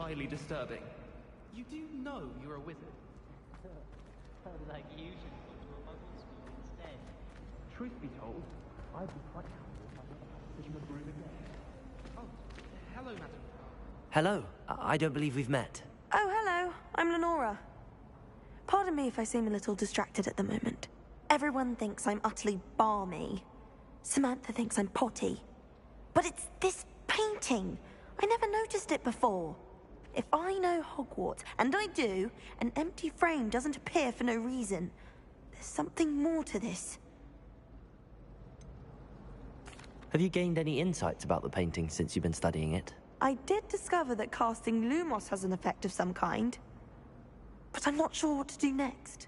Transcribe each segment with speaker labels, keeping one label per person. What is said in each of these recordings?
Speaker 1: highly disturbing. You do know you're a wizard.
Speaker 2: Like you should go to a muggle school instead.
Speaker 1: Truth be told, I'd be quite happy if I got a position of room again. Oh, hello, madam.
Speaker 3: Hello. I don't believe we've met.
Speaker 4: Oh, hello. I'm Lenora. Pardon me if I seem a little distracted at the moment. Everyone thinks I'm utterly balmy. Samantha thinks I'm potty. But it's this painting. I never noticed it before. If I know Hogwarts, and I do, an empty frame doesn't appear for no reason. There's something more to this.
Speaker 3: Have you gained any insights about the painting since you've been studying it?
Speaker 4: I did discover that casting Lumos has an effect of some kind. But I'm not sure what to do next.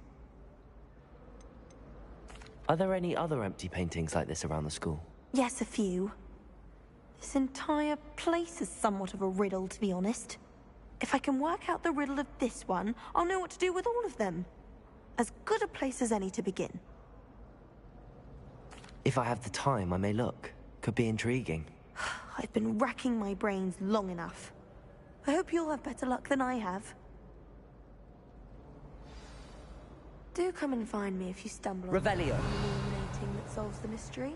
Speaker 3: Are there any other empty paintings like this around the school?
Speaker 4: Yes, a few. This entire place is somewhat of a riddle, to be honest. If I can work out the riddle of this one, I'll know what to do with all of them. As good a place as any to begin.
Speaker 3: If I have the time, I may look. Could be intriguing.
Speaker 4: I've been racking my brains long enough. I hope you'll have better luck than I have. Do come and find me if you stumble on
Speaker 3: Revelio.
Speaker 4: something illuminating that solves the mystery.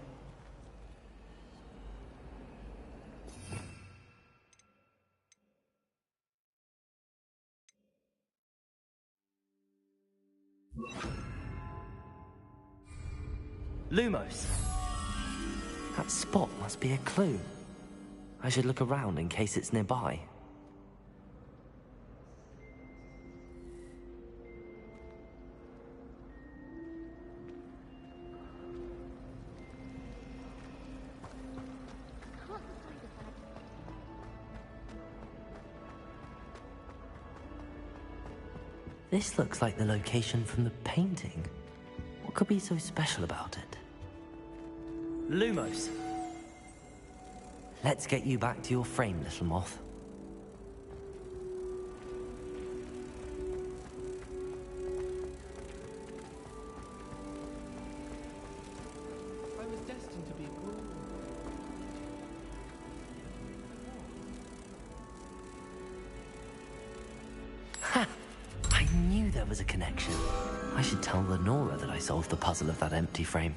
Speaker 3: Lumos. That spot must be a clue. I should look around in case it's nearby. This looks like the location from the painting. What could be so special about it? Lumos. Let's get you back to your frame, little moth.
Speaker 1: I was destined to be a ghoul.
Speaker 3: Ha! I knew there was a connection. I should tell Lenora that I solved the puzzle of that empty frame.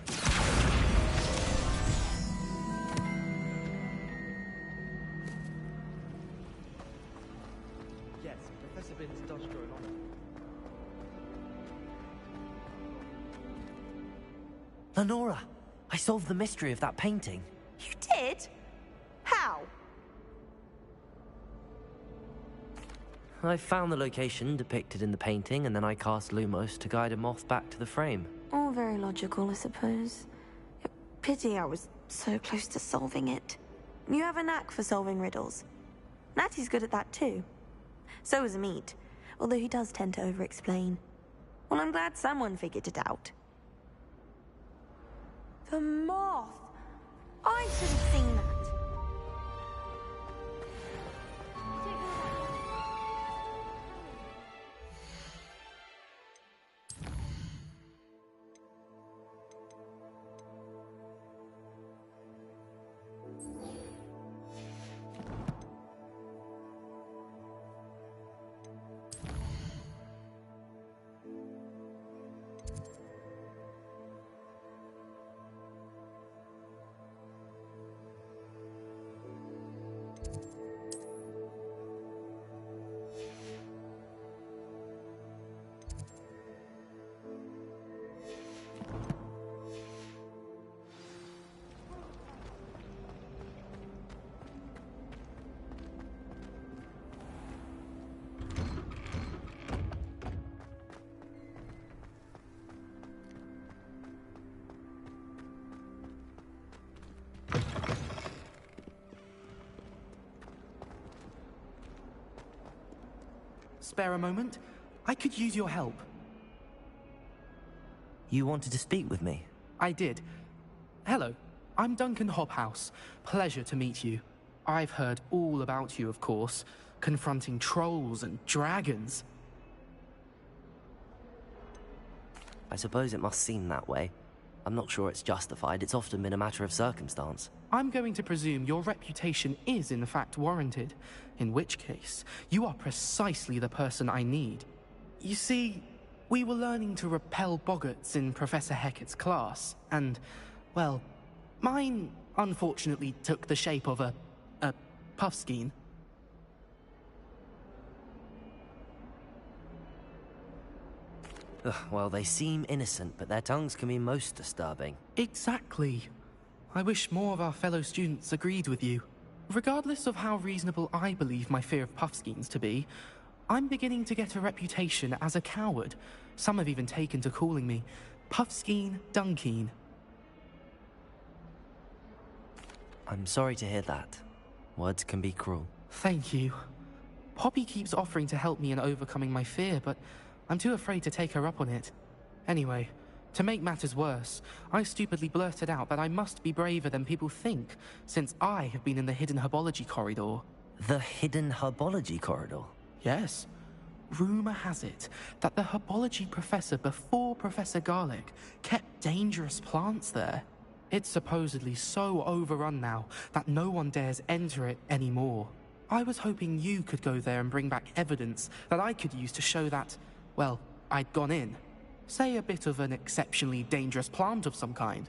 Speaker 1: Yes, Professor Binns does draw an honor.
Speaker 3: Lenora! I solved the mystery of that painting.
Speaker 4: You did? How?
Speaker 3: I found the location depicted in the painting, and then I cast Lumos to guide a moth back to the frame.
Speaker 4: All very logical, I suppose. Pity I was so close to solving it. You have a knack for solving riddles. Natty's good at that too. So is Amit, although he does tend to over-explain. Well, I'm glad someone figured it out. The moth! I should have seen that.
Speaker 1: Spare a moment? I could use your help.
Speaker 3: You wanted to speak with me?
Speaker 1: I did. Hello, I'm Duncan Hobhouse. Pleasure to meet you. I've heard all about you, of course, confronting trolls and dragons.
Speaker 3: I suppose it must seem that way. I'm not sure it's justified. It's often been a matter of circumstance.
Speaker 1: I'm going to presume your reputation is in fact warranted, in which case, you are precisely the person I need. You see, we were learning to repel boggarts in Professor Hecat's class, and, well, mine unfortunately took the shape of a puffskein.
Speaker 3: Ugh, well, they seem innocent, but their tongues can be most disturbing.
Speaker 1: Exactly. I wish more of our fellow students agreed with you. Regardless of how reasonable I believe my fear of puffskeins to be, I'm beginning to get a reputation as a coward. Some have even taken to calling me Puffskeen Dunkeen.
Speaker 3: I'm sorry to hear that. Words can be cruel.
Speaker 1: Thank you. Poppy keeps offering to help me in overcoming my fear, but I'm too afraid to take her up on it. Anyway, to make matters worse, I stupidly blurted out that I must be braver than people think, since I have been in the hidden herbology corridor.
Speaker 3: The hidden herbology corridor?
Speaker 1: Yes. Rumor has it that the herbology professor before Professor Garlic kept dangerous plants there. It's supposedly so overrun now that no one dares enter it anymore. I was hoping you could go there and bring back evidence that I could use to show that, well, I'd gone in. Say a bit of an exceptionally dangerous plant of some kind.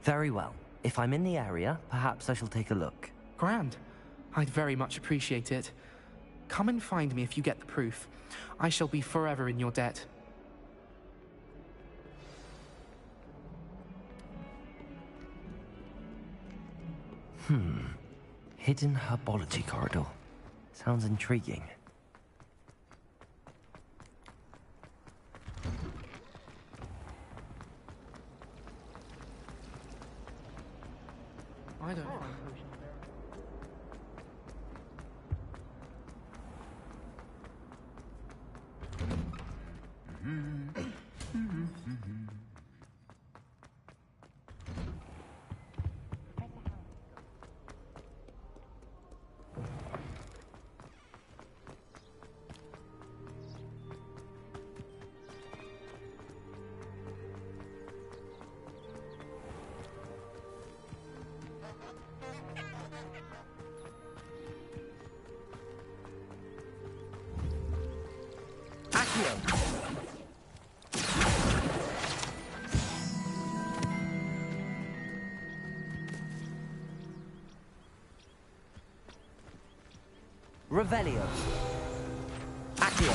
Speaker 3: Very well. If I'm in the area, perhaps I shall take a look.
Speaker 1: Grand. I'd very much appreciate it. Come and find me if you get the proof. I shall be forever in your debt.
Speaker 3: Hidden herbology corridor. Sounds intriguing.
Speaker 1: I don't find potions
Speaker 3: Revelio. Accio.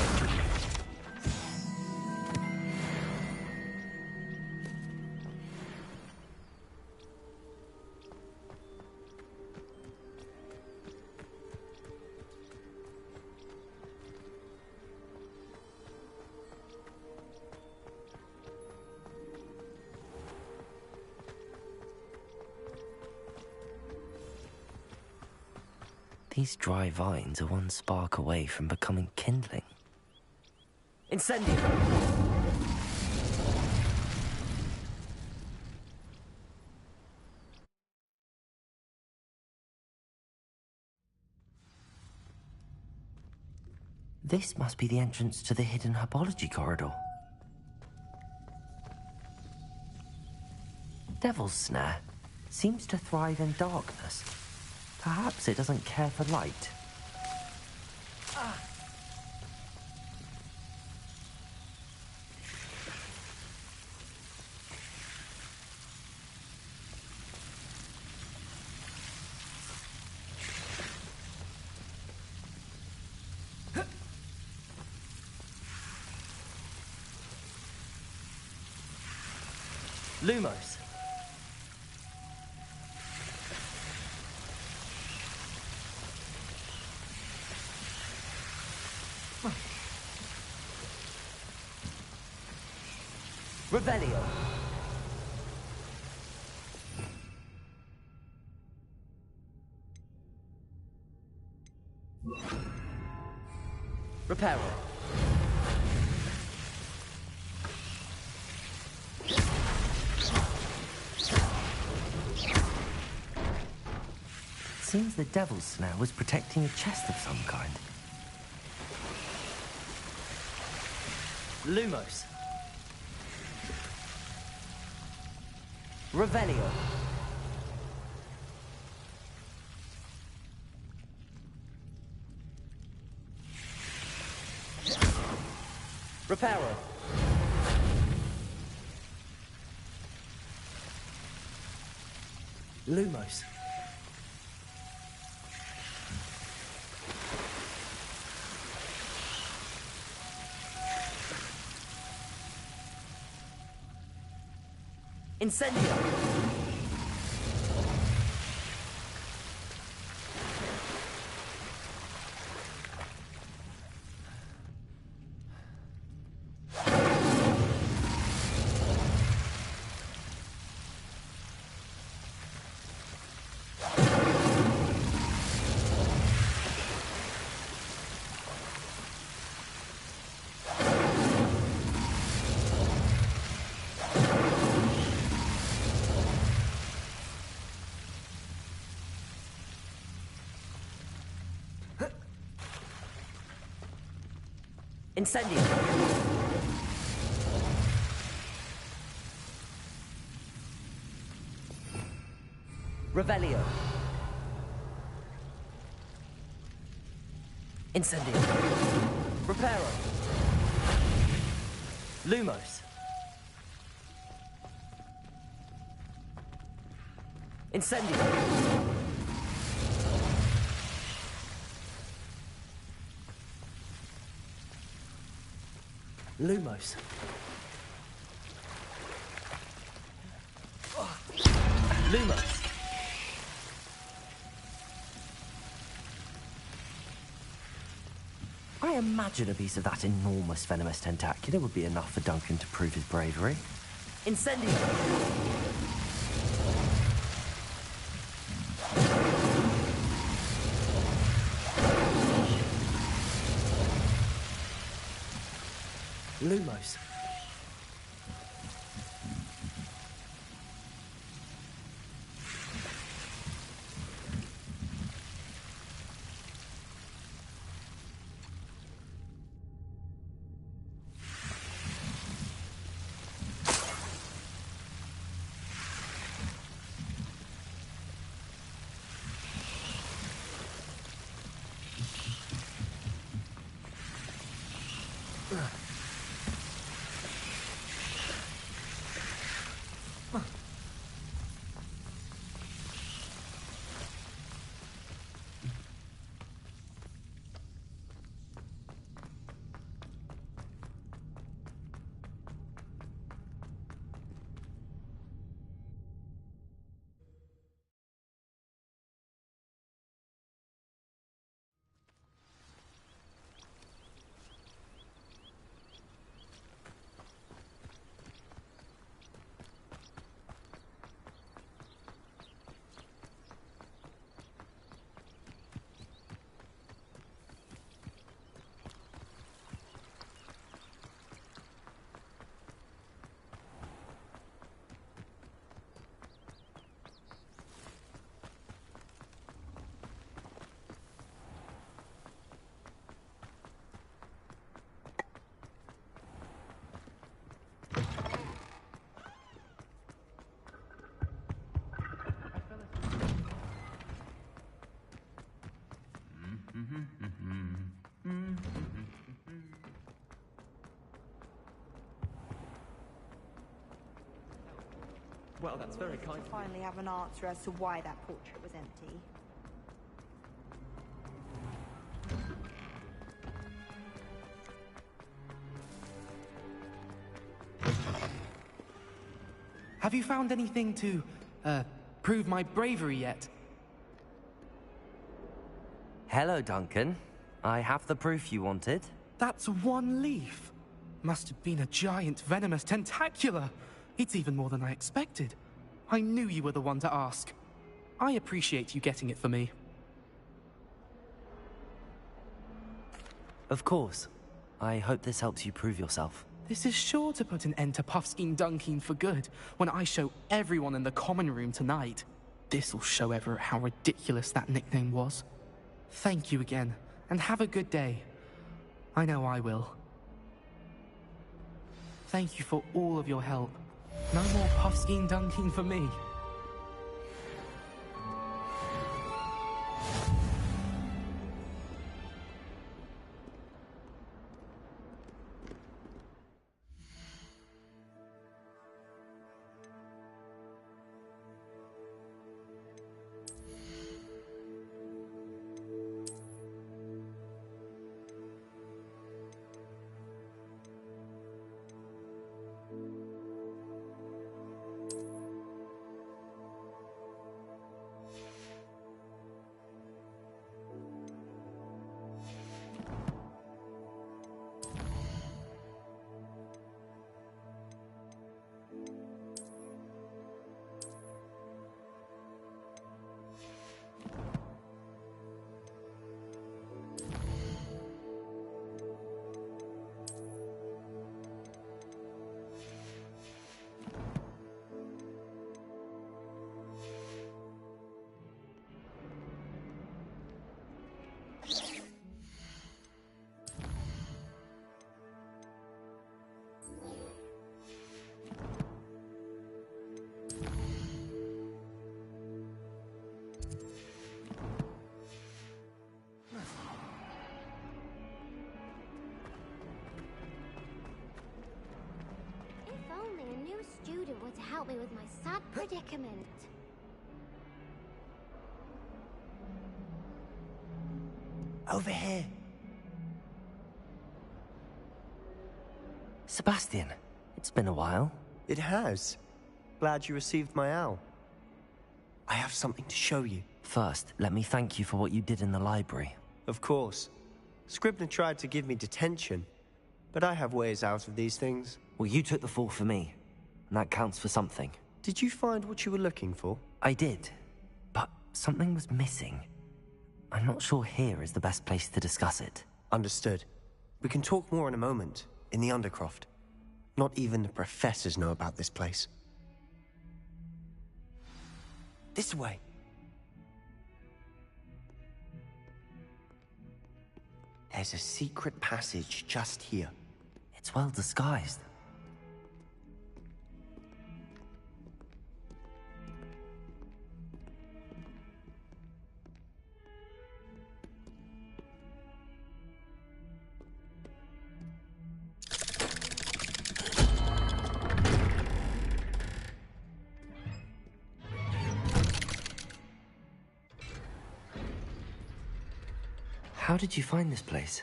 Speaker 3: These dry vines are one spark away from becoming kindling. Incendio! This must be the entrance to the hidden herbology corridor. Devil's Snare seems to thrive in darkness. Perhaps it doesn't care for light. Lumos. Revelio. Reparo. Seems the Devil's Snare was protecting a chest of some kind. Lumos. Revelio. Reparo. Lumos. Incendio. Incendio. Revelio. Incendio. Reparo. Lumos. Incendio. Lumos. Lumos. I imagine a piece of that enormous venomous tentacular would be enough for Duncan to prove his bravery. Incendio. Lumos.
Speaker 5: Well, that's very kind.
Speaker 4: Finally have an answer as to why that portrait was empty.
Speaker 1: Have you found anything to, prove my bravery yet?
Speaker 3: Hello, Duncan. I have the proof you wanted.
Speaker 1: That's one leaf. Must have been a giant venomous tentacula. It's even more than I expected. I knew you were the one to ask. I appreciate you getting it for me.
Speaker 3: Of course. I hope this helps you prove yourself.
Speaker 1: This is sure to put an end to Puffskein Dunkeen for good when I show everyone in the common room tonight. This'll show Everett how ridiculous that nickname was. Thank you again, and have a good day. I know I will. Thank you for all of your help. No more puffskein dunking for me.
Speaker 6: If only a new student were to help me with my sad predicament.
Speaker 3: Over here. Sebastian, it's been a while.
Speaker 7: It has. Glad you received my owl. I have something to show you.
Speaker 3: First, let me thank you for what you did in the library.
Speaker 7: Of course. Scribner tried to give me detention, but I have ways out of these things.
Speaker 3: Well, you took the fall for me, and that counts for something.
Speaker 7: Did you find what you were looking for?
Speaker 3: I did, but something was missing. I'm not sure here is the best place to discuss it.
Speaker 7: Understood. We can talk more in a moment, in the Undercroft. Not even the professors know about this place. This way. There's a secret passage just here.
Speaker 3: It's well disguised. How did you find this place?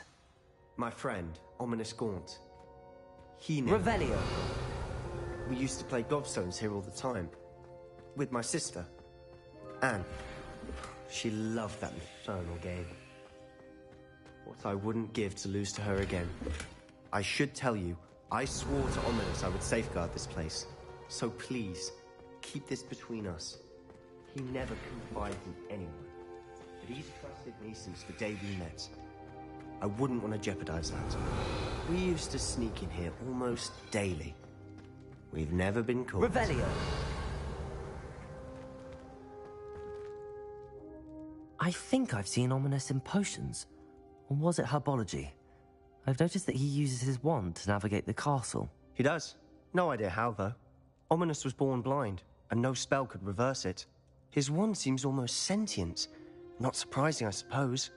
Speaker 7: My friend, Ominous Gaunt. He knew.
Speaker 3: Revelio!
Speaker 7: We used to play gobstones here all the time. With my sister, Anne. She loved that infernal game. What I wouldn't give to lose to her again. I should tell you, I swore to Ominous I would safeguard this place. So please, keep this between us. He never confided in anyone. But he's trusted me since the day we met. I wouldn't want to jeopardize that. We used to sneak in here almost daily. We've never been caught.
Speaker 3: Revelio! I think I've seen Ominous in potions. Or was it herbology? I've noticed that he uses his wand to navigate the castle.
Speaker 7: He does. No idea how, though. Ominous was born blind, and no spell could reverse it. His wand seems almost sentient. Not surprising, I suppose.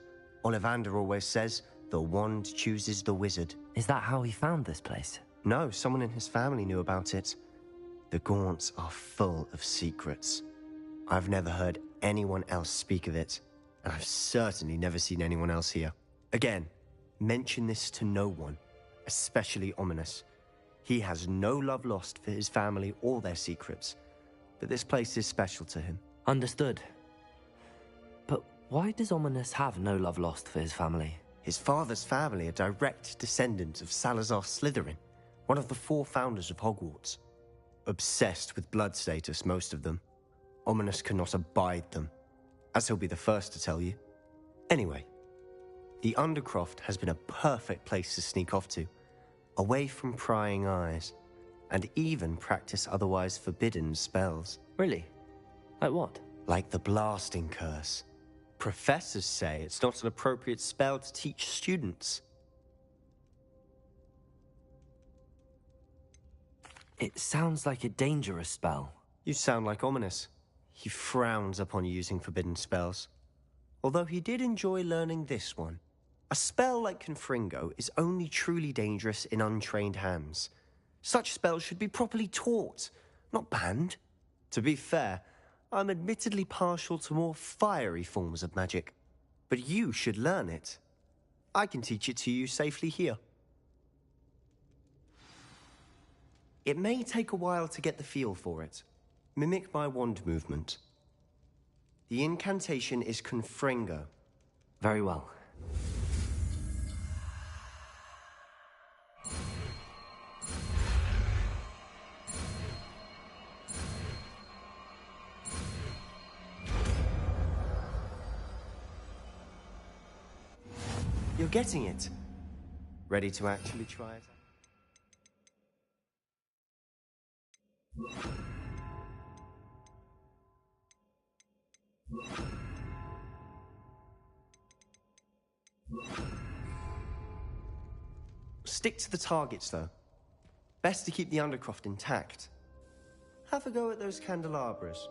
Speaker 7: Ollivander always says, the wand chooses the wizard.
Speaker 3: Is that how he found this place?
Speaker 7: No, someone in his family knew about it. The Gaunts are full of secrets. I've never heard anyone else speak of it, and I've certainly never seen anyone else here. Again, mention this to no one, especially Ominous. He has no love lost for his family or their secrets, but this place is special to him.
Speaker 3: Understood. But why does Ominous have no love lost for his family?
Speaker 7: His father's family are direct descendants of Salazar Slytherin, one of the 4 founders of Hogwarts. Obsessed with blood status, most of them. Ominous cannot abide them, as he'll be the first to tell you. Anyway, the Undercroft has been a perfect place to sneak off to, away from prying eyes, and even practice otherwise forbidden spells.
Speaker 3: Really? Like what?
Speaker 7: Like the blasting curse. Professors say it's not an appropriate spell to teach students.
Speaker 3: It sounds like a dangerous spell.
Speaker 7: You sound like Ominous. He frowns upon using forbidden spells. Although he did enjoy learning this one. A spell like Confringo is only truly dangerous in untrained hands. Such spells should be properly taught, not banned. To be fair, I'm admittedly partial to more fiery forms of magic. But you should learn it. I can teach it to you safely here. It may take a while to get the feel for it. Mimic my wand movement. The incantation is Confringo.
Speaker 3: Very well.
Speaker 7: You're getting it. Ready to actually try it? Stick to the targets, though. Best to keep the Undercroft intact. Have a go at those candelabras.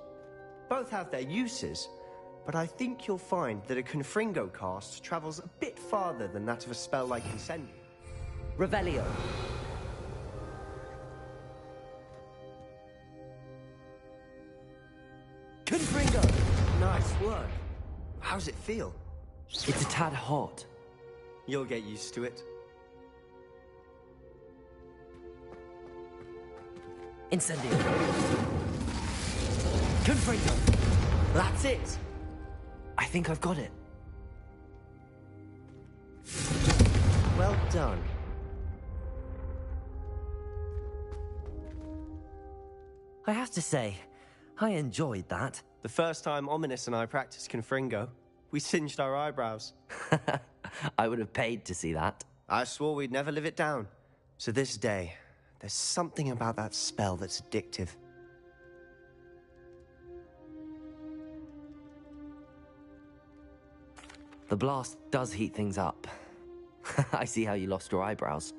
Speaker 7: Both have their uses, but I think you'll find that a Confringo cast travels a bit farther than that of a spell like Incendium.
Speaker 3: Revelio.
Speaker 7: Confringo! Nice work. How's it feel?
Speaker 3: It's a tad hot.
Speaker 7: You'll get used to it.
Speaker 3: Incendio.
Speaker 7: Confringo! That's it!
Speaker 3: I think I've got it.
Speaker 7: Well done.
Speaker 3: I have to say, I enjoyed that.
Speaker 7: The first time Ominous and I practiced Confringo, we singed our eyebrows.
Speaker 3: I would have paid to see that.
Speaker 7: I swore we'd never live it down. So this day, there's something about that spell that's addictive.
Speaker 3: The blast does heat things up. I see how you lost your eyebrows.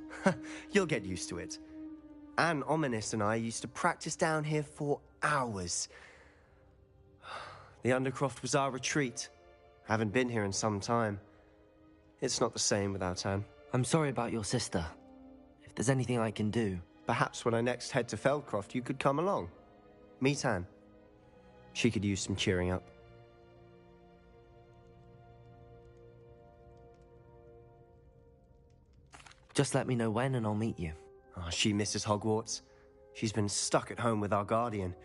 Speaker 7: You'll get used to it. Anne, Ominous and I used to practice down here for hours. The Undercroft was our retreat. Haven't been here in some time. It's not the same without Anne.
Speaker 3: I'm sorry about your sister. If there's anything I can do...
Speaker 7: Perhaps when I next head to Feldcroft, you could come along. Meet Anne. She could use some cheering up.
Speaker 3: Just let me know when and I'll meet you.
Speaker 7: Oh, she misses Hogwarts. She's been stuck at home with our guardian,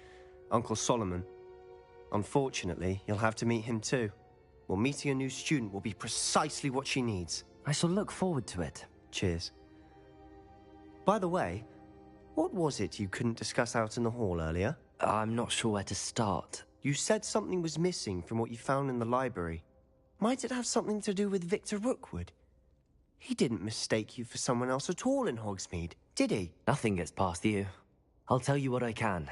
Speaker 7: Uncle Solomon. Unfortunately, you'll have to meet him too. Well, meeting a new student will be precisely what she needs.
Speaker 3: I shall look forward to it.
Speaker 7: Cheers. By the way, what was it you couldn't discuss out in the hall earlier?
Speaker 3: I'm not sure where to start.
Speaker 7: You said something was missing from what you found in the library. Might it have something to do with Victor Rookwood? He didn't mistake you for someone else at all in Hogsmeade, did he?
Speaker 3: Nothing gets past you. I'll tell you what I can.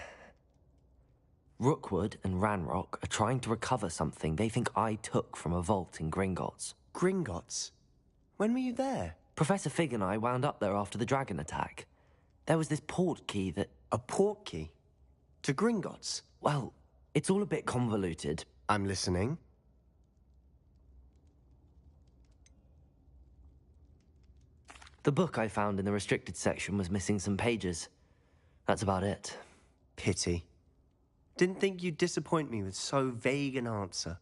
Speaker 3: Rookwood and Ranrock are trying to recover something they think I took from a vault in Gringotts.
Speaker 7: Gringotts? When were you there?
Speaker 3: Professor Fig and I wound up there after the dragon attack. There was this port key that...
Speaker 7: A port key? To Gringotts?
Speaker 3: Well, it's all a bit convoluted.
Speaker 7: I'm listening.
Speaker 3: The book I found in the restricted section was missing some pages. That's about it.
Speaker 7: Pity. Didn't think you'd disappoint me with so vague an answer.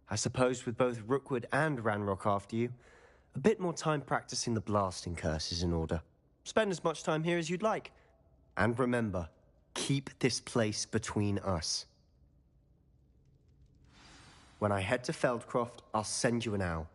Speaker 7: I suppose with both Rookwood and Ranrock after you, a bit more time practicing the blasting curse is in order. Spend as much time here as you'd like. And remember, keep this place between us. When I head to Feldcroft, I'll send you an owl.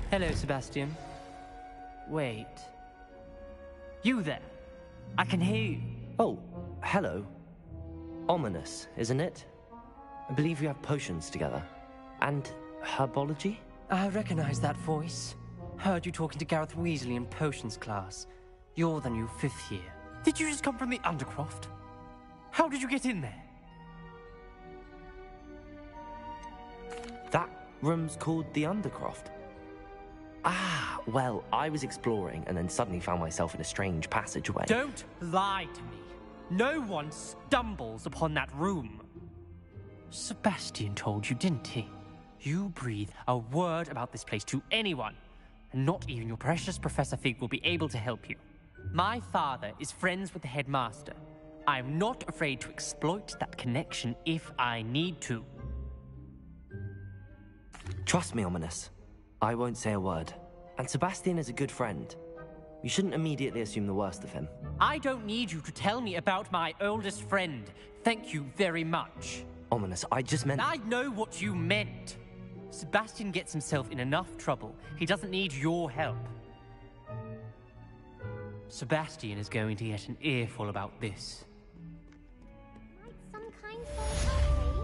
Speaker 2: Hello, Sebastian. Wait. You there? I can hear you.
Speaker 3: Oh, hello. Ominous, isn't it? I believe we have potions together. And herbology?
Speaker 2: I recognize that voice. Heard you talking to Gareth Weasley in potions class.
Speaker 8: You're the new 5th year. Did you just come from the Undercroft? How did you get in there?
Speaker 3: That room's called the Undercroft. Ah, well, I was exploring and then suddenly found myself in a strange passageway.
Speaker 8: Don't lie to me. No one stumbles upon that room. Sebastian told you, didn't he? You breathe a word about this place to anyone, and not even your precious Professor Fig will be able to help you. My father is friends with the headmaster. I'm not afraid to exploit that connection if I need to.
Speaker 3: Trust me, Ominous. I won't say a word. And Sebastian is a good friend. You shouldn't immediately assume the worst of him.
Speaker 8: I don't need you to tell me about my oldest friend. Thank you very much.
Speaker 3: Ominous, I just meant...
Speaker 8: I know what you meant. Sebastian gets himself in enough trouble. He doesn't need your help. Sebastian is going to get an earful about this.
Speaker 6: Might some kind soul help me?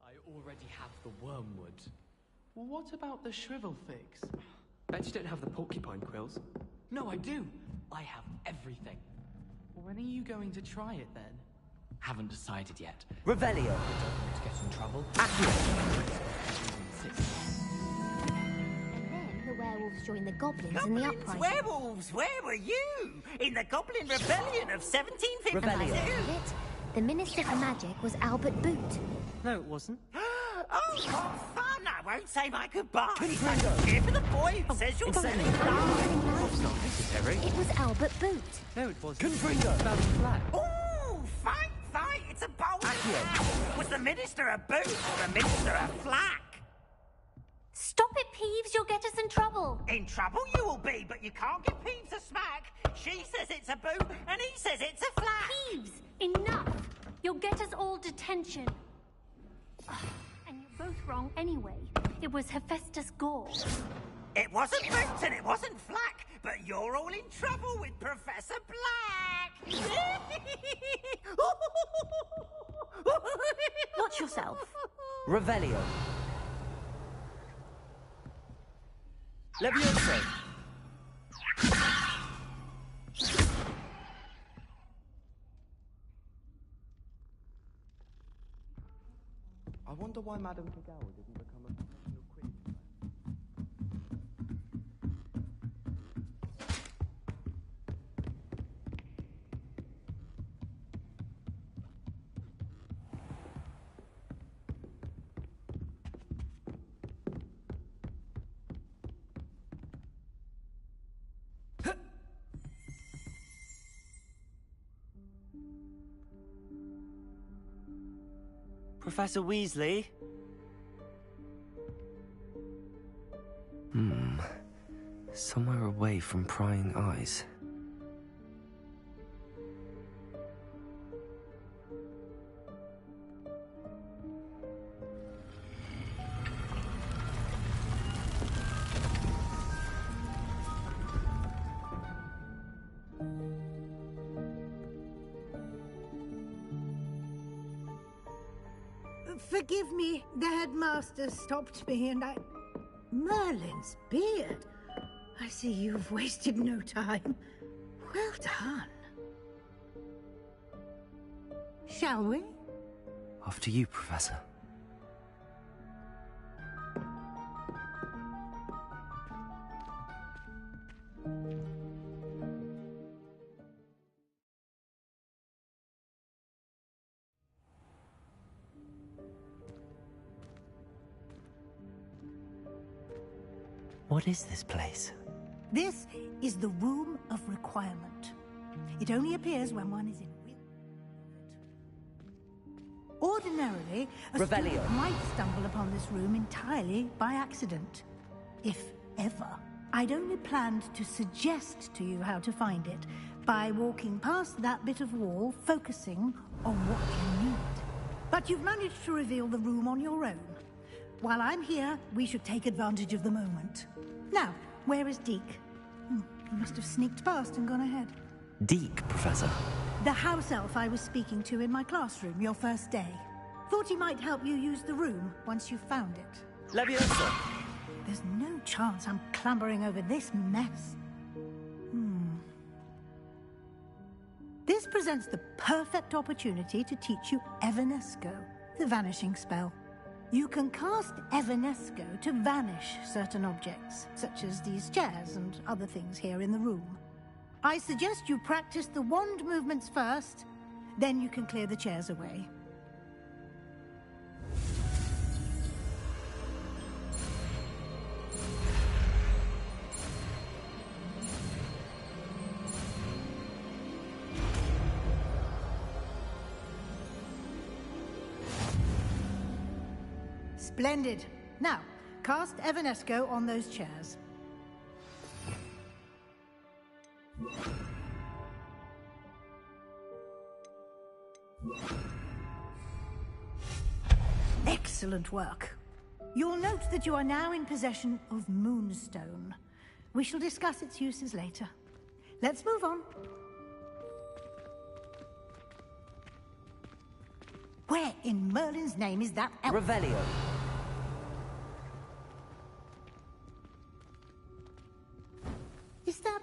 Speaker 5: I already have the wormwood.
Speaker 1: Well, what about the shrivel figs?
Speaker 5: Bet you don't have the porcupine quills. No, I do. I have everything.
Speaker 1: When are you going to try it then?
Speaker 5: Haven't decided yet.
Speaker 3: Revelio.
Speaker 5: I don't want to get in trouble.
Speaker 6: And then the werewolves joined the goblins in the uprising.
Speaker 9: Werewolves, where were you? In the Goblin Rebellion of 1752?
Speaker 6: And by the end of it, the Minister for Magic was Albert Boot.
Speaker 8: No, it wasn't.
Speaker 9: Oh, what fun! I won't say my goodbyes. I'm here for the boy who says you're selling lies.
Speaker 8: It's not necessary.
Speaker 6: It was Albert Boot.
Speaker 8: No, it wasn't. About flat.
Speaker 9: Oh, fight, fight! It's a bold attack. Was the Minister a boot or the Minister a flack?
Speaker 6: Stop it, Peeves, you'll get us in trouble.
Speaker 9: In trouble you will be, but you can't give Peeves a smack. She says it's a boot, and he says it's a flack.
Speaker 6: Peeves, enough. You'll get us all detention. And you're both wrong anyway. It was Hephaestus Gore.
Speaker 9: It wasn't boot and it wasn't flack, but you're all in trouble with Professor Black.
Speaker 4: Watch yourself.
Speaker 3: Revelio. Levioso.
Speaker 7: I wonder why Madame Kagawa didn't become a professional quidditch player.
Speaker 3: Professor Weasley? Somewhere away from prying eyes.
Speaker 10: Forgive me, the headmaster stopped me and I... Merlin's beard. I see you've wasted no time. Well done. Shall we?
Speaker 3: After you, Professor. What is this place?
Speaker 10: This is the Room of Requirement. It only appears when one is in real... Ordinarily, a
Speaker 3: Revelio.
Speaker 10: student might stumble upon this room entirely by accident. If ever. I'd only planned to suggest to you how to find it by walking past that bit of wall, focusing on what you need. But you've managed to reveal the room on your own. While I'm here, we should take advantage of the moment. Now, where is Deke? He must have sneaked past and gone ahead.
Speaker 3: Deke, Professor.
Speaker 10: The house elf I was speaking to in my classroom your first day. Thought he might help you use the room once you found it.
Speaker 3: Leviosa!
Speaker 10: There's no chance I'm clambering over this mess. This presents the perfect opportunity to teach you Evanesco, the vanishing spell. You can cast Evanesco to vanish certain objects, such as these chairs and other things here in the room. I suggest you practice the wand movements first, then you can clear the chairs away. Splendid. Now, cast Evanesco on those chairs. Excellent work. You'll note that you are now in possession of Moonstone. We shall discuss its uses later. Let's move on. Where in Merlin's name is that elf?
Speaker 3: Revelio.
Speaker 10: Is that...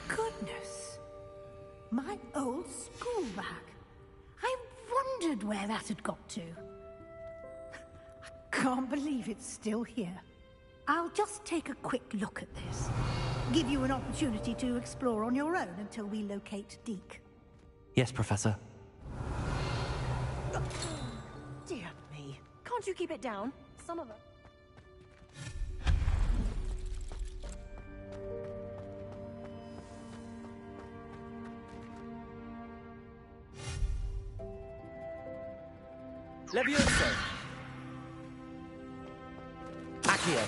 Speaker 10: Goodness. My old school bag. I wondered where that had got to. I can't believe it's still here. I'll just take a quick look at this. Give you an opportunity to explore on your own until we locate Deke.
Speaker 3: Yes, Professor.
Speaker 11: Dear me. Can't you keep it down? Some of it.
Speaker 3: Leviosa! Accio!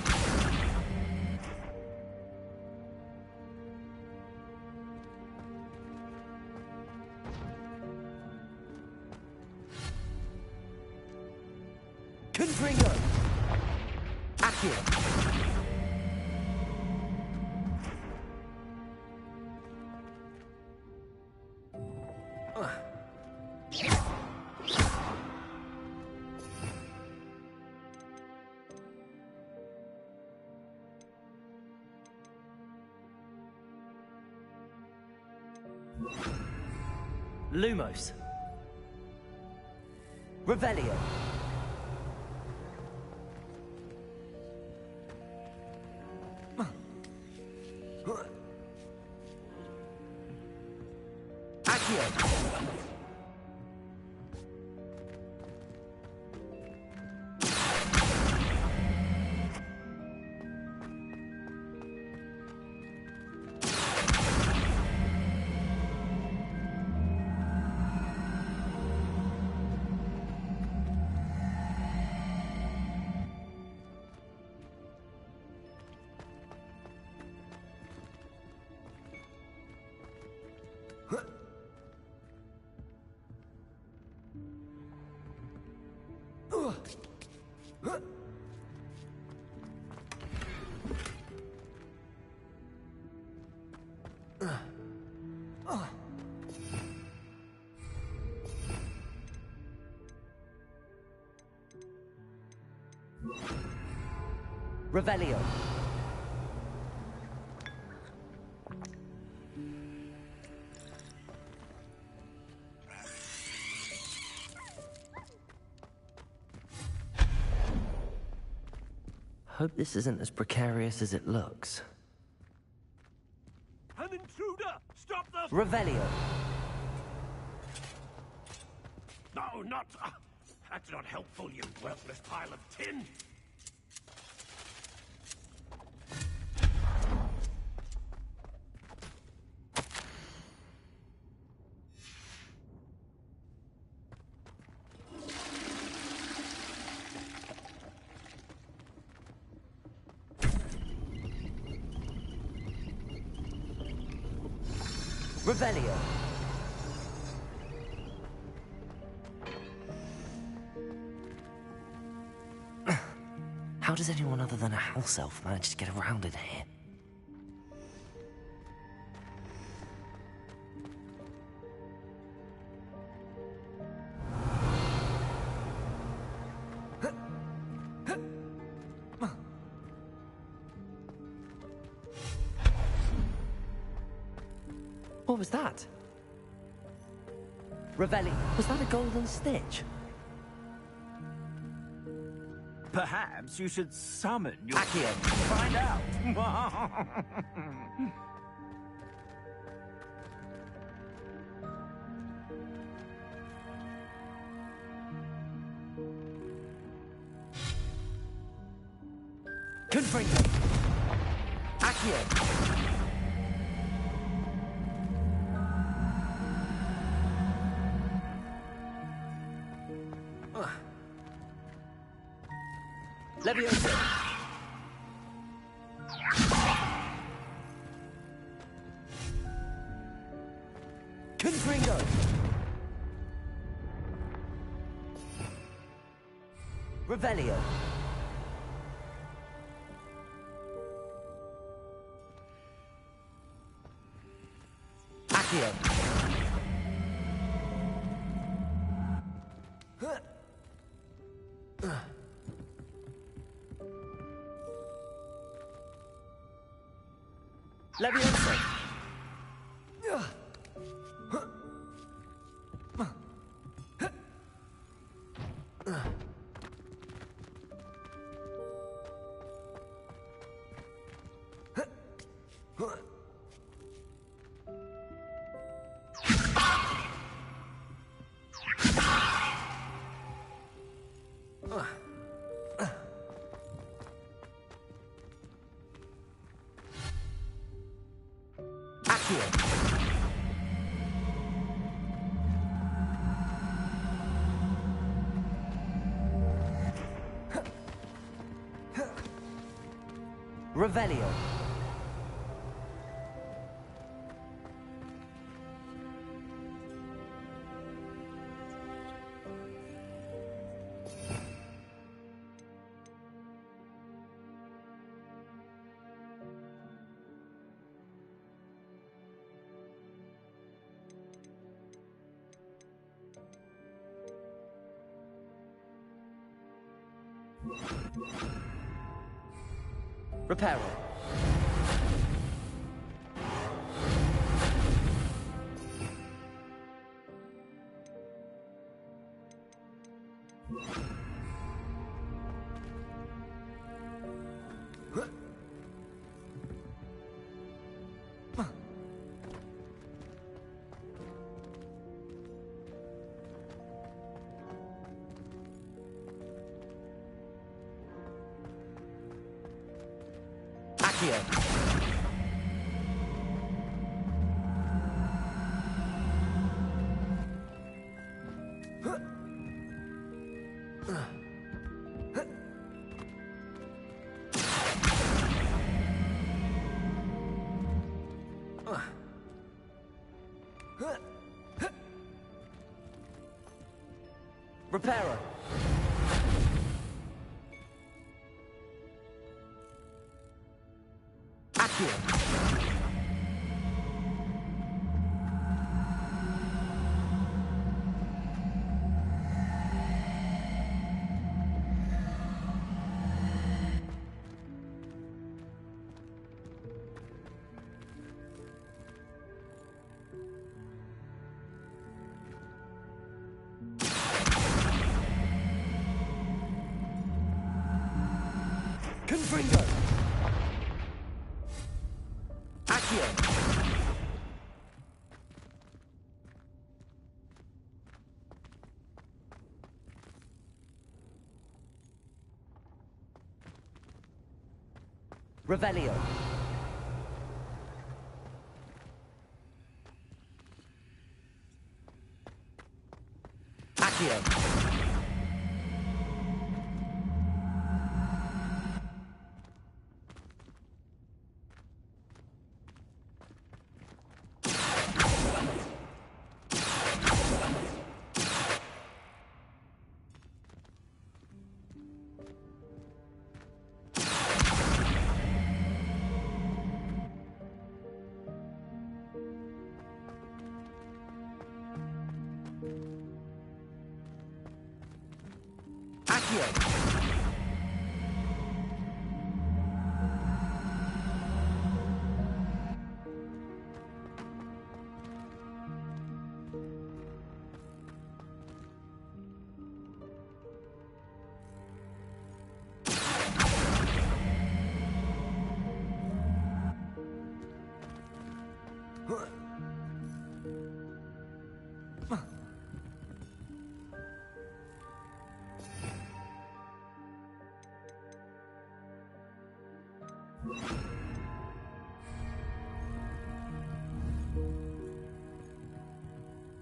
Speaker 3: Confringo! Accio! Lumos. Revelio. Accio. Revelio. Hope this isn't as precarious as it looks.
Speaker 12: An intruder! Stop the...
Speaker 3: Revelio.
Speaker 12: No, not... that's not helpful, you worthless pile of tin!
Speaker 3: Revelio. How does anyone other than a house elf manage to get around in here? What was that? Revelli, was that a golden stitch?
Speaker 13: Perhaps you should summon your...
Speaker 3: Accio.
Speaker 13: Find out.
Speaker 3: Confringo. Accio. Leviosa. Confringo. Revelio. Accio. Leviosa. Revelio. Reparo. Reparo. Accio. Confringo. Accio. Revelio. Accio. Accio.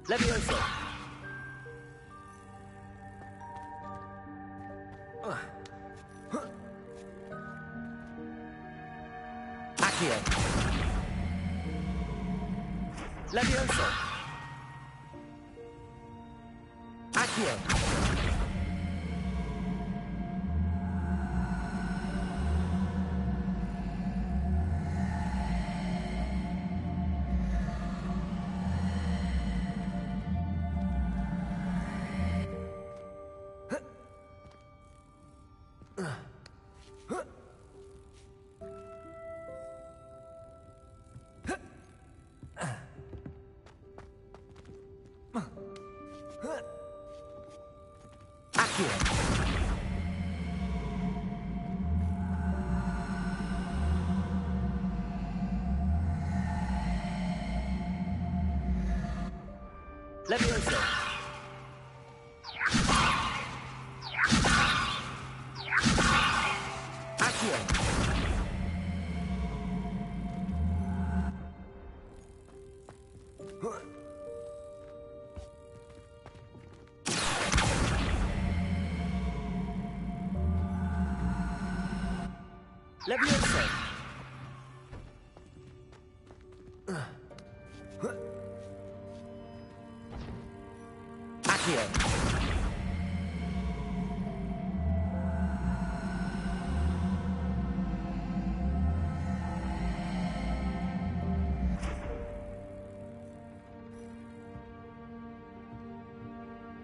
Speaker 3: Levioso. Accio. Levioso. Accio. Levioso. Accio. Levioso. Accio.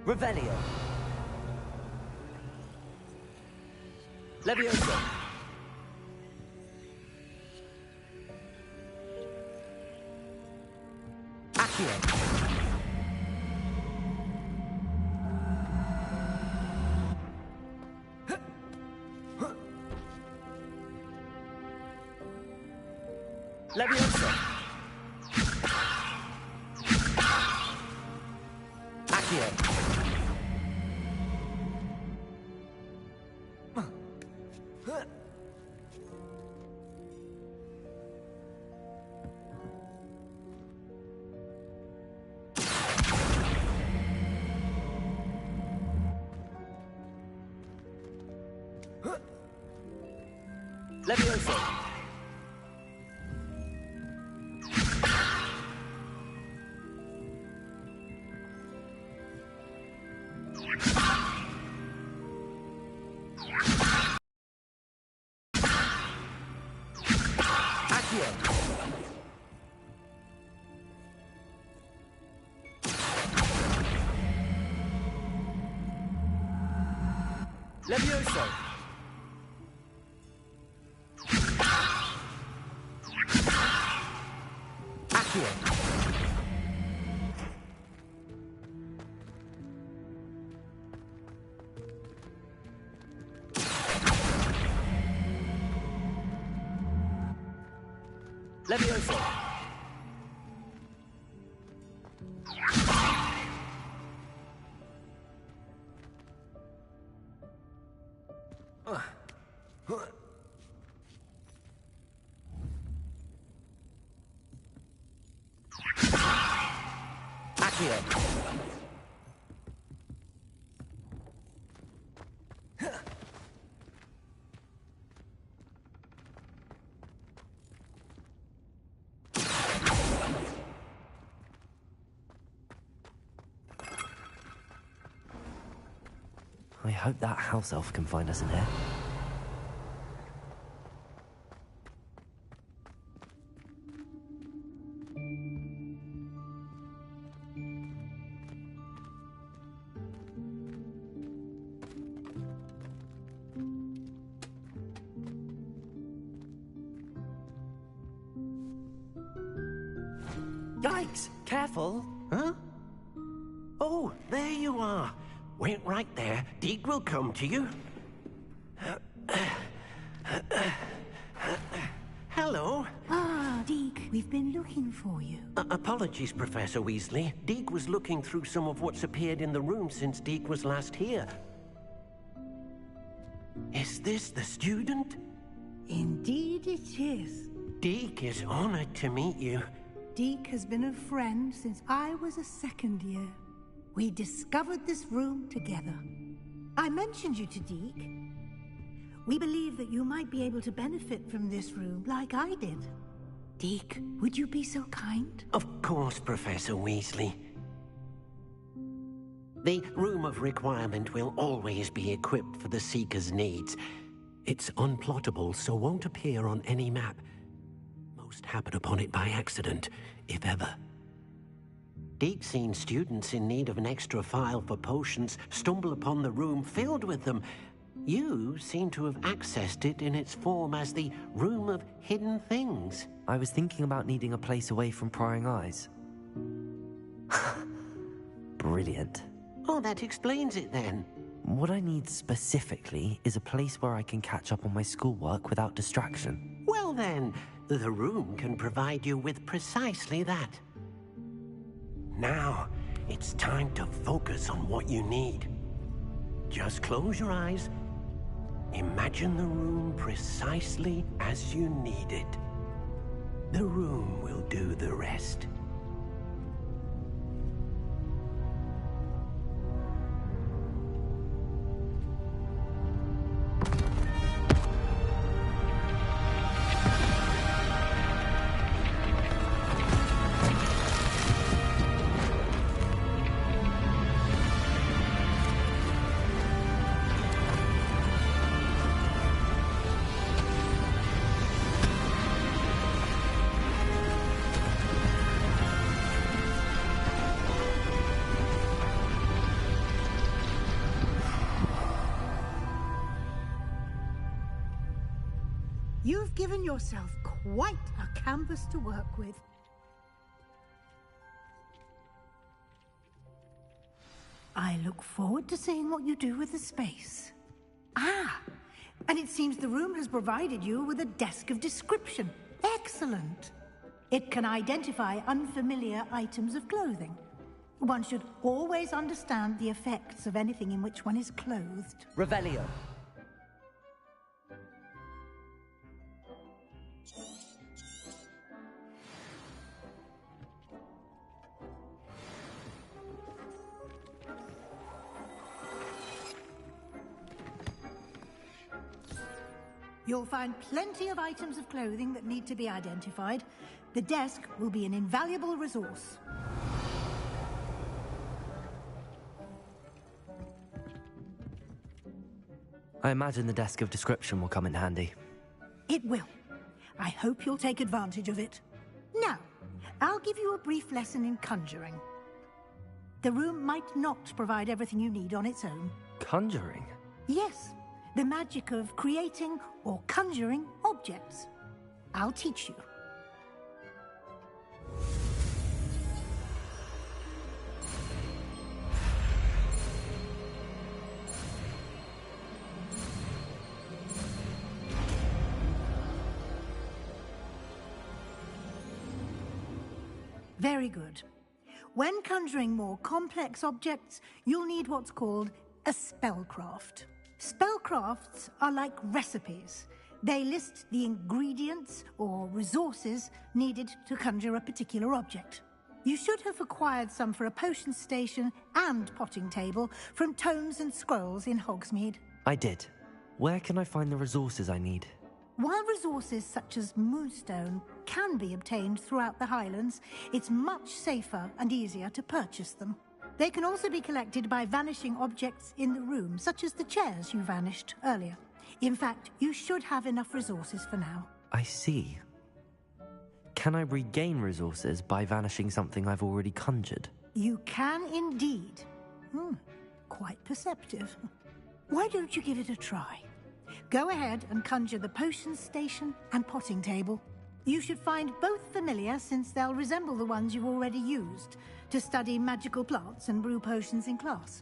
Speaker 3: Revelio. Levioso. Accio. Levioso. Accio. Levioso. Accio. Levioso. Accio. Levioso. Accio. I hope that house elf can find us in here. Yikes! Careful!
Speaker 12: Huh? Oh, there you are. Wait right there. Deke will come to you. Hello.
Speaker 10: Ah, Deke, we've been looking for you.
Speaker 12: Apologies, Professor Weasley. Deke was looking through some of what's appeared in the room since Deke was last here. Is this the student?
Speaker 10: Indeed it is.
Speaker 12: Deke is honored to meet you.
Speaker 10: Deke has been a friend since I was a second year. We discovered this room together. I mentioned you to Deke. We believe that you might be able to benefit from this room like I did. Deke, would you be so kind?
Speaker 12: Of course, Professor Weasley. The Room of Requirement will always be equipped for the Seeker's needs. It's unplottable, so won't appear on any map. Most happen upon it by accident, if ever. Deke's seen students in need of an extra file for potions stumble upon the room filled with them. You seem to have accessed it in its form as the Room of Hidden Things.
Speaker 3: I was thinking about needing a place away from prying eyes. Brilliant.
Speaker 12: Oh, that explains it then.
Speaker 3: What I need specifically is a place where I can catch up on my schoolwork without distraction.
Speaker 12: Well then, the room can provide you with precisely that. Now, it's time to focus on what you need. Just close your eyes. Imagine the room precisely as you need it. The room will do the rest.
Speaker 10: You've given yourself quite a canvas to work with. I look forward to seeing what you do with the space. Ah, and it seems the room has provided you with a desk of description. Excellent. It can identify unfamiliar items of clothing. One should always understand the effects of anything in which one is clothed.
Speaker 3: Revelio.
Speaker 10: You'll find plenty of items of clothing that need to be identified. The desk will be an invaluable resource.
Speaker 3: I imagine the desk of description will come in handy.
Speaker 10: It will. I hope you'll take advantage of it. Now, I'll give you a brief lesson in conjuring. The room might not provide everything you need on its own.
Speaker 3: Conjuring?
Speaker 10: Yes, the magic of creating or conjuring objects. I'll teach you. Very good. When conjuring more complex objects, you'll need what's called a spellcraft. Spellcrafts are like recipes. They list the ingredients or resources needed to conjure a particular object. You should have acquired some for a potion station and potting table from tomes and scrolls in Hogsmeade.
Speaker 3: I did. Where can I find the resources I need?
Speaker 10: While resources such as moonstone can be obtained throughout the Highlands, it's much safer and easier to purchase them. They can also be collected by vanishing objects in the room, such as the chairs you vanished earlier. In fact, you should have enough resources for now.
Speaker 3: I see. Can I regain resources by vanishing something I've already conjured?
Speaker 10: You can indeed. Quite perceptive. Why don't you give it a try? Go ahead and conjure the potion station and potting table. You should find both familiar, since they'll resemble the ones you've already used to study magical plants and brew potions in class.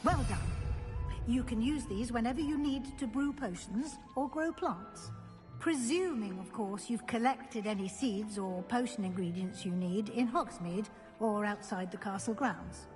Speaker 10: Well done. You can use these whenever you need to brew potions or grow plants. Presuming, of course, you've collected any seeds or potion ingredients you need in Hogsmeade or outside the castle grounds.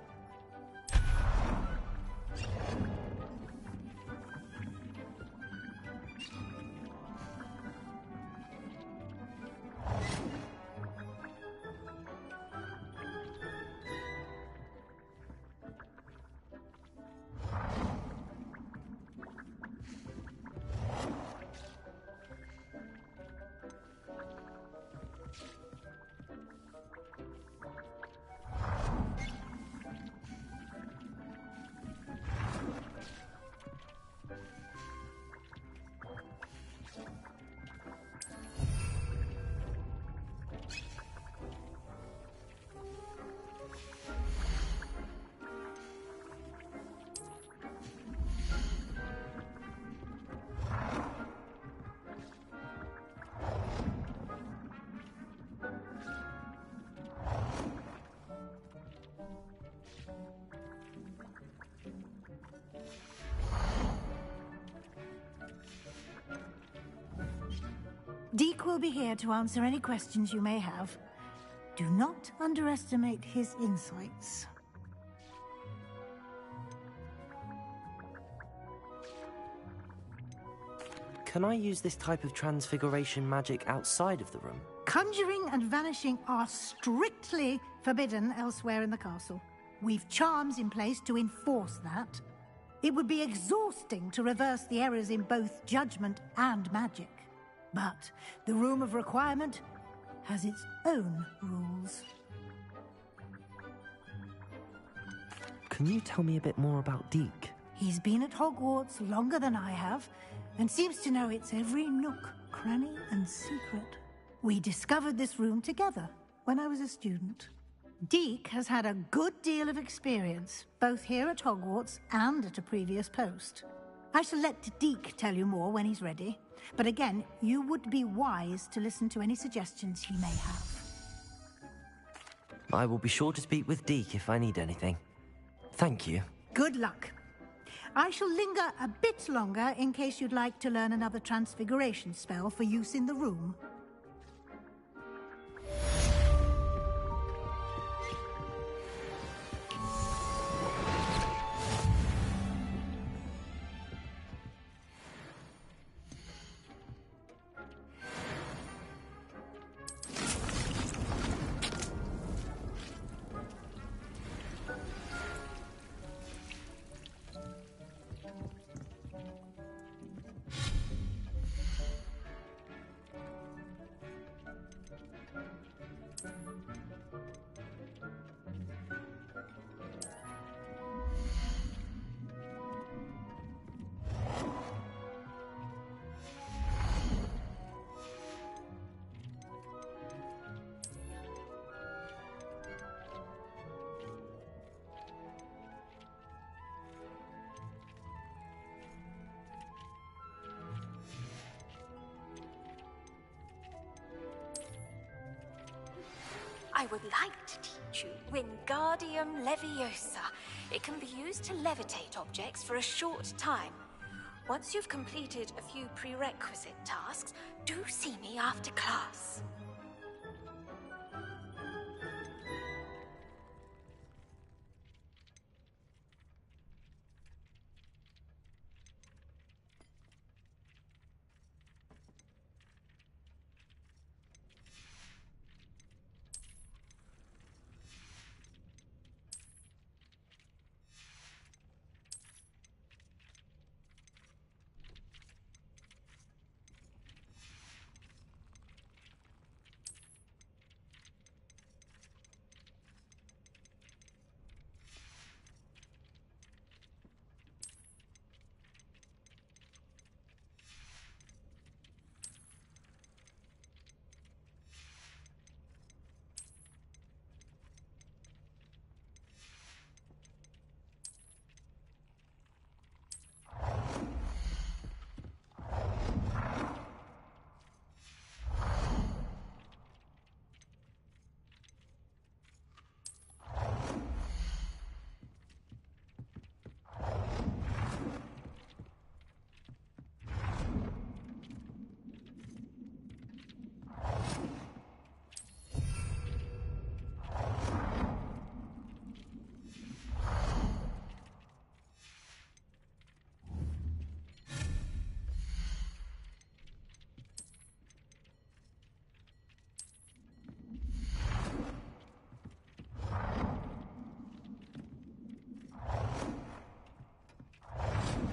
Speaker 10: Deke will be here to answer any questions you may have. Do not underestimate his insights.
Speaker 3: Can I use this type of transfiguration magic outside of the room?
Speaker 10: Conjuring and vanishing are strictly forbidden elsewhere in the castle. We've charms in place to enforce that. It would be exhausting to reverse the errors in both judgment and magic. But the Room of Requirement has its own rules.
Speaker 3: Can you tell me a bit more about Deke?
Speaker 10: He's been at Hogwarts longer than I have, and seems to know its every nook, cranny, and secret. We discovered this room together when I was a student. Deke has had a good deal of experience, both here at Hogwarts and at a previous post. I shall let Deke tell you more when he's ready, but again, you would be wise to listen to any suggestions he may have.
Speaker 3: I will be sure to speak with Deke if I need anything. Thank you.
Speaker 10: Good luck. I shall linger a bit longer in case you'd like to learn another transfiguration spell for use in the room.
Speaker 14: I would like to teach you Wingardium Leviosa. It can be used to levitate objects for a short time. Once you've completed a few prerequisite tasks, do see me after class.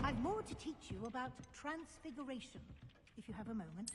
Speaker 10: I've more to teach you about transfiguration, if you have a moment.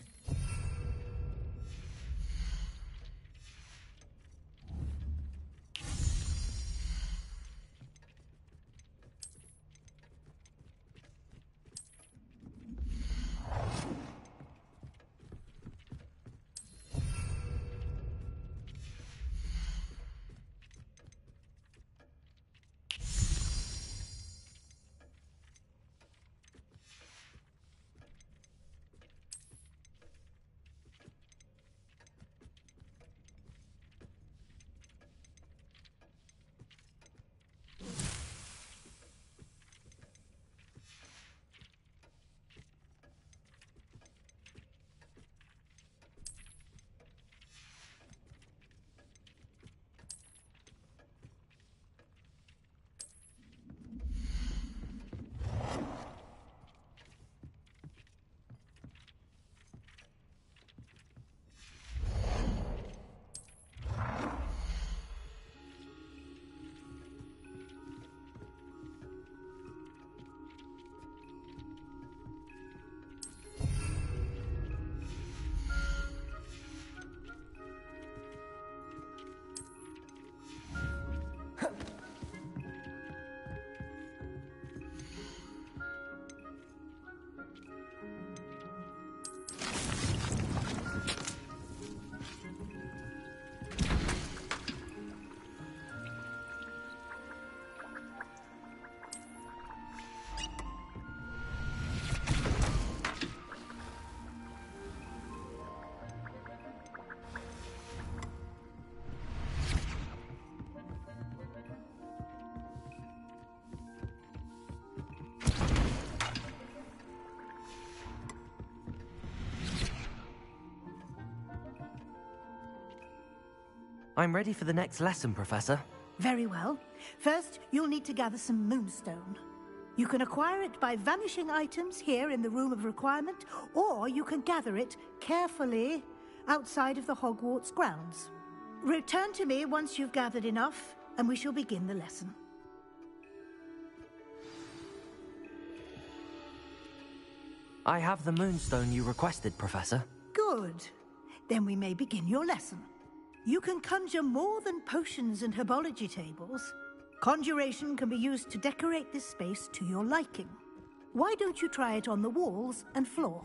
Speaker 3: I'm ready for the next lesson, Professor.
Speaker 10: Very well. First, you'll need to gather some moonstone. You can acquire it by vanishing items here in the Room of Requirement, or you can gather it carefully outside of the Hogwarts grounds. Return to me once you've gathered enough, and we shall begin the lesson.
Speaker 3: I have the moonstone you requested, Professor.
Speaker 10: Good. Then we may begin your lesson. You can conjure more than potions and herbology tables. Conjuration can be used to decorate this space to your liking. Why don't you try it on the walls and floor?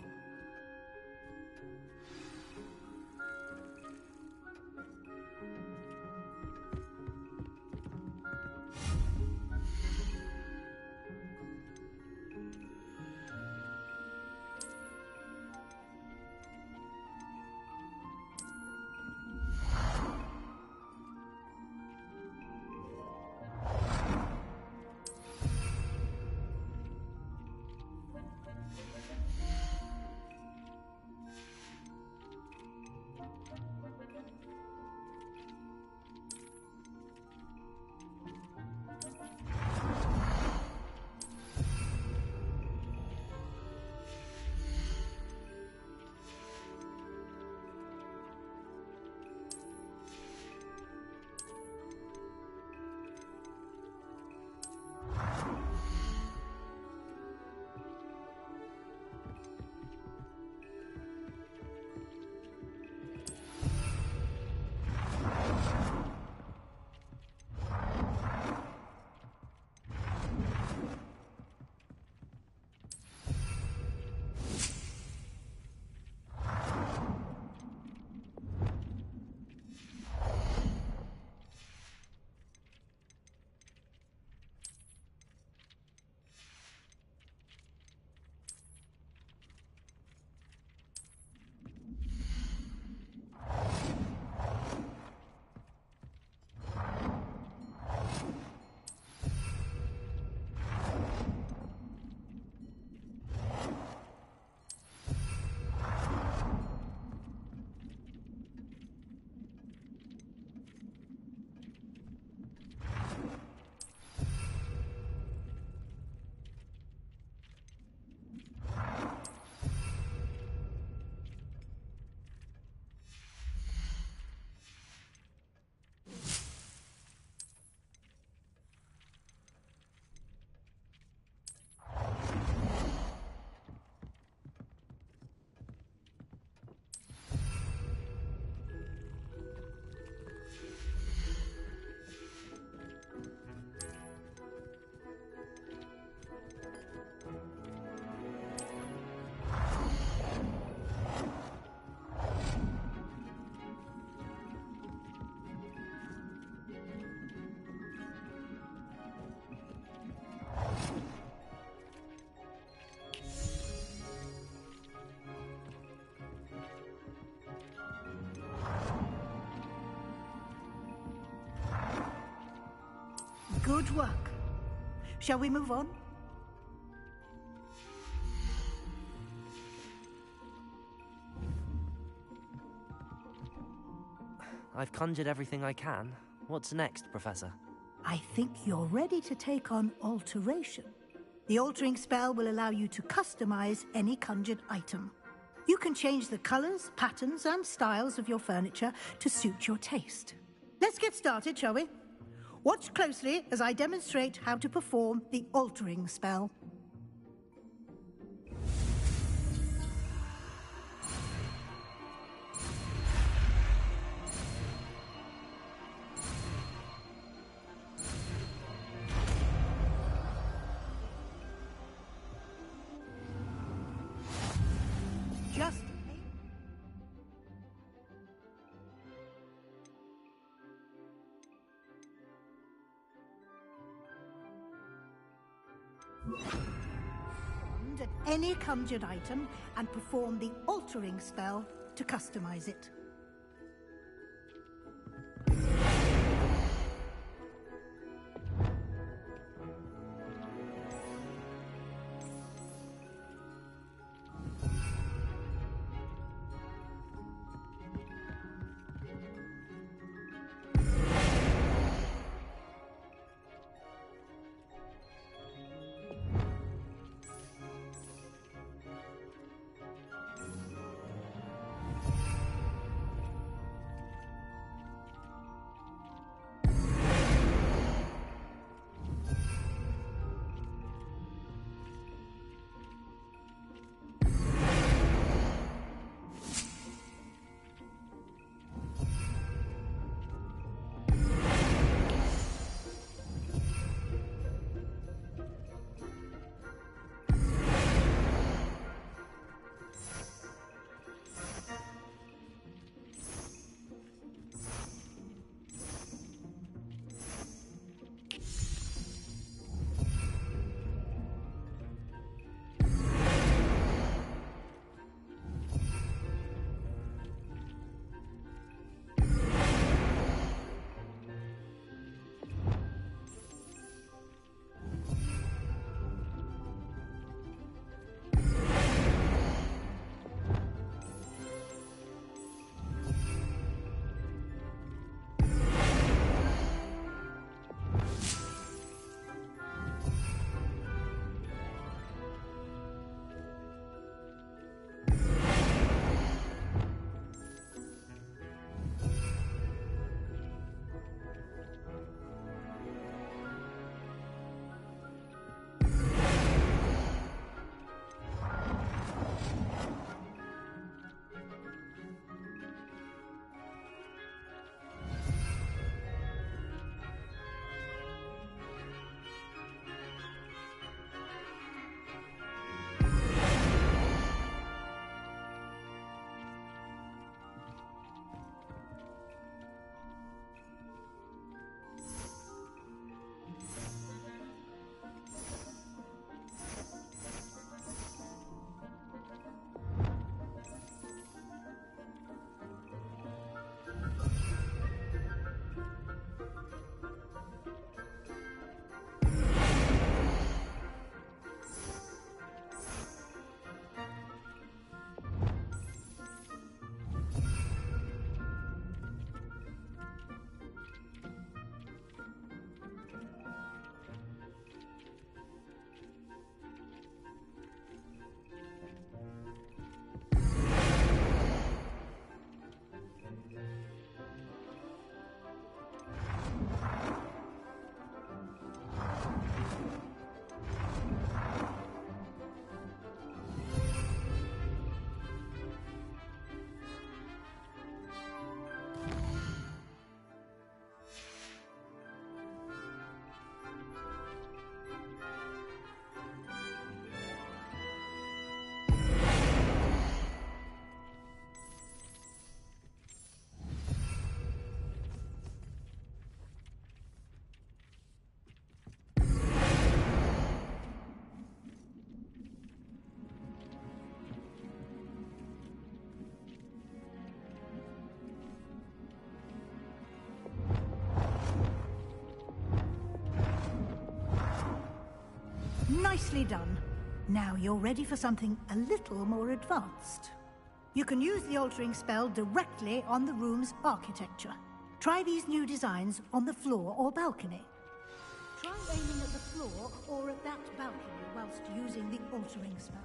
Speaker 10: Good work. Shall we move on?
Speaker 3: I've conjured everything I can. What's next, Professor?
Speaker 10: I think you're ready to take on alteration. The altering spell will allow you to customize any conjured item. You can change the colors, patterns, and styles of your furniture to suit your taste. Let's get started, shall we? Watch closely as I demonstrate how to perform the altering spell. Just at any conjured item and perform the altering spell to customize it. Nicely done. Now you're ready for something a little more advanced. You can use the altering spell directly on the room's architecture. Try these new designs on the floor or balcony. Try aiming at the floor or at that balcony whilst using the altering spell.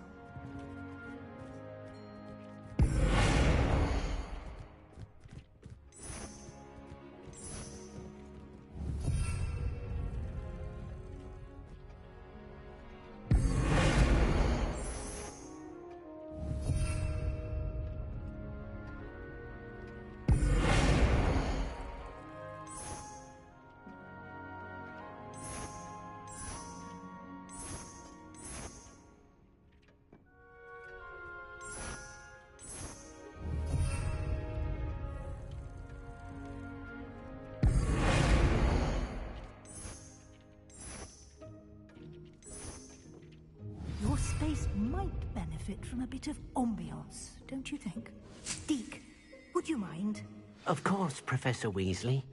Speaker 10: Your space might benefit from a bit of ambiance, don't you think? Deke, would you mind?
Speaker 12: Of course, Professor Weasley.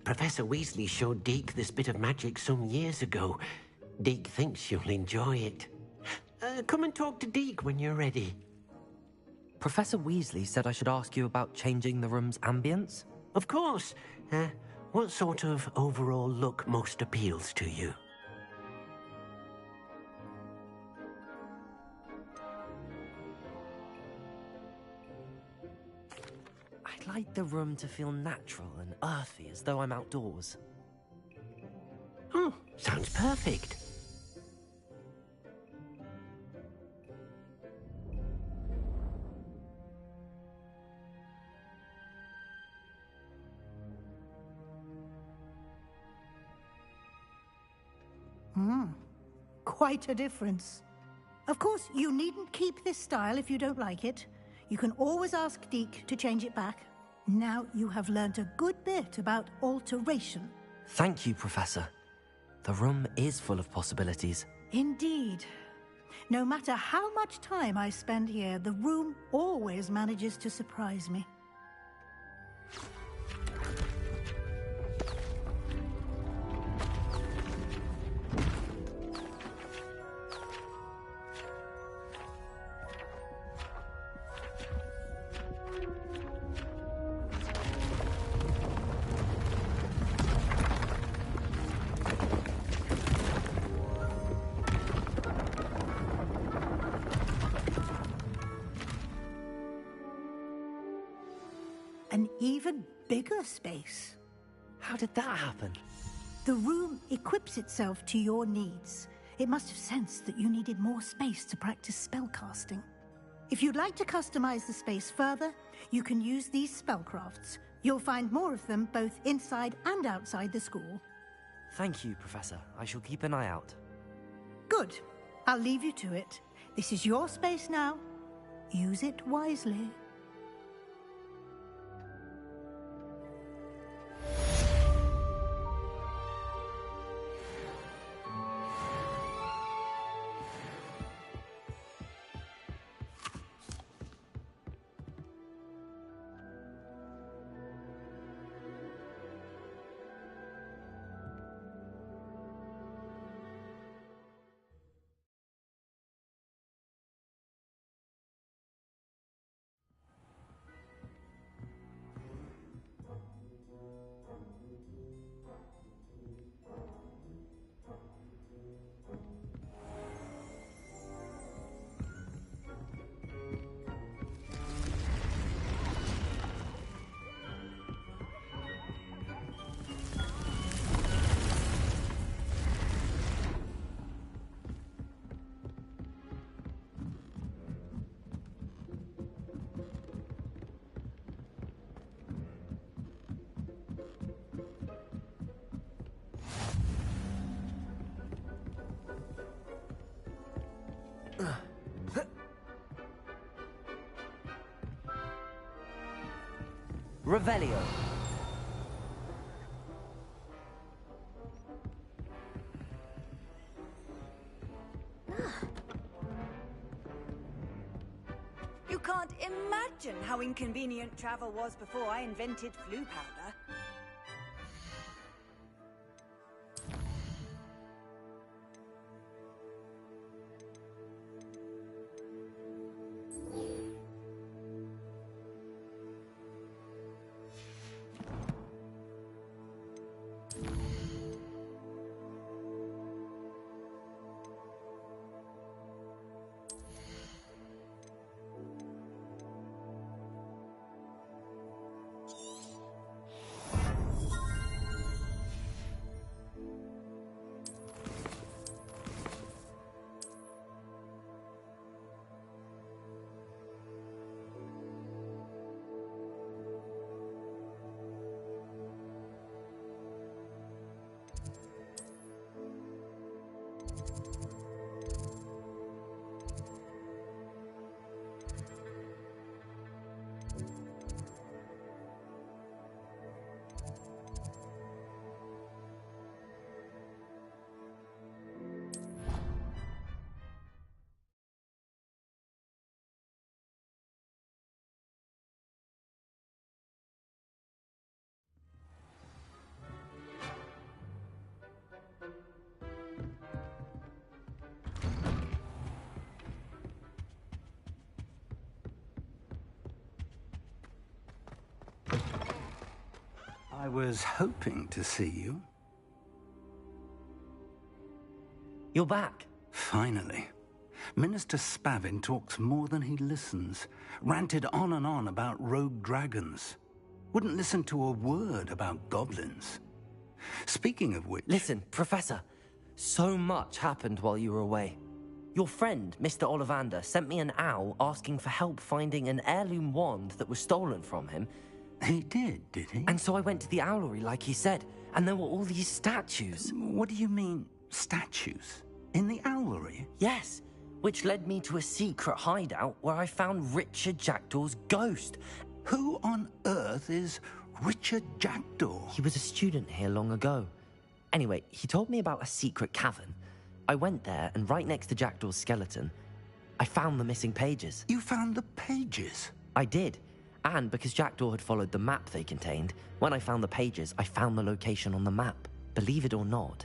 Speaker 12: Professor Weasley showed Deke this bit of magic some years ago. Deke thinks you'll enjoy it. Come and talk to Deke when you're ready.
Speaker 3: Professor Weasley said I should ask you about changing the room's ambience?
Speaker 12: Of course. What sort of overall look most appeals to you?
Speaker 3: I'd like the room to feel natural and earthy, as though I'm outdoors.
Speaker 12: Oh, sounds perfect.
Speaker 10: Quite a difference. Of course, you needn't keep this style if you don't like it. You can always ask Deke to change it back. Now you have learnt a good bit about alteration.
Speaker 3: Thank you, Professor. The room is full of possibilities.
Speaker 10: Indeed. No matter how much time I spend here, the room always manages to surprise me. An even bigger space.
Speaker 3: How did that happen?
Speaker 10: The room equips itself to your needs. It must have sensed that you needed more space to practice spellcasting. If you'd like to customize the space further, you can use these spellcrafts. You'll find more of them both inside and outside the school.
Speaker 3: Thank you, Professor. I shall keep an eye out.
Speaker 10: Good. I'll leave you to it. This is your space now. Use it wisely.
Speaker 3: Revelio.
Speaker 15: You can't imagine how inconvenient travel was before I invented flu powder.
Speaker 16: I was hoping to see you.
Speaker 3: You're back.
Speaker 16: Finally. Minister Spavin talks more than he listens. Ranted on and on about rogue dragons. Wouldn't listen to a word about goblins. Speaking of which...
Speaker 3: Listen, Professor. So much happened while you were away. Your friend, Mr. Ollivander, sent me an owl asking for help finding an heirloom wand that was stolen from him.
Speaker 16: He did he?
Speaker 3: And so I went to the owlery like he said, and there were all these statues.
Speaker 16: What do you mean, statues? In the owlery?
Speaker 3: Yes, which led me to a secret hideout where I found Richard Jackdaw's ghost.
Speaker 16: Who on earth is Richard Jackdaw?
Speaker 3: He was a student here long ago. Anyway, he told me about a secret cavern. I went there, and right next to Jackdaw's skeleton, I found the missing pages.
Speaker 16: You found the pages?
Speaker 3: I did. And because Jackdaw had followed the map they contained, when I found the pages, I found the location on the map. Believe it or not,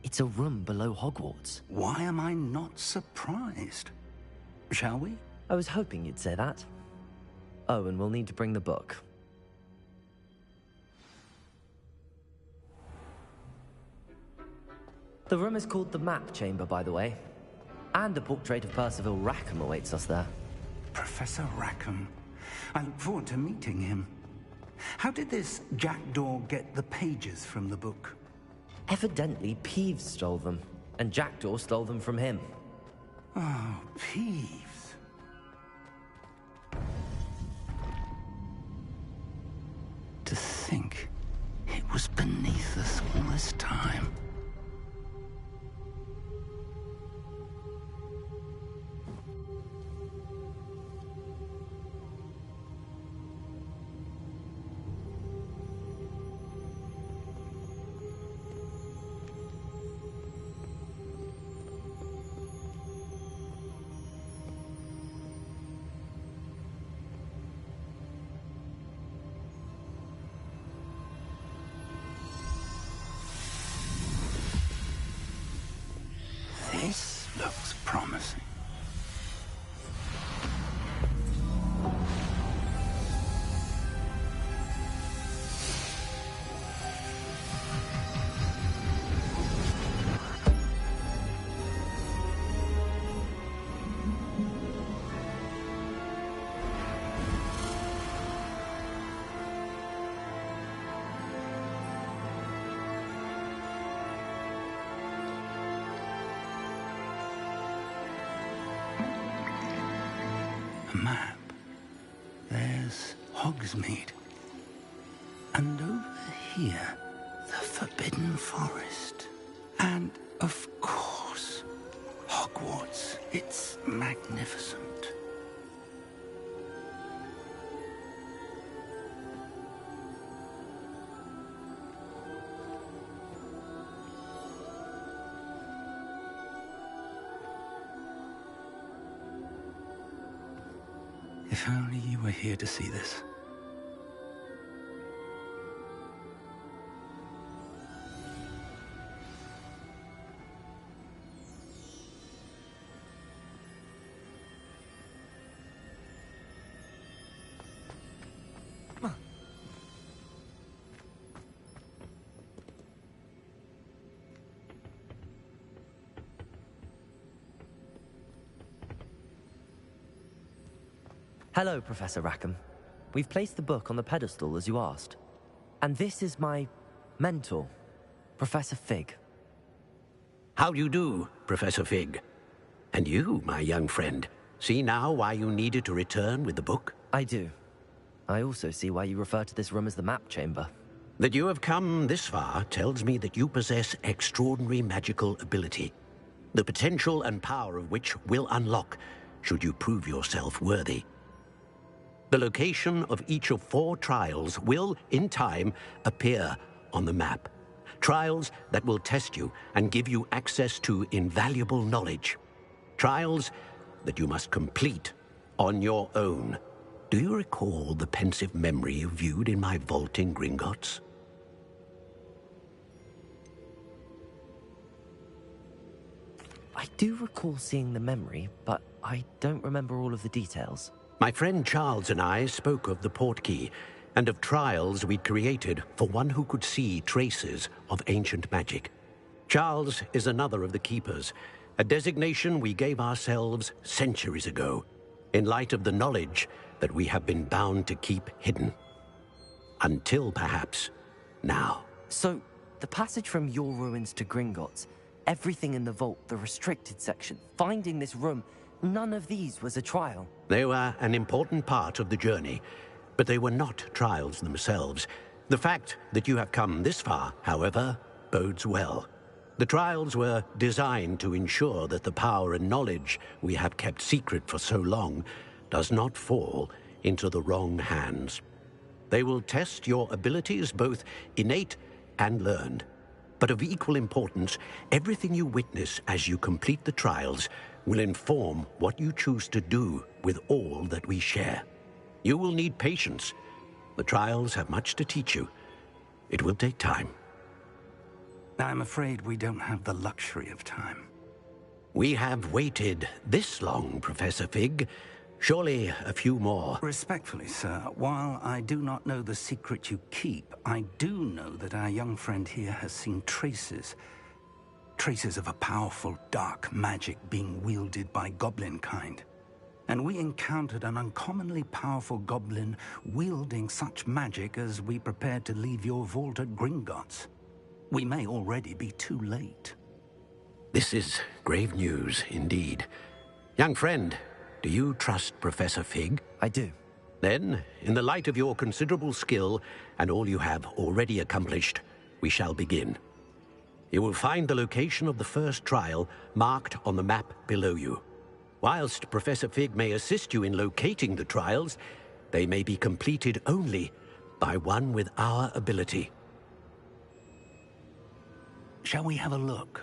Speaker 3: it's a room below Hogwarts.
Speaker 16: Why am I not surprised? Shall we?
Speaker 3: I was hoping you'd say that. Oh, and we'll need to bring the book. The room is called the Map Chamber, by the way. And a portrait of Percival Rackham awaits us there.
Speaker 16: Professor Rackham. I look forward to meeting him. How did this Jackdaw get the pages from the book?
Speaker 3: Evidently, Peeves stole them, and Jackdaw stole them from him.
Speaker 16: Oh, Peeves. To think it was beneath us all this time. This looks promising. Map. There's Hogsmeade. And over here, the Forbidden Forest. And, of course, Hogwarts. It's magnificent. If only you were here to see this.
Speaker 3: Hello, Professor Rackham. We've placed the book on the pedestal as you asked. And this is my mentor, Professor Fig.
Speaker 12: How do you do, Professor Fig? And you, my young friend, see now why you needed to return with the book?
Speaker 3: I do. I also see why you refer to this room as the Map Chamber.
Speaker 12: That you have come this far tells me that you possess extraordinary magical ability, the potential and power of which will unlock should you prove yourself worthy. The location of each of 4 trials will, in time, appear on the map. Trials that will test you and give you access to invaluable knowledge. Trials that you must complete on your own. Do you recall the pensive memory you viewed in my vault in Gringotts?
Speaker 3: I do recall seeing the memory, but I don't remember all of the details.
Speaker 12: My friend Charles and I spoke of the portkey and of trials we'd created for one who could see traces of ancient magic. Charles is another of the keepers, a designation we gave ourselves centuries ago, in light of the knowledge that we have been bound to keep hidden. Until, perhaps, now.
Speaker 3: So, the passage from your ruins to Gringotts, everything in the vault, the restricted section, finding this room, none of these was a trial.
Speaker 12: They were an important part of the journey, but they were not trials themselves. The fact that you have come this far, however, bodes well. The trials were designed to ensure that the power and knowledge we have kept secret for so long does not fall into the wrong hands. They will test your abilities, both innate and learned. But of equal importance, everything you witness as you complete the trials will inform what you choose to do with all that we share. You will need patience. The trials have much to teach you. It will take time.
Speaker 16: I'm afraid we don't have the luxury of time.
Speaker 12: We have waited this long, Professor Fig. Surely a few more.
Speaker 16: Respectfully, sir, while I do not know the secret you keep, I do know that our young friend here has seen traces of a powerful dark magic being wielded by goblin kind. And we encountered an uncommonly powerful goblin wielding such magic as we prepared to leave your vault at Gringotts. We may already be too late.
Speaker 12: This is grave news, indeed. Young friend, do you trust Professor Fig?
Speaker 3: I do.
Speaker 12: Then, in the light of your considerable skill and all you have already accomplished, we shall begin. You will find the location of the first trial marked on the map below you. Whilst Professor Fig may assist you in locating the trials, they may be completed only by one with our ability.
Speaker 16: Shall we have a look?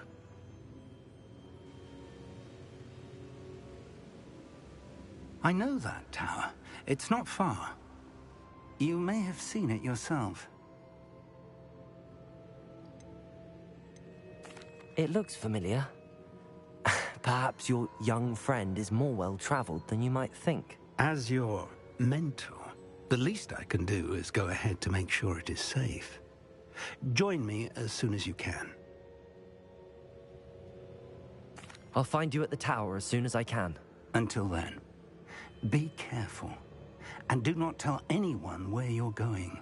Speaker 16: I know that tower. It's not far. You may have seen it yourself.
Speaker 3: It looks familiar. Perhaps your young friend is more well-traveled than you might think.
Speaker 16: As your mentor, the least I can do is go ahead to make sure it is safe. Join me as soon as you can.
Speaker 3: I'll find you at the tower as soon as I can.
Speaker 16: Until then, be careful, and do not tell anyone where you're going.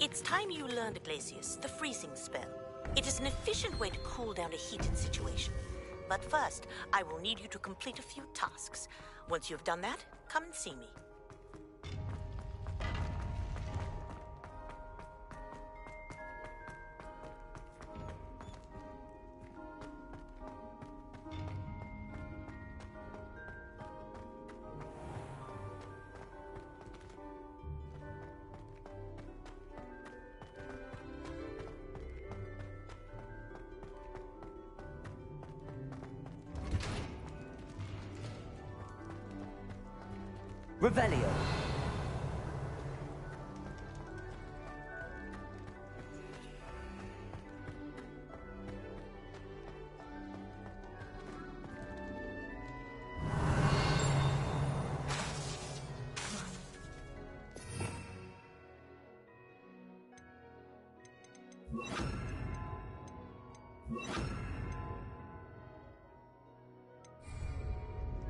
Speaker 17: It's time you learned, Glacius, the freezing spell. It is an efficient way to cool down a heated situation. But first, I will need you to complete a few tasks. Once you've done that, come and see me.
Speaker 3: Revelio.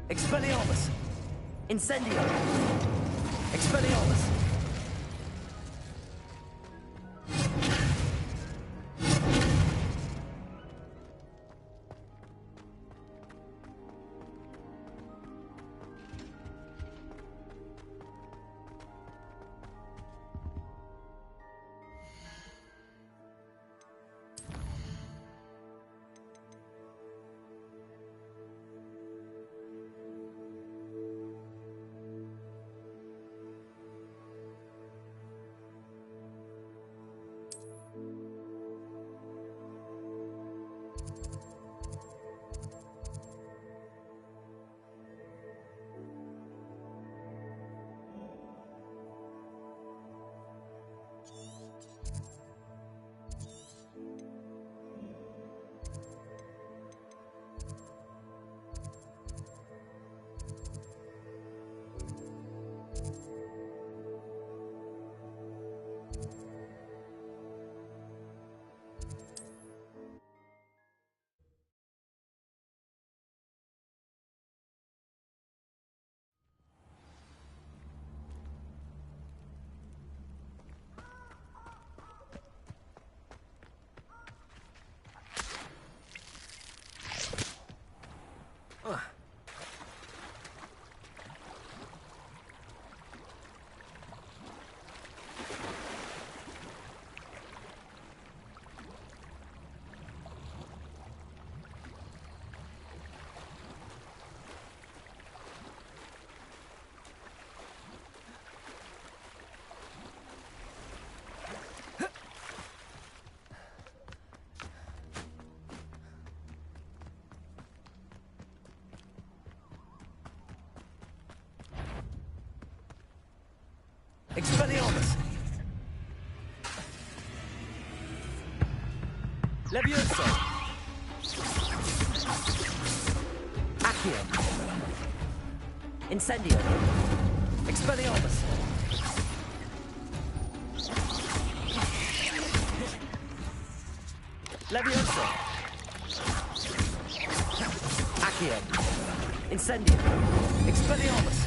Speaker 3: Expelliarmus! Incendio! Expelliarmus! Expelliarmus! Levioso! Accio! Incendio! Expelliarmus! Levioso! Accio! Incendio! Expelliarmus!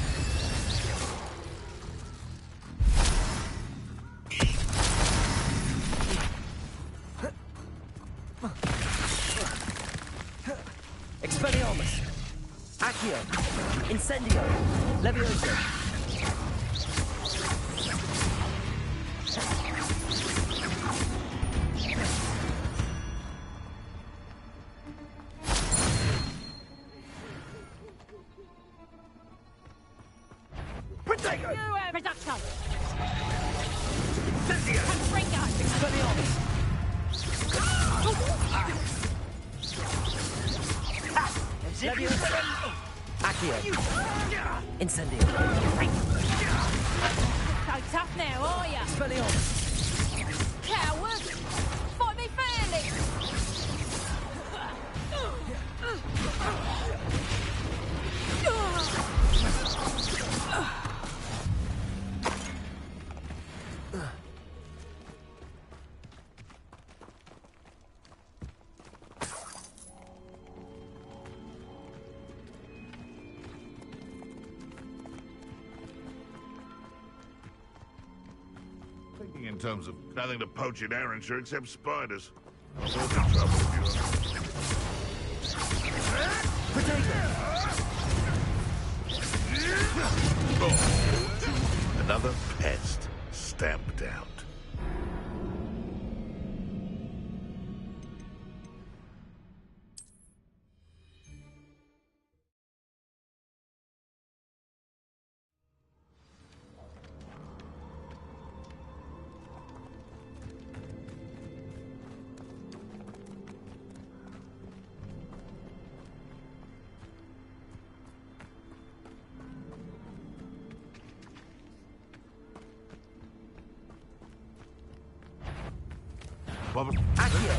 Speaker 3: Expelliarmus! Accio! Incendio! Levioso!
Speaker 11: Reduction!
Speaker 13: Incendio!
Speaker 11: Confringo!
Speaker 3: Expelliarmus! Levioso! Accio! Incendio!
Speaker 11: So tough now, are ya?
Speaker 3: Expelliarmus!
Speaker 11: Coward! Fight me fairly!
Speaker 18: Thinking in terms of nothing to poach in Arrynshire except spiders. I'll be in trouble if you are. Another pest stamped out.
Speaker 3: Accio!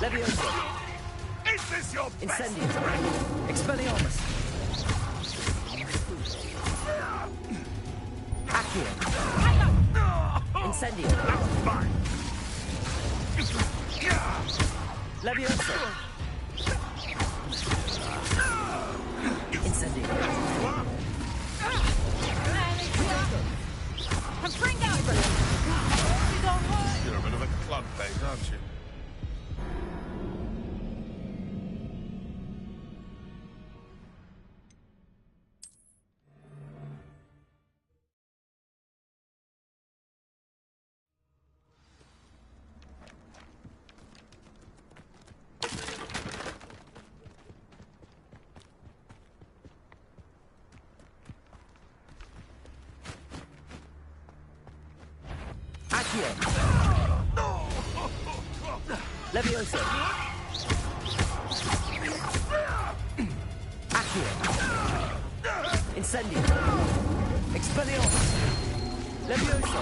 Speaker 3: Levioso!
Speaker 18: Is this your best?
Speaker 3: Incendio! Expelliarmus! Accio! Incendio! Levioso! Incendio!
Speaker 11: Confringo!
Speaker 18: You're a bit of a club face, aren't you?
Speaker 3: Accio! Levioso! Accio! Incendio! Expelliarmus! Levioso!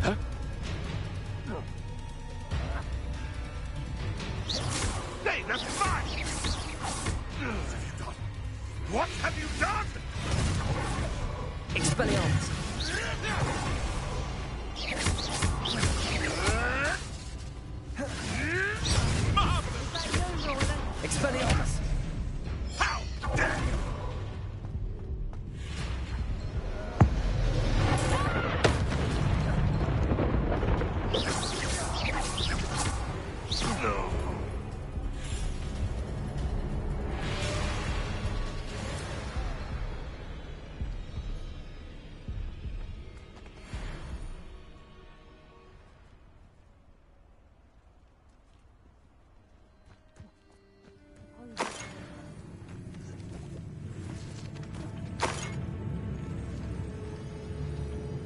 Speaker 18: Huh? Hey, that's fine! What have you done?
Speaker 3: Expelliarmus! Expelliarmus!
Speaker 18: How dare you! No.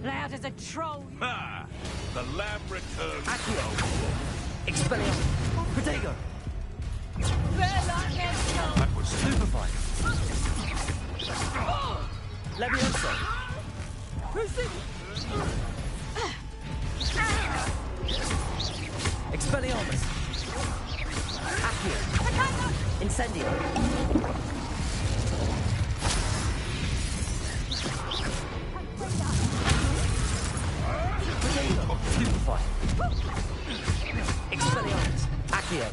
Speaker 11: Loud as a troll!
Speaker 18: Ha! The lamb returns.
Speaker 3: Accio! Expelliarmus! Protego!
Speaker 11: Better like them
Speaker 18: That was
Speaker 3: Stupefy! Levioso! Expelliarmus! Accio! Incendio! Stupefy! Expelliarmus! Accio!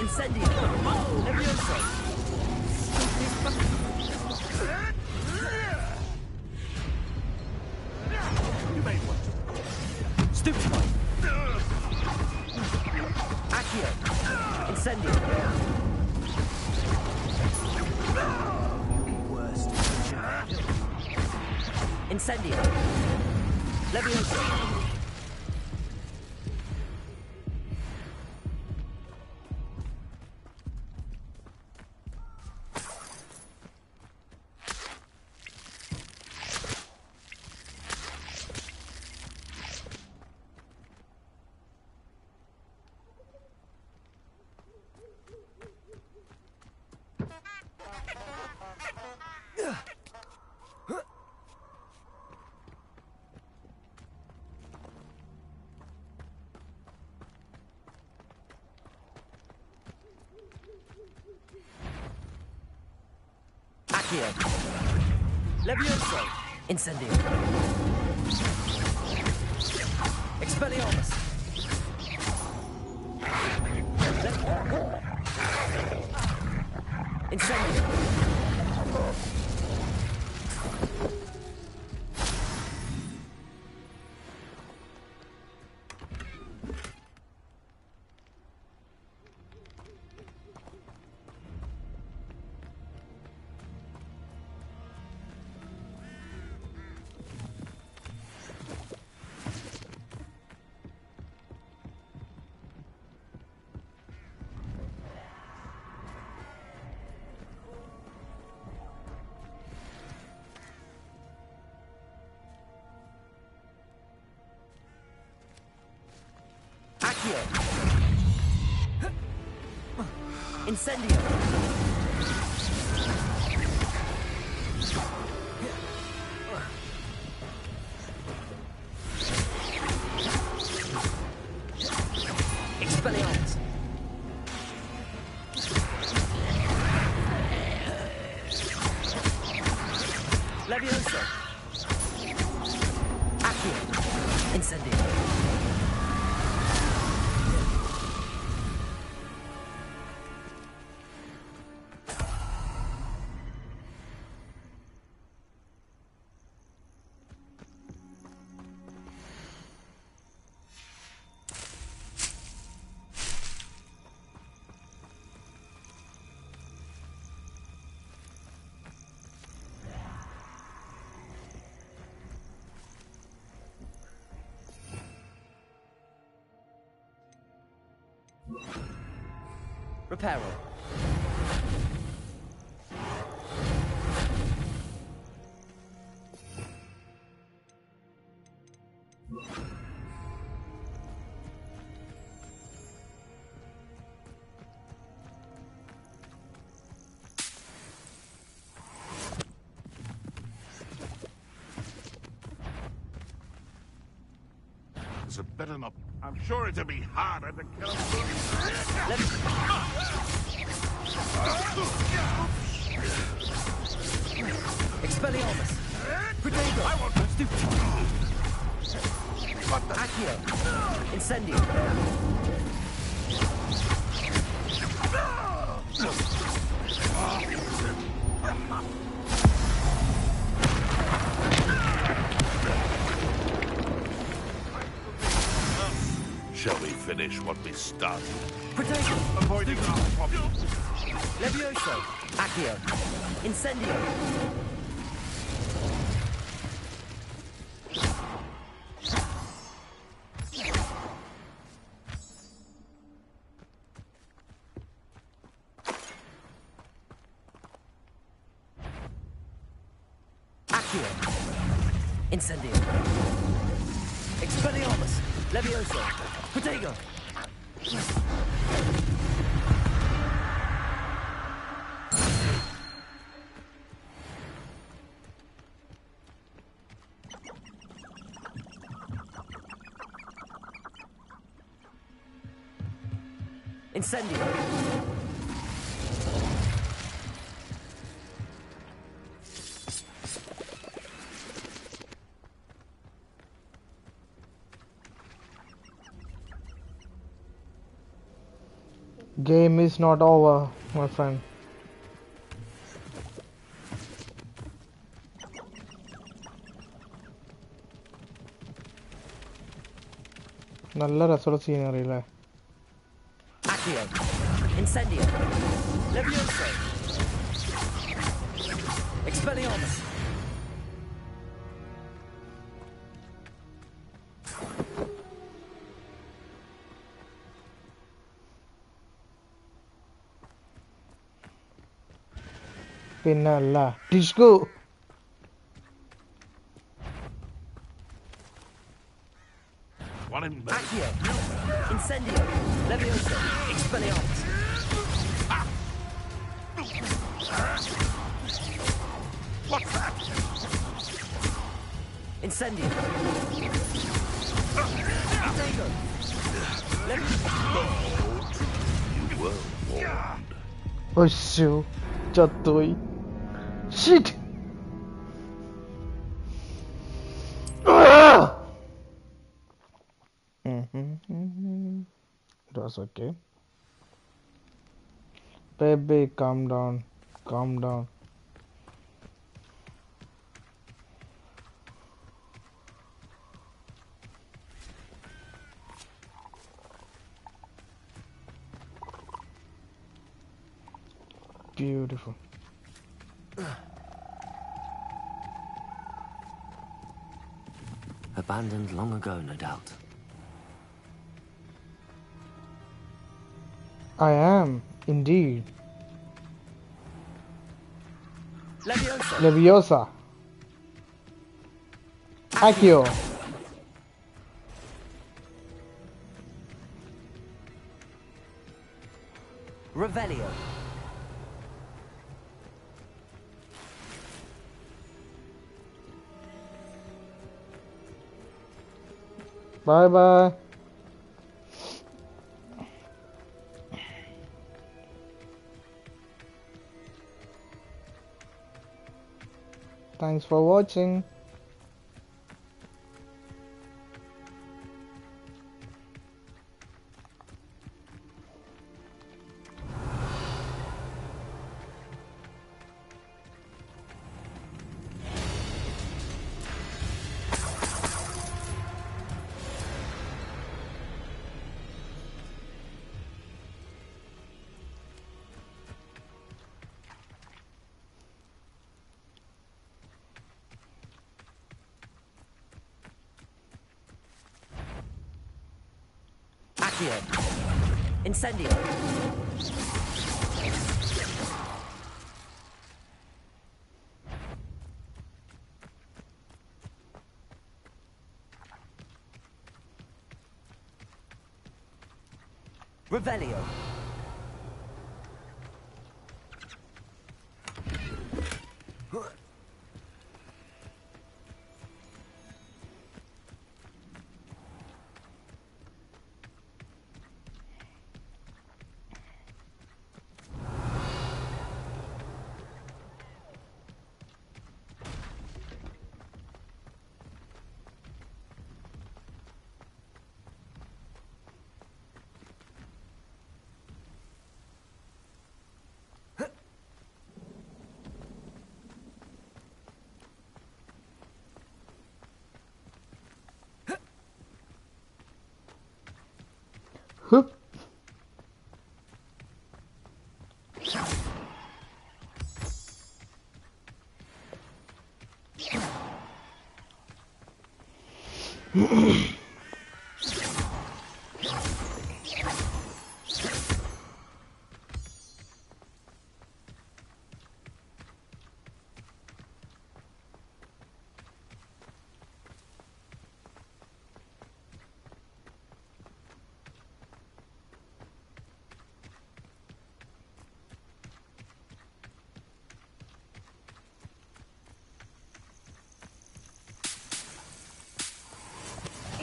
Speaker 3: Incendio! Levioso!
Speaker 18: You may want to.
Speaker 3: Stupefy! Accio! Incendio!
Speaker 7: Worst.
Speaker 3: Incendio! Levioso! Accio! Levioso! Incendio! Expelliarmus! Incendio! Accio! Incendio! Expelliarmus! Levioso! Accio! Incendio! Reparo.
Speaker 18: Is it better not? I'm sure it'll be harder to kill him.
Speaker 3: Expelliarmus! Protego!
Speaker 18: I want to
Speaker 3: stupid!
Speaker 18: What the?
Speaker 3: Accio! Incendio!
Speaker 18: Shall we finish what we started?
Speaker 3: Protego!
Speaker 18: Avoiding our problems.
Speaker 3: Levioso! Accio! Incendio! Accio! Incendio! Expelliarmus! Levioso! Protego! Incendio.
Speaker 19: Game is not over, my friend. നല്ല രസമുള്ള scenery അല്ലേ?
Speaker 3: Accio. Incendio. Levioso. Expelliarmus.
Speaker 19: പിന്നെ അല്ല ടിഷ്കു.
Speaker 3: Accio. Incendio. Levioso. Expelliarmus.
Speaker 18: What's that?
Speaker 3: Incendio.
Speaker 18: You were warned.
Speaker 19: ഒശ്ശോ ചത്തുപോയി. Shit. It was okay. Baby, calm down. Calm down. Beautiful.
Speaker 3: Abandoned long ago, no doubt.
Speaker 19: I am, indeed.
Speaker 3: Leviosa.
Speaker 19: Leviosa. Accio.
Speaker 3: Revelio.
Speaker 19: Bye bye. Thanks for watching.
Speaker 3: Accio. Incendio. Revelio.
Speaker 19: Hup.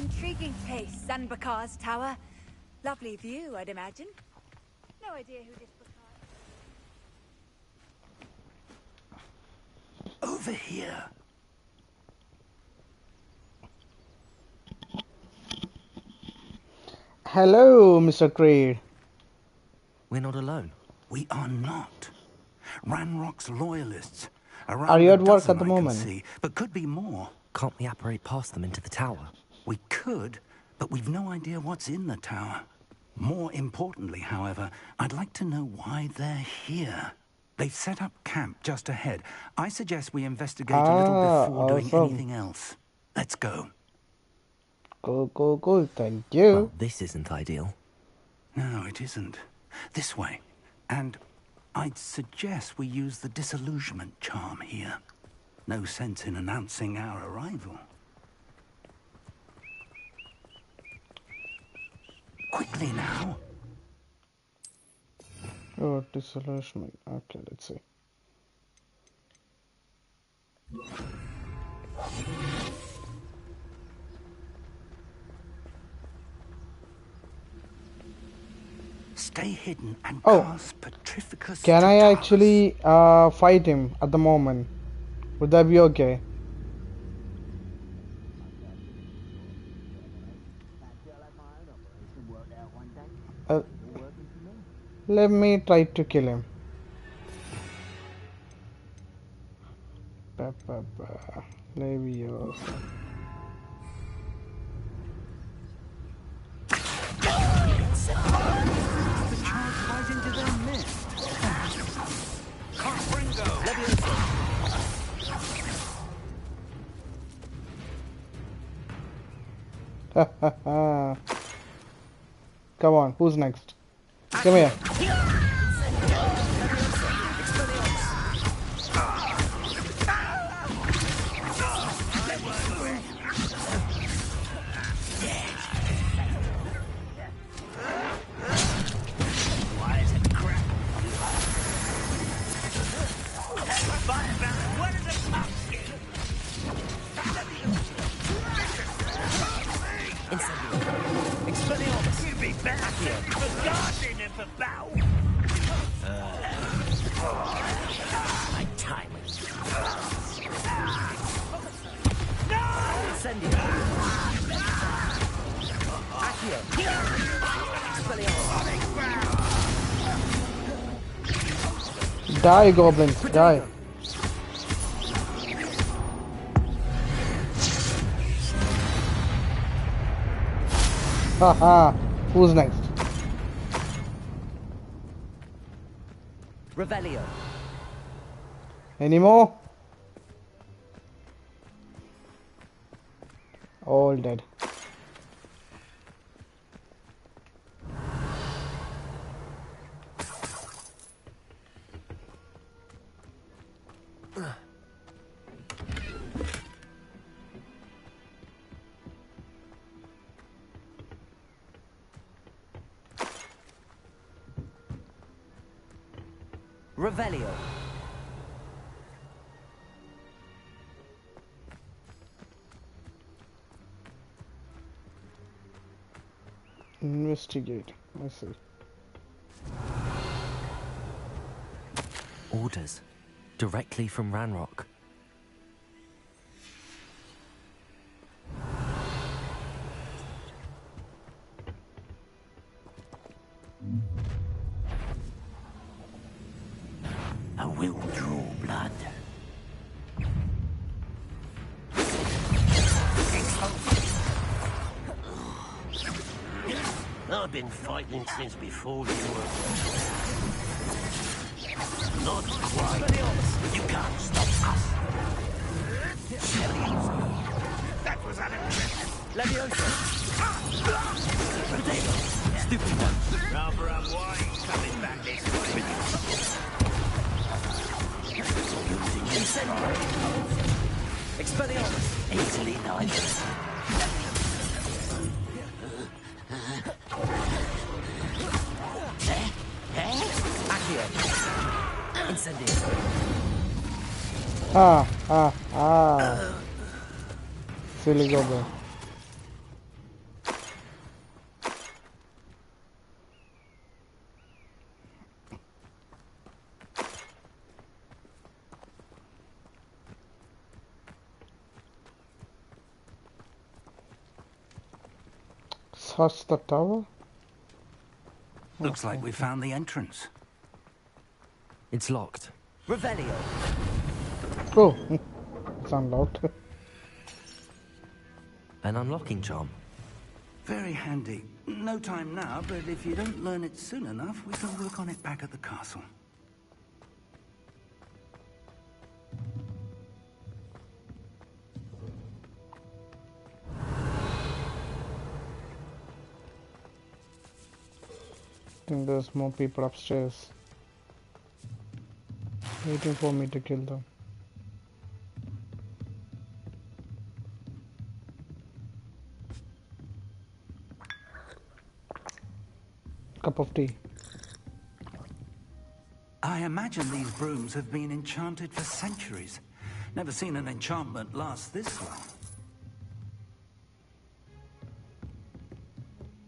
Speaker 15: Intriguing place, Zanbakar's tower. Lovely view, I'd imagine. no idea who this book is.
Speaker 16: Over here.
Speaker 19: Hello, Mr. Creed.
Speaker 3: We're not alone.
Speaker 16: We are not. Ranrock's loyalists.
Speaker 19: Are you at work at the moment?
Speaker 16: See, but could be more.
Speaker 3: Can't we apparate past them into the tower?
Speaker 16: We could, but we've no idea what's in the tower. More importantly, however, I'd like to know why they're here. They've set up camp just ahead. I suggest we investigate a little before doing anything else. Let's go.
Speaker 19: Go, thank you.
Speaker 3: Well, this isn't ideal.
Speaker 16: No, it isn't. This way. And I'd suggest we use the disillusionment charm here. No sense in announcing our arrival. Quickly now.
Speaker 19: Oh, disillusionment. Okay, let's see.
Speaker 16: Stay hidden and cast Petrificus.
Speaker 19: Can I actually fight him at the moment? Would that be okay? Let me try to kill him. Leviosa.
Speaker 16: The charge flies into their midst.
Speaker 19: Come on, who's next? Come here. Die, goblins, die. Haha, who's next?
Speaker 3: Revelio.
Speaker 19: Any more? All dead.
Speaker 3: Revelio.
Speaker 19: Investigate. I see.
Speaker 3: Orders. Directly from Ranrock.
Speaker 12: I will draw blood. I've been fighting since before you were. Not quite. You can't stop us.
Speaker 9: That was unexpected.
Speaker 3: Leviosa. Potato. Stupid one.
Speaker 9: Rather unwise coming back this way.
Speaker 3: Incendio. Expelliarmus.
Speaker 12: Easily neither.
Speaker 3: Accio. Incendio.
Speaker 19: Silly goblin. First the tower?
Speaker 16: Looks like we found the entrance.
Speaker 3: It's locked. Revelio!
Speaker 19: Oh, it's unlocked.
Speaker 3: An unlocking charm.
Speaker 16: Very handy. No time now, but if you don't learn it soon enough, we can work on it back at the castle.
Speaker 19: I think there's more people upstairs waiting for me to kill them. Cup of tea.
Speaker 16: I imagine these brooms have been enchanted for centuries. Never seen an enchantment last this long.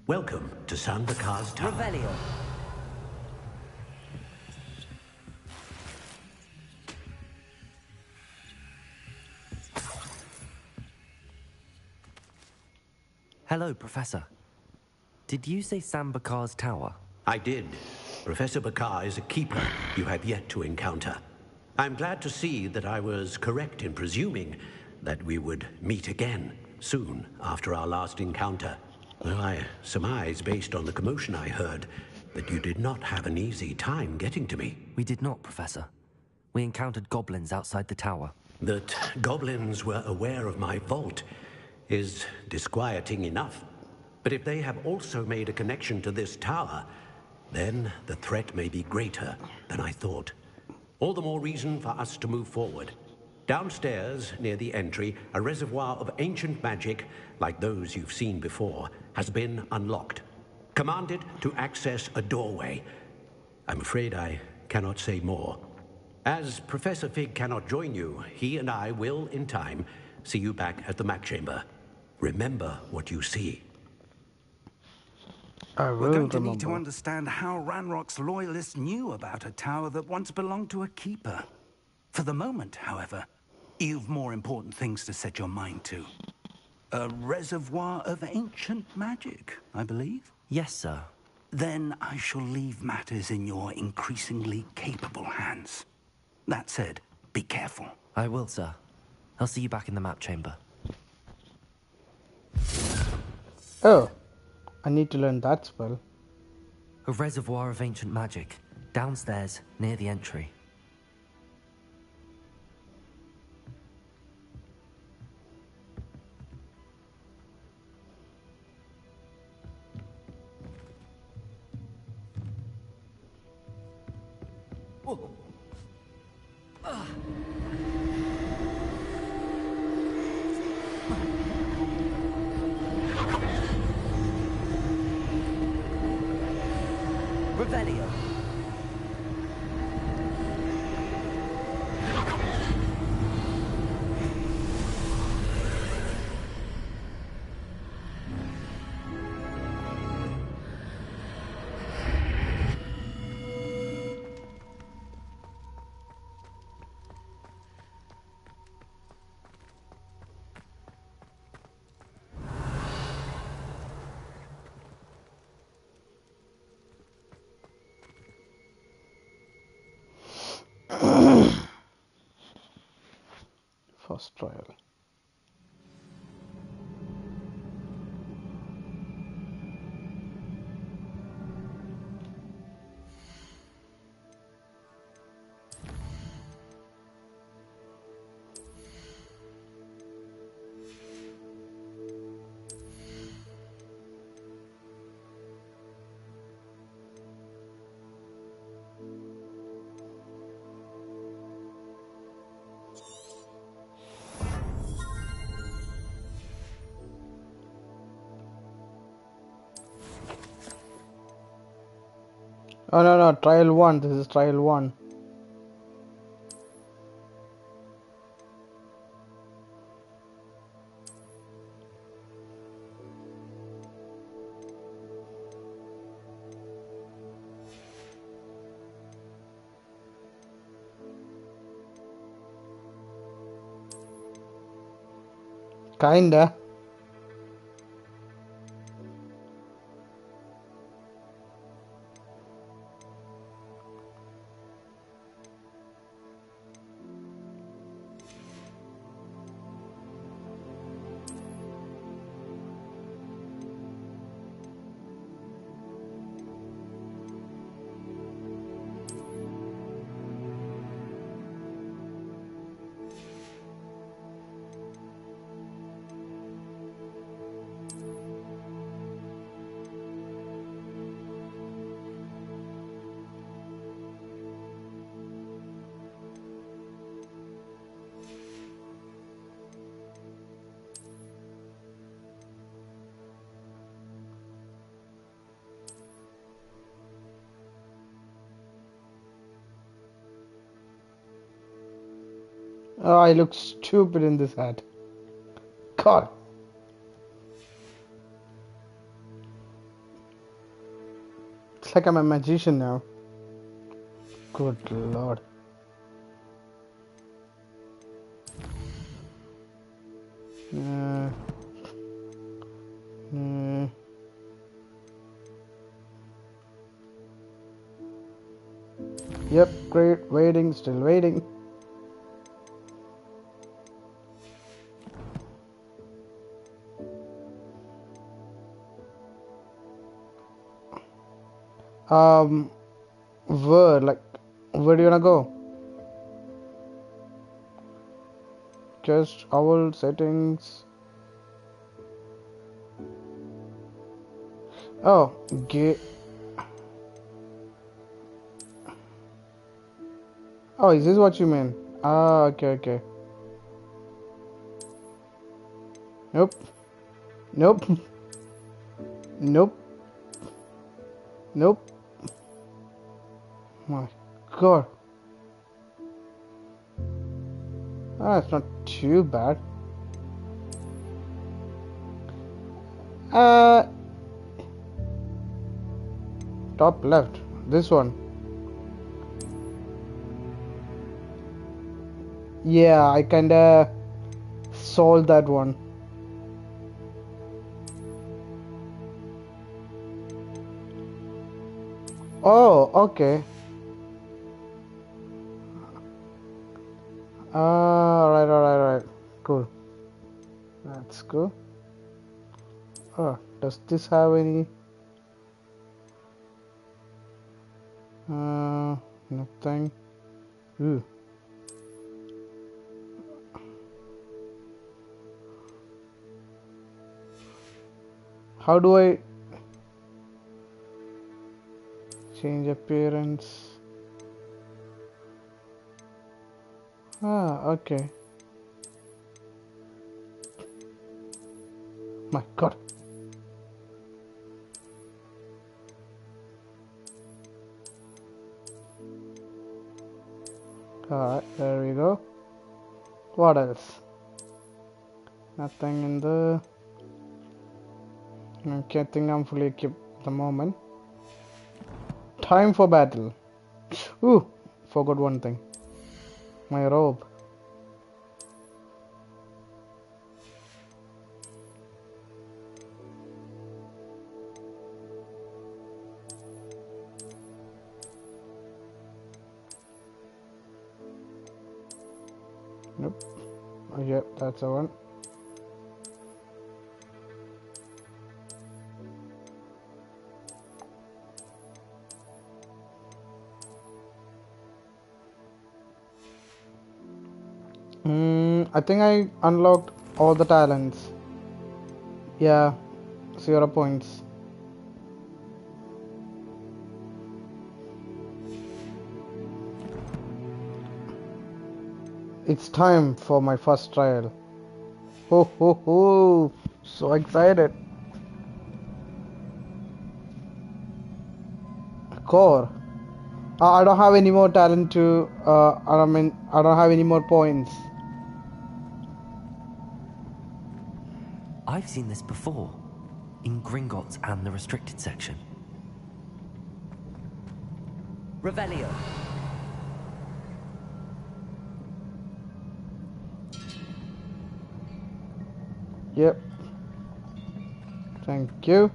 Speaker 12: Welcome to San Bakar's Tower.
Speaker 3: Revelio. Hello, Professor. Did you say San Bakar's tower?
Speaker 12: I did. Professor Bakar is a keeper you have yet to encounter. I'm glad to see that I was correct in presuming that we would meet again soon after our last encounter. Though I surmise, based on the commotion I heard, that you did not have an easy time getting to me.
Speaker 3: We did not, Professor. We encountered goblins outside the tower.
Speaker 12: That goblins were aware of my vault is disquieting enough. But if they have also made a connection to this tower, then the threat may be greater than I thought. All the more reason for us to move forward. Downstairs, near the entry, a reservoir of ancient magic, like those you've seen before, has been unlocked. Commanded to access a doorway. I'm afraid I cannot say more. As Professor Fig cannot join you, he and I will, in time, see you back at the map chamber. Remember what you see.
Speaker 16: We're going to need to understand how Ranrock's loyalists knew about a tower that once belonged to a keeper. For the moment, however, you've more important things to set your mind to. A reservoir of ancient magic, I believe?
Speaker 3: Yes, sir.
Speaker 16: Then I shall leave matters in your increasingly capable hands. That said, be careful.
Speaker 3: I will, sir. I'll see you back in the map chamber.
Speaker 19: Oh, I need to learn that spell.
Speaker 3: A reservoir of ancient magic, downstairs, near the entry. Revelio.
Speaker 19: First trial. Oh no, trial 1, this is trial 1. Kinda. Oh, I look stupid in this hat. God. It's like I'm a magician now. Good lord. Yep, great. Waiting, still waiting. Where do you wanna go? Just owl settings. Oh, oh, is this what you mean? Ah, okay. Nope. Nope. Nope. Nope. My God. Ah, it's not too bad. Top left. This one. Yeah, I kinda solved that one. Oh, okay. Alright. Cool. That's cool. Oh, does this have any? Nothing. Ooh. How do I change appearance? Ah, okay. My God. Alright, there we go. What else? Nothing in the... Okay, I think I'm fully equipped at the moment. Time for battle. Ooh, forgot one thing. My robe. Nope. Oh, yeah, that's the one. I think I unlocked all the talents. Yeah, 0 points. It's time for my first trial. Ho! So excited. Core. I don't have any more talent to. I don't have any more points.
Speaker 3: I've seen this before, in Gringotts and the restricted section. Revelio.
Speaker 19: Yep. Thank you.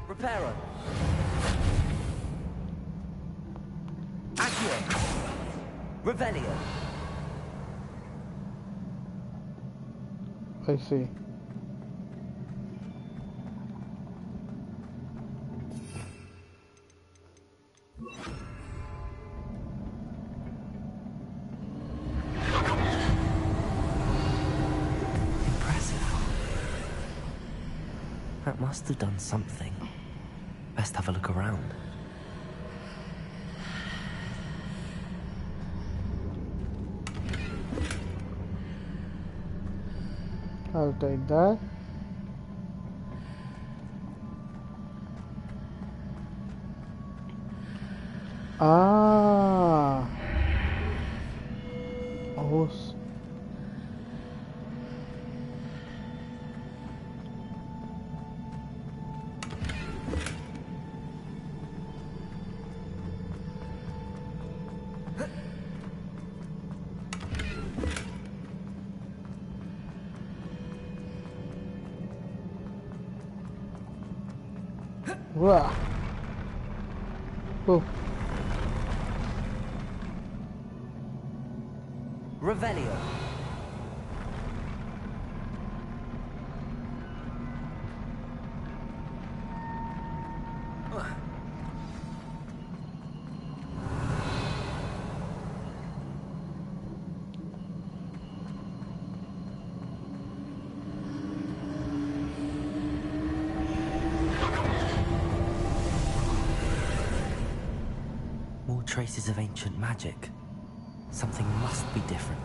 Speaker 3: Reparo. Accio. Revelio.
Speaker 19: I see.
Speaker 3: That must have done something. Best have a look around.
Speaker 19: I'll take that. Ah. Oh. Wow. Oh.
Speaker 3: Revelio. More traces of ancient magic. Something must be different.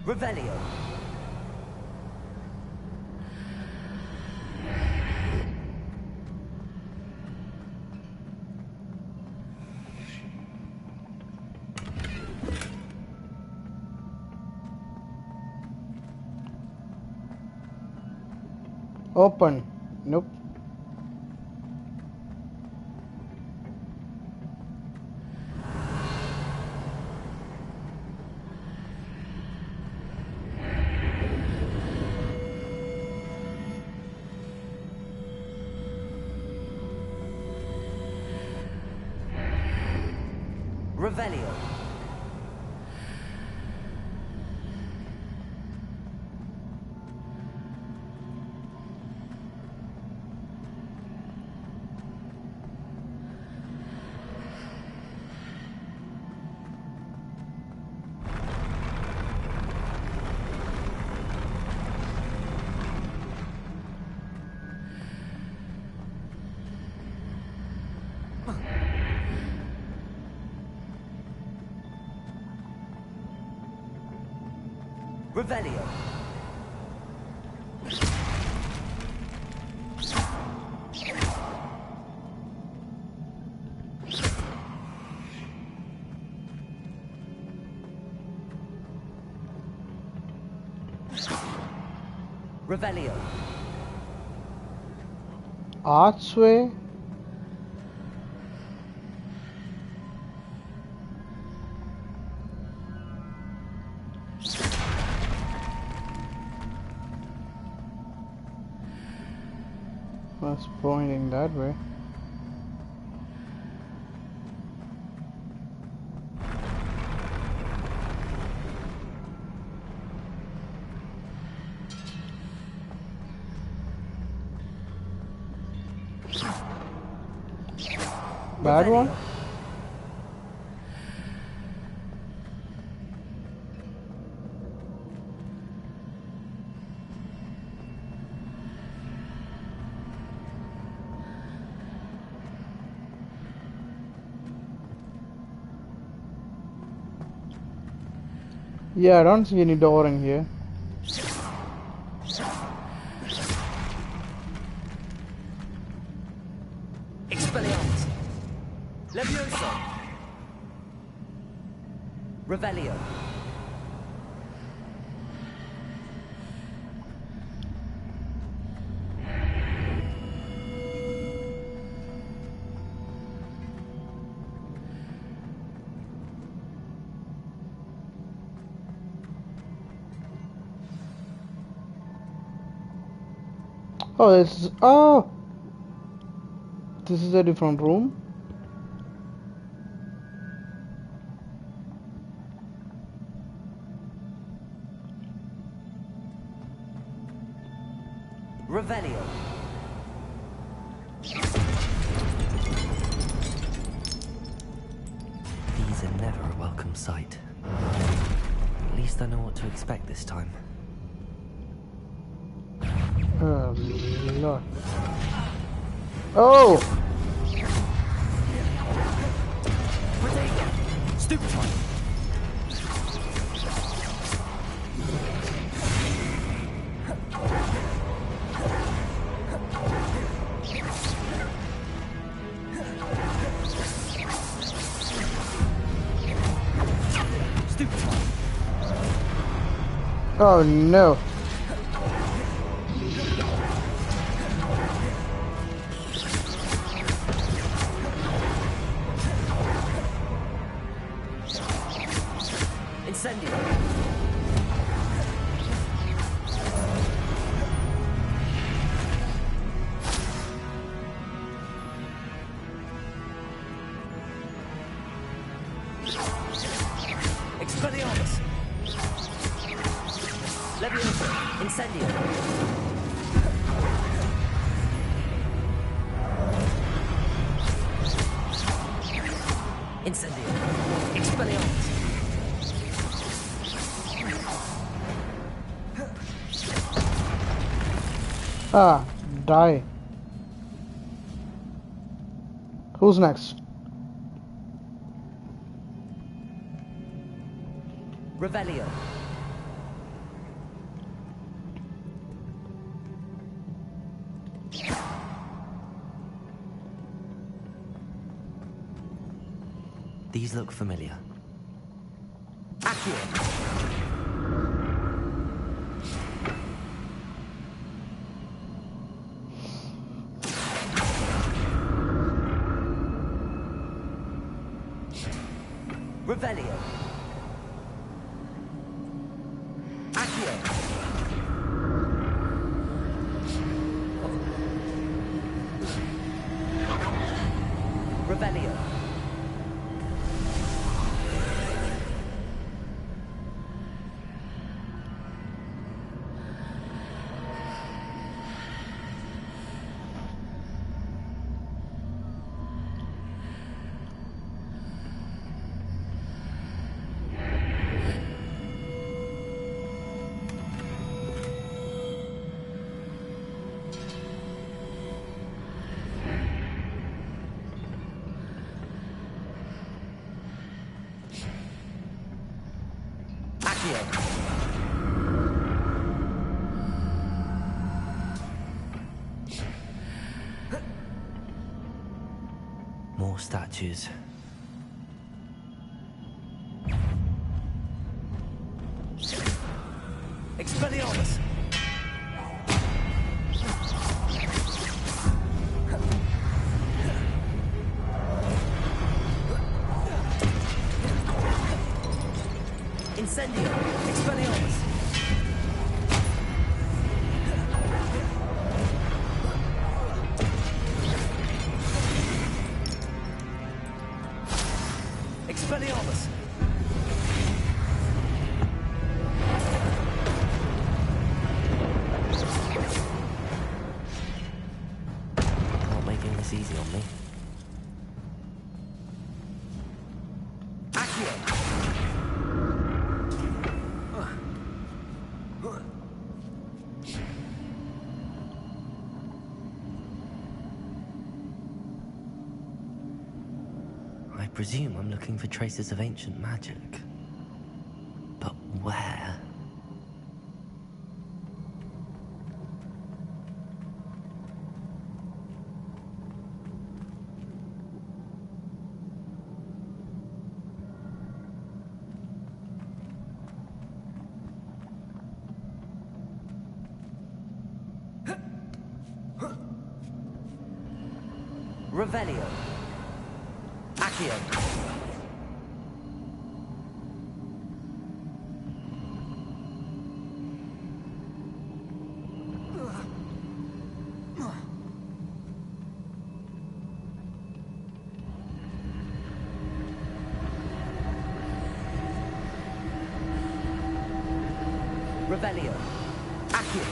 Speaker 3: Revelio.
Speaker 19: Open. Nope.
Speaker 3: Revelio. Revelio. Revelio.
Speaker 19: Archway. Was pointing that way. Bad one? Yeah, I don't see any door in here.
Speaker 3: Expelliarmus. Levioso. Revelio.
Speaker 19: Oh, this is a different room.
Speaker 3: Revelio. These are never a welcome sight. At least I know what to expect this time.
Speaker 19: Oh, Lord. Oh!
Speaker 3: Stupefy.
Speaker 19: Oh no.
Speaker 3: Incendio. Expelliarmus. Leviosa. Incendio. Incendio. Expelliarmus.
Speaker 19: Ah, die. Who's next?
Speaker 3: Revelio. These look familiar. Accio. Revelio. Accio. Revelio. More statues. Expelliarmus! Incendio! Expelliarmus! Expelliarmus! Not making this easy on me. Accio! I presume I'm looking for traces of ancient magic. But where? Revelio. Accio. Revelio. Accio.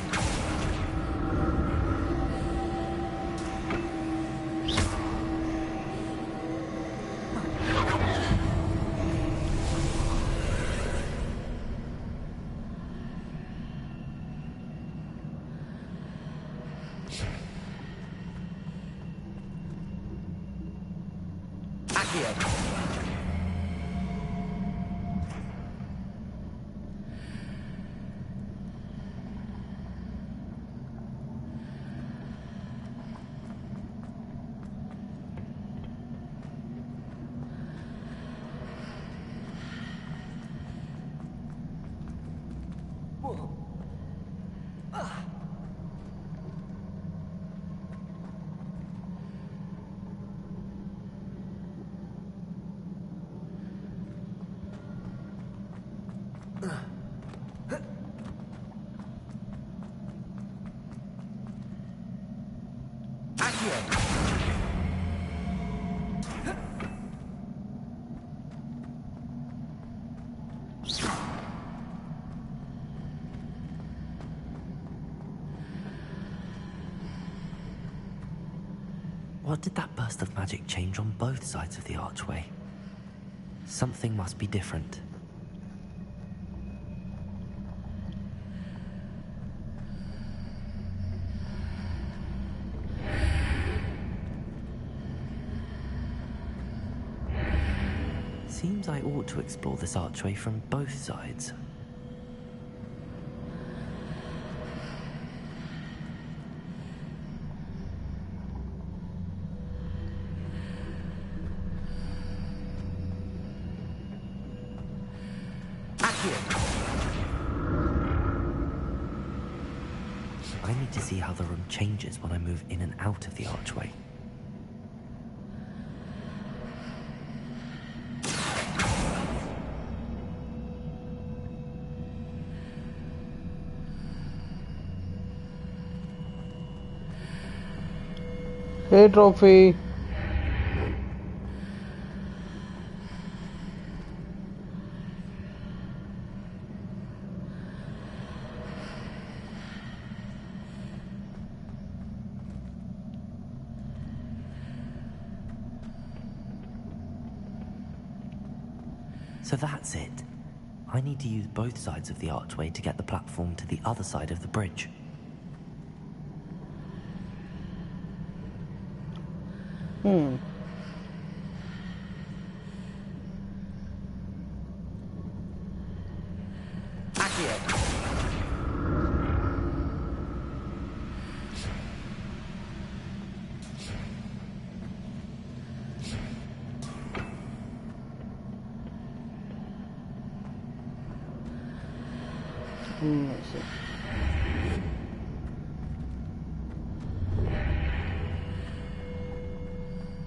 Speaker 3: What did that burst of magic change on both sides of the archway? Something must be different. Seems I ought to explore this archway from both sides. I need to see how the room changes when I move in and out of the archway.
Speaker 19: Hey, trophy.
Speaker 3: So that's it. I need to use both sides of the archway to get the platform to the other side of the bridge.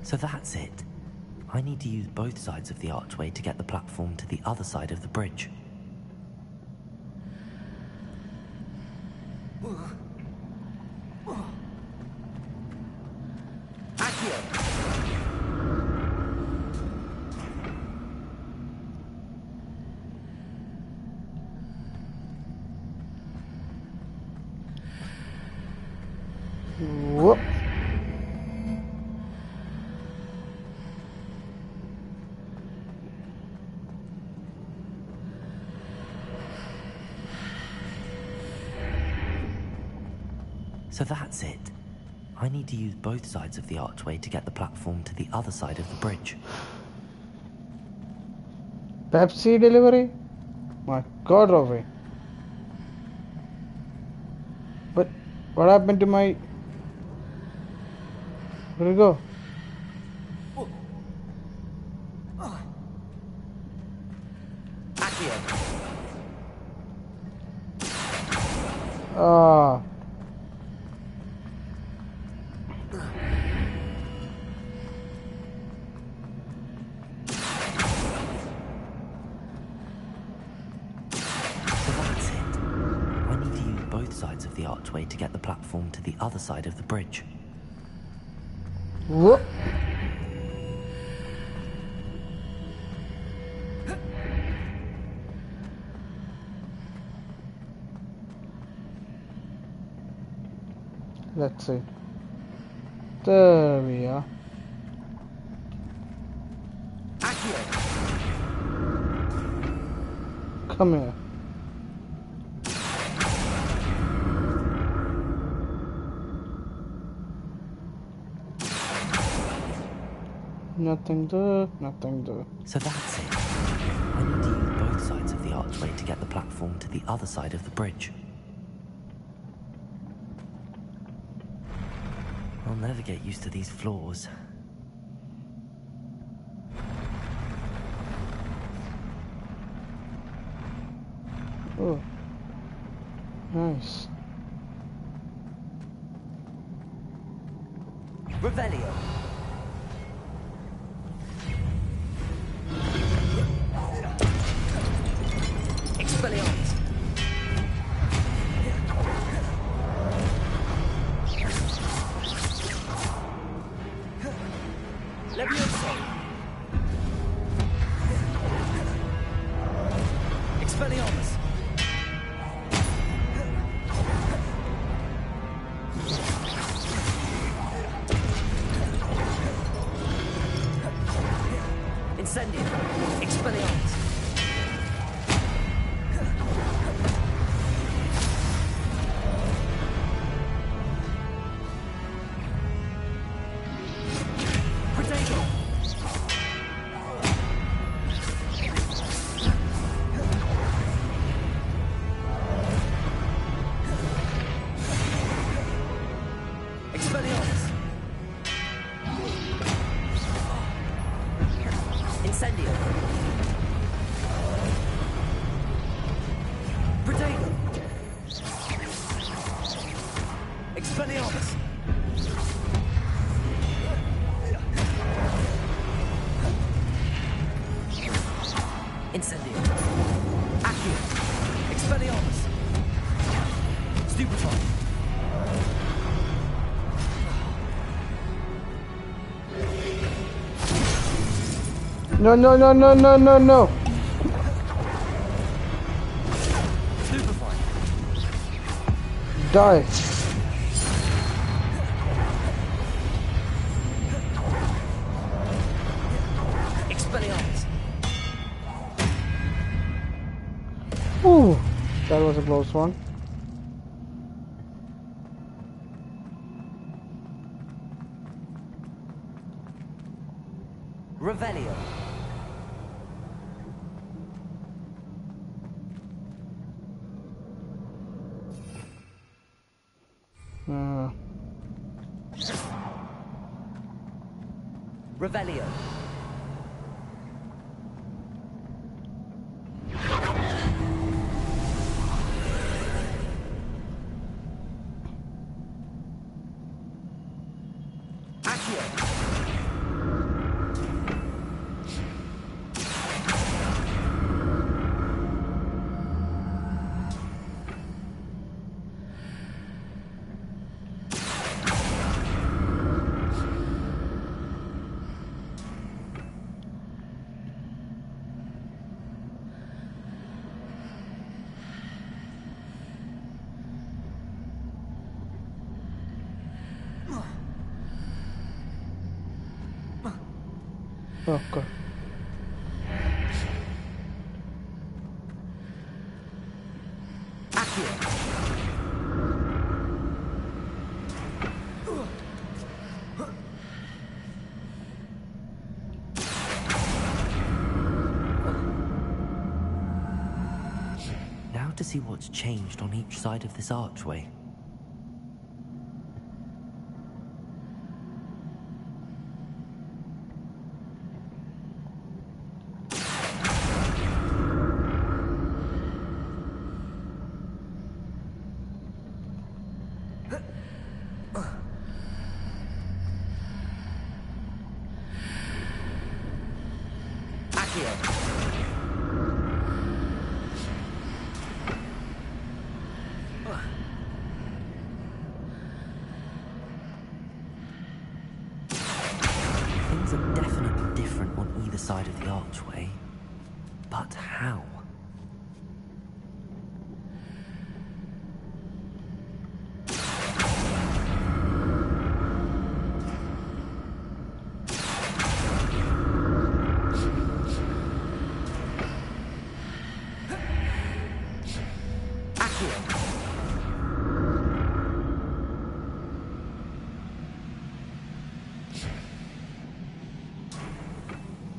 Speaker 3: So that's it. I need to use both sides of the archway to get the platform to the other side of the bridge.
Speaker 19: Whoop.
Speaker 3: So that's it. I need to use both sides of the archway to get the platform to the other side of the bridge.
Speaker 19: Pepsi delivery? My God, Robbie. But what happened to my... Where'd it go? Ah.
Speaker 3: Sides of the archway to get the platform to the other side of the bridge.
Speaker 19: Whoop. Let's see. There we are. Come here. Nothing there, nothing there.
Speaker 3: So that's it. I need to use both sides of the archway to get the platform to the other side of the bridge. I'll never get used to these floors.
Speaker 19: Oh. Nice.
Speaker 3: Revelio. Expelliarmus. Levioso. Expelliarmus. Incendio. Expelliarmus. Protego. Expelliarmus. Incendio. Protego. Expelliarmus. Incendio. Accio. Expelliarmus. Stupefy.
Speaker 19: No, no, no, no, no, no, no.
Speaker 3: Stupefy.
Speaker 19: Die.
Speaker 3: Expelliarmus.
Speaker 19: Ooh, that was a close one.
Speaker 3: Revelio. Revelio. Accio.
Speaker 19: Oh god.
Speaker 3: Now to see what's changed on each side of this archway. Things are definitely different on either side of the archway. But how?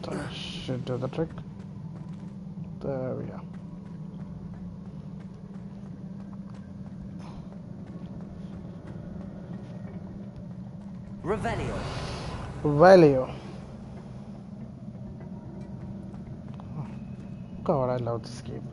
Speaker 19: That should do the trick. There we are.
Speaker 3: Revelio.
Speaker 19: Revelio. God, I love this game.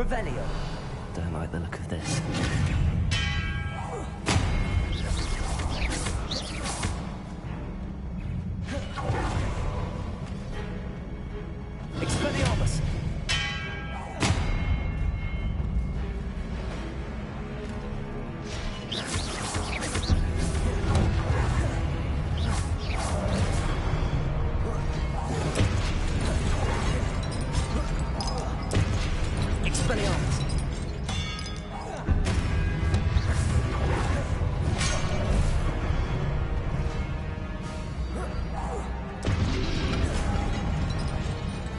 Speaker 3: Revelio. Don't like the look of this. Expelliarmus. Expelliarmus.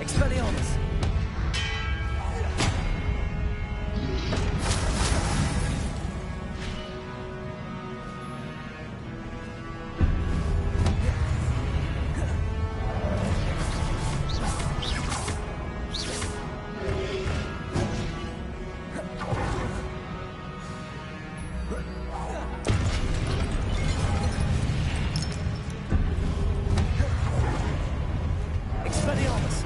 Speaker 3: Expelliarmus. Expelliarmus.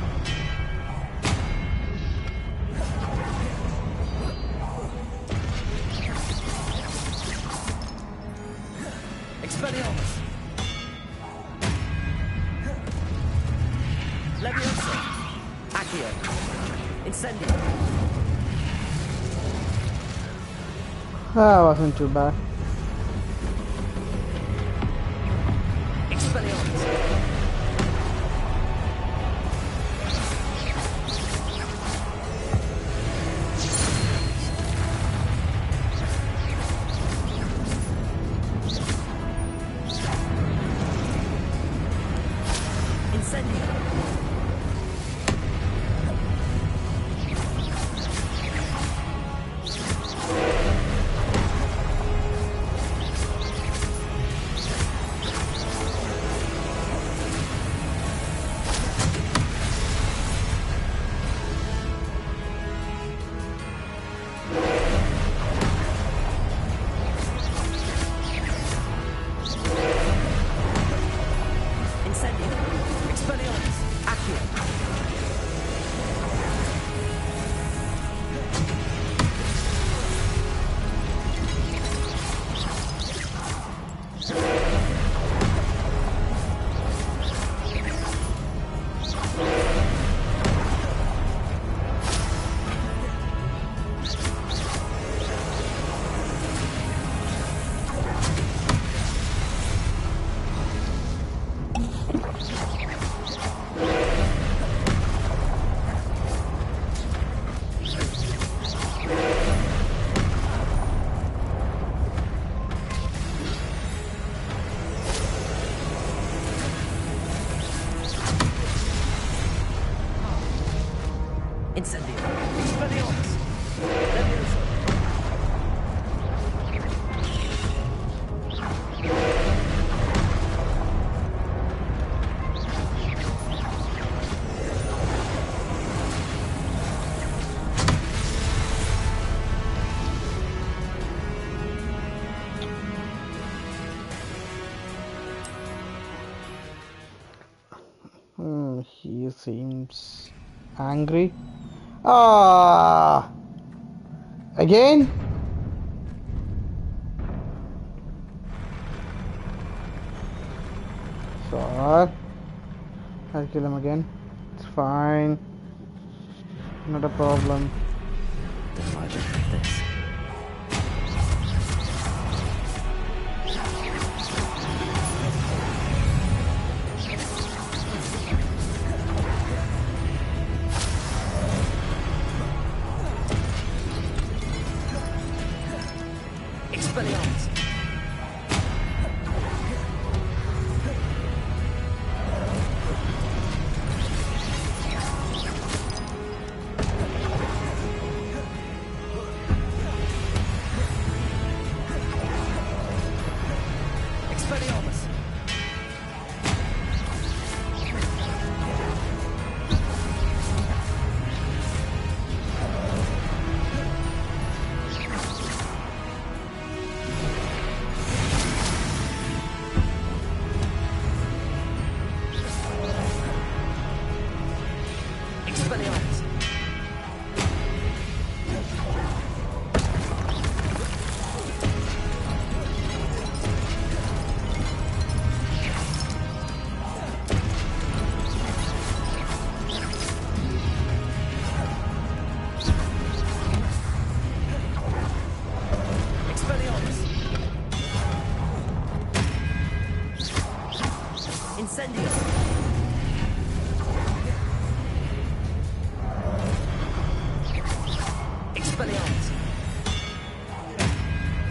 Speaker 3: Expelliarmus. Leviosa. Accio. Incendio.
Speaker 19: That wasn't too bad.
Speaker 3: Expelliarmus. Incendio. Incendio. Expelliarmus. Accio. Incendio. Expelliarmus. Leviosa.
Speaker 19: He seems angry. Ah! Again? So, I'll kill him again. It's fine. Not a problem.
Speaker 3: Don't like the look of this. Expelliarmus. Expelliarmus.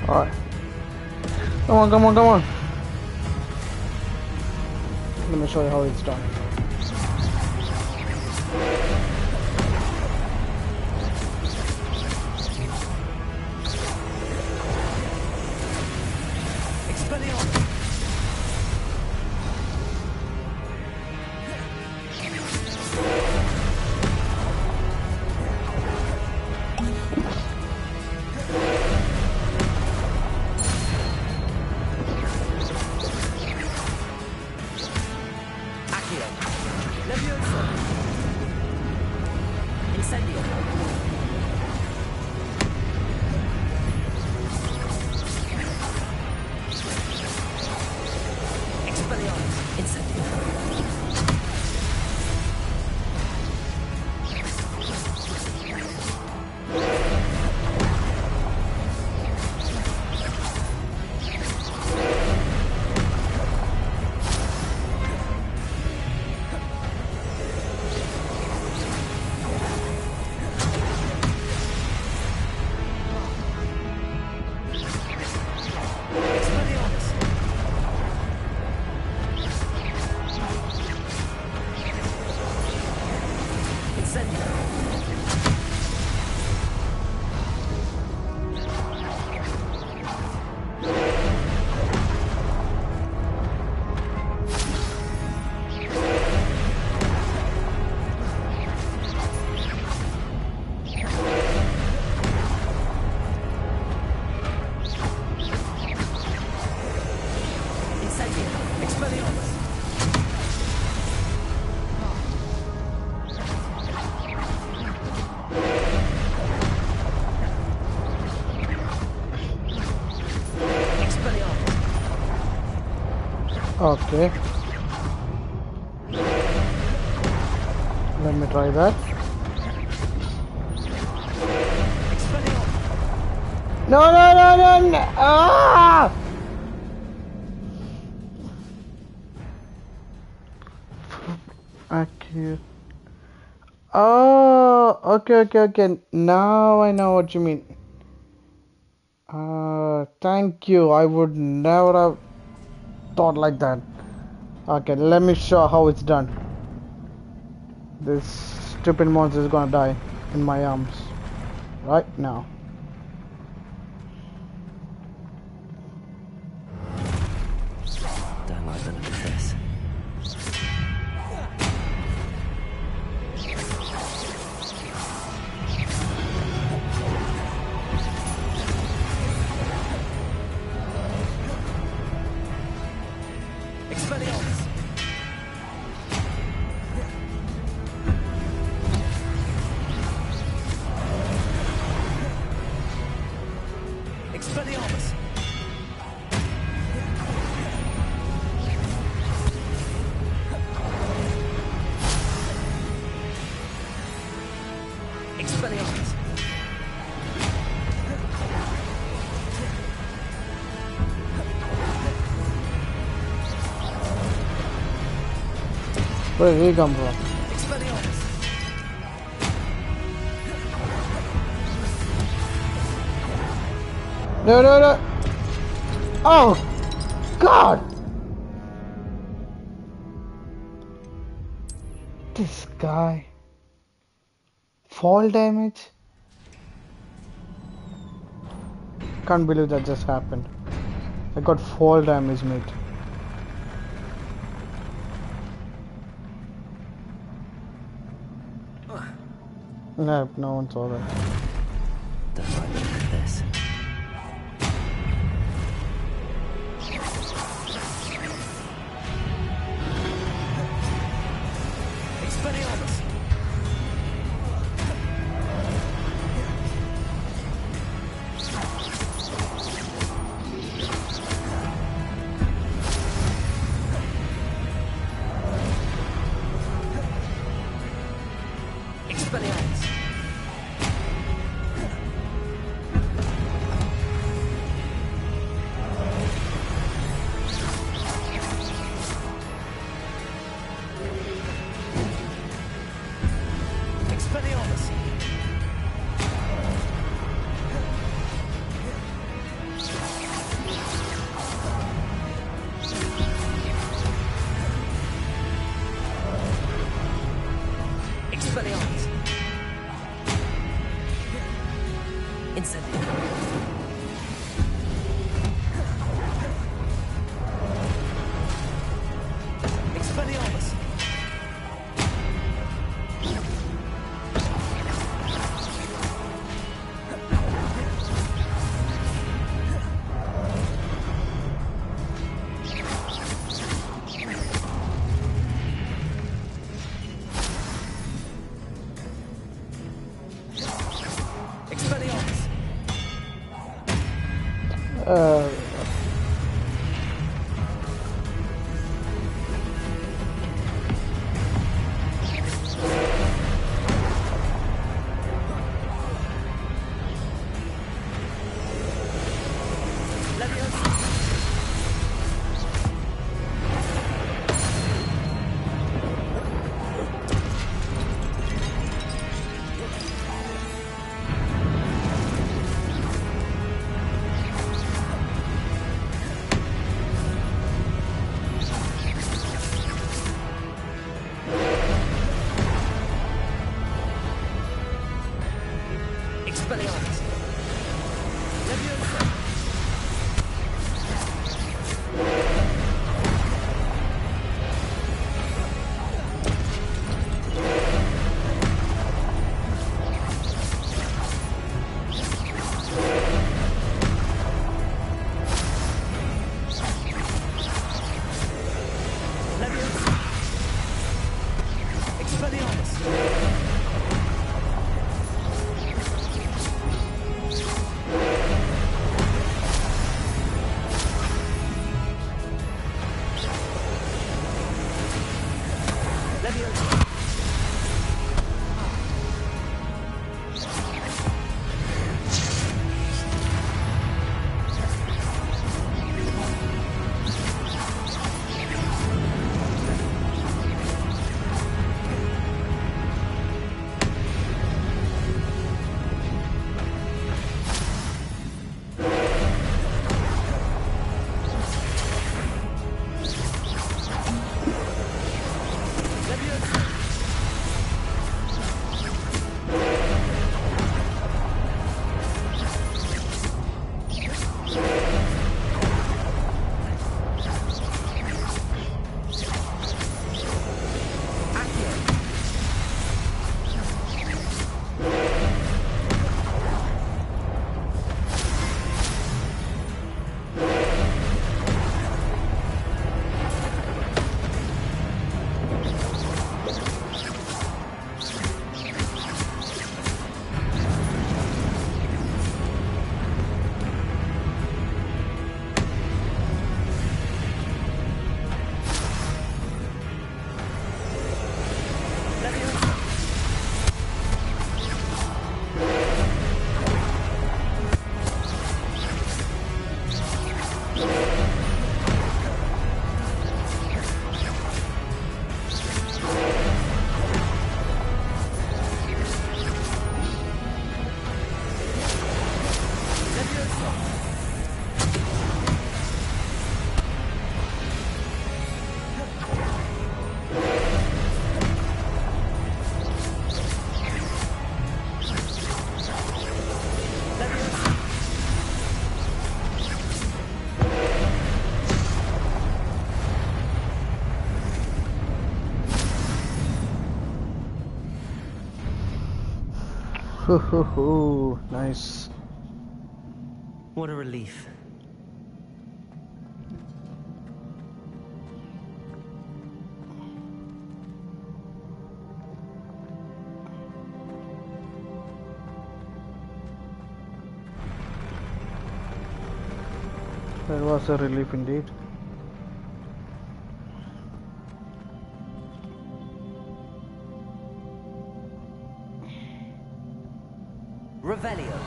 Speaker 19: Alright. Come on, come on, come on. Let me show you how it's done. Okay. Let me try that. No, no, no, no, no. Ah! Okay. Oh, okay. Now I know what you mean. Thank you. I would never have thought like that. Okay, let me show how it's done. This stupid monster is gonna die in my arms right now.
Speaker 3: Damn, I better do this.
Speaker 19: Where did he come from? No, no, no! Oh! God! This guy. Fall damage? Can't believe that just happened. I got fall damage, mate. No, no one saw that.
Speaker 3: Don't like look at this.
Speaker 9: Expelliarmus! Expelliarmus!
Speaker 19: Uh,
Speaker 3: Expelliarmus.
Speaker 19: Nice.
Speaker 3: What a relief.
Speaker 19: That was a relief indeed.
Speaker 3: Revelio.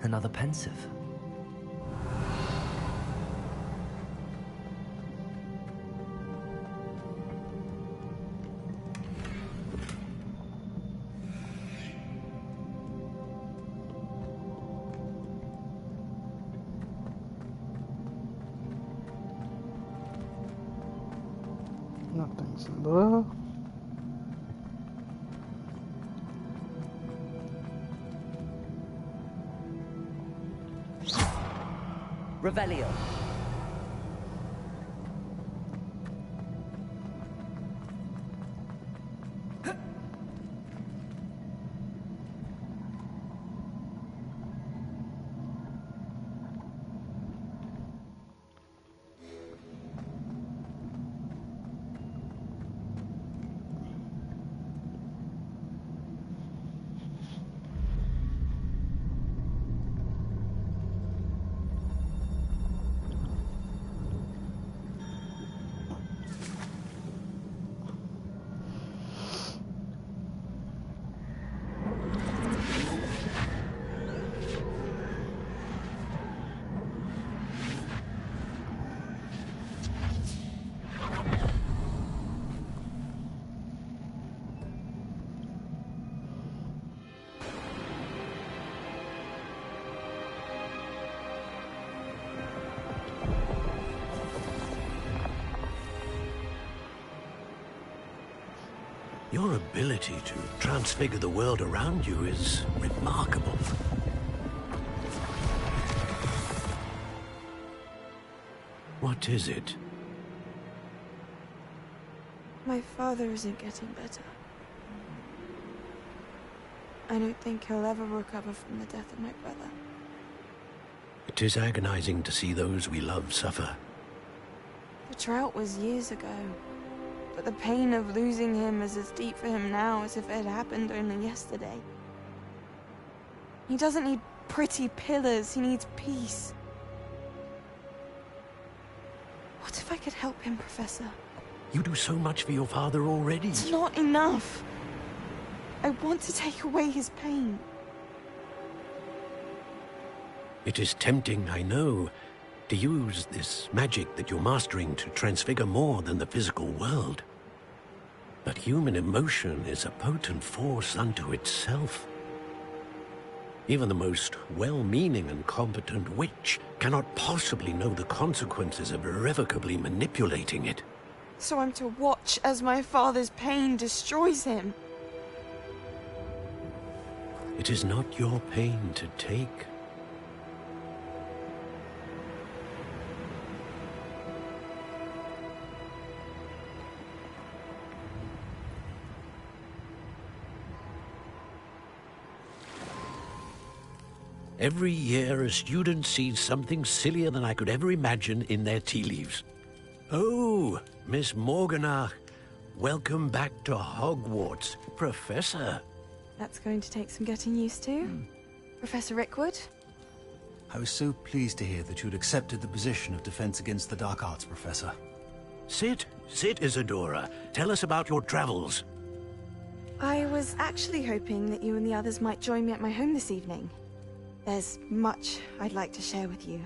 Speaker 3: Another pensive.
Speaker 19: Nothing's in there.
Speaker 3: Revelio.
Speaker 12: Your ability to transfigure the world around you is remarkable. What is it?
Speaker 4: My father isn't getting better. I don't think he'll ever recover from the death of my brother.
Speaker 12: It is agonizing to see those we love suffer.
Speaker 4: The drought was years ago, but the pain of losing him is as deep for him now as if it had happened only yesterday. He doesn't need pretty pillars, he needs peace. What if I could help him, Professor?
Speaker 12: You do so much for your father already.
Speaker 4: It's not enough. I want to take away his pain.
Speaker 12: It is tempting, I know, to use this magic that you're mastering to transfigure more than the physical world. But human emotion is a potent force unto itself. Even the most well-meaning and competent witch cannot possibly know the consequences of irrevocably manipulating it.
Speaker 4: So I'm to watch as my father's pain destroys him.
Speaker 12: It is not your pain to take. Every year, a student sees something sillier than I could ever imagine in their tea leaves. Oh, Miss Morganach, welcome back to Hogwarts, Professor.
Speaker 4: That's going to take some getting used to. Professor Rickwood?
Speaker 20: I was so pleased to hear that you'd accepted the position of Defense Against the Dark Arts, Professor.
Speaker 12: Sit, Isadora. Tell us about your travels.
Speaker 4: I was actually hoping that you and the others might join me at my home this evening. There's much I'd like to share with you.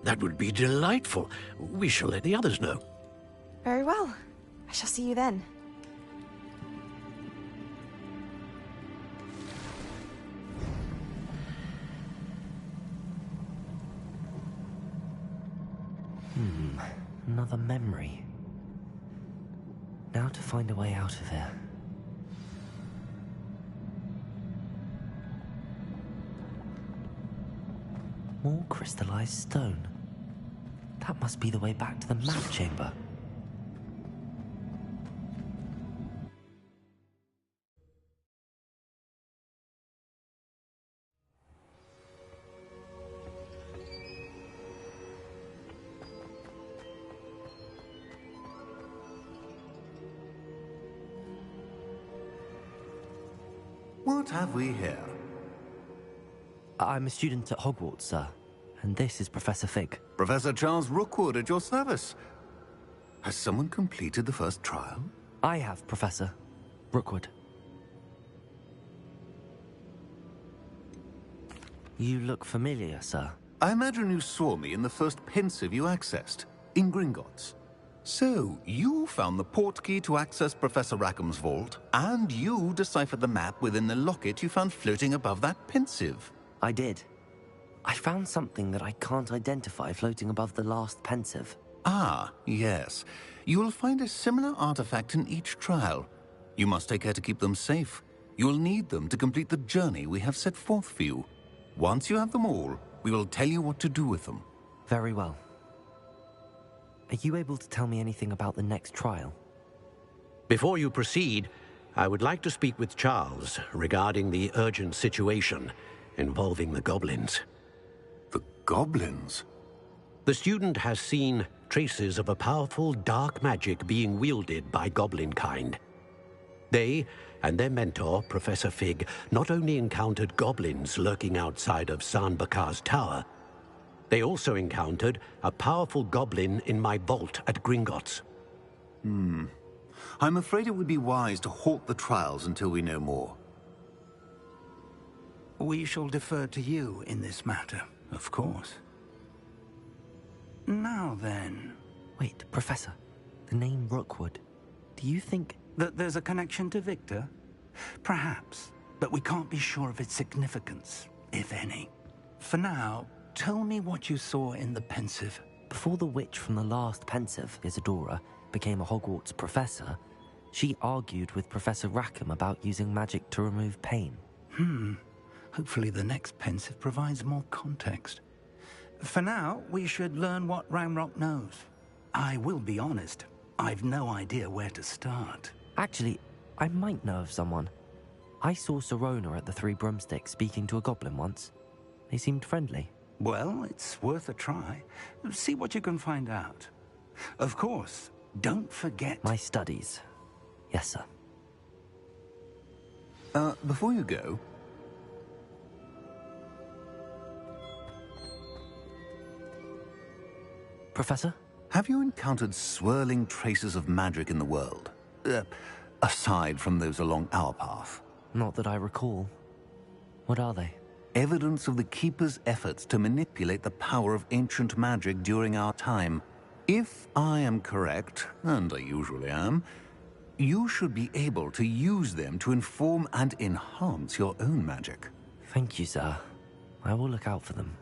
Speaker 12: That would be delightful. We shall let the others know.
Speaker 4: Very well. I shall see you then.
Speaker 3: Another memory. Now to find a way out of here. More crystallized stone. That must be the way back to the map chamber.
Speaker 21: What have we here?
Speaker 3: I'm a student at Hogwarts, sir. And this is Professor Fig.
Speaker 21: Professor Charles Rookwood at your service. Has someone completed the first trial?
Speaker 3: I have, Professor Rookwood. You look familiar, sir.
Speaker 21: I imagine you saw me in the first pensive you accessed, in Gringotts. So, you found the portkey to access Professor Rackham's vault, and you deciphered the map within the locket you found floating above that pensive.
Speaker 3: I did. I found something that I can't identify floating above the last pensive.
Speaker 21: Ah, yes. You will find a similar artifact in each trial. You must take care to keep them safe. You will need them to complete the journey we have set forth for you. Once you have them all, we will tell you what to do with them.
Speaker 3: Very well. Are you able to tell me anything about the next trial?
Speaker 12: Before you proceed, I would like to speak with Charles regarding the urgent situation involving the goblins.
Speaker 21: The goblins?
Speaker 12: The student has seen traces of a powerful dark magic being wielded by goblin kind. They and their mentor, Professor Fig, not only encountered goblins lurking outside of San Bakar's tower, they also encountered a powerful goblin in my vault at Gringotts.
Speaker 21: I'm afraid it would be wise to halt the trials until we know more.
Speaker 16: We shall defer to you in this matter, of course. Now then...
Speaker 3: Wait, Professor. The name Rookwood. Do you think...
Speaker 16: that there's a connection to Victor? Perhaps, but we can't be sure of its significance, if any. For now, tell me what you saw in the pensive.
Speaker 3: Before the witch from the last pensive, Isadora, became a Hogwarts professor, She argued with Professor Rackham about using magic to remove pain.
Speaker 16: Hopefully the next pensive provides more context. For now, we should learn what Ramrock knows. I will be honest, I've no idea where to start.
Speaker 3: Actually, I might know of someone. I saw Sirona at the Three Broomsticks speaking to a goblin once. They seemed friendly.
Speaker 16: Well, it's worth a try. See what you can find out. Of course, don't forget...
Speaker 3: My studies. Yes, sir.
Speaker 21: Before you go...
Speaker 3: Professor?
Speaker 21: Have you encountered swirling traces of magic in the world? Aside from those along our path?
Speaker 3: Not that I recall. What are they?
Speaker 21: Evidence of the Keeper's efforts to manipulate the power of ancient magic during our time. If I am correct, and I usually am, you should be able to use them to inform and enhance your own magic.
Speaker 3: Thank you, sir. I will look out for them.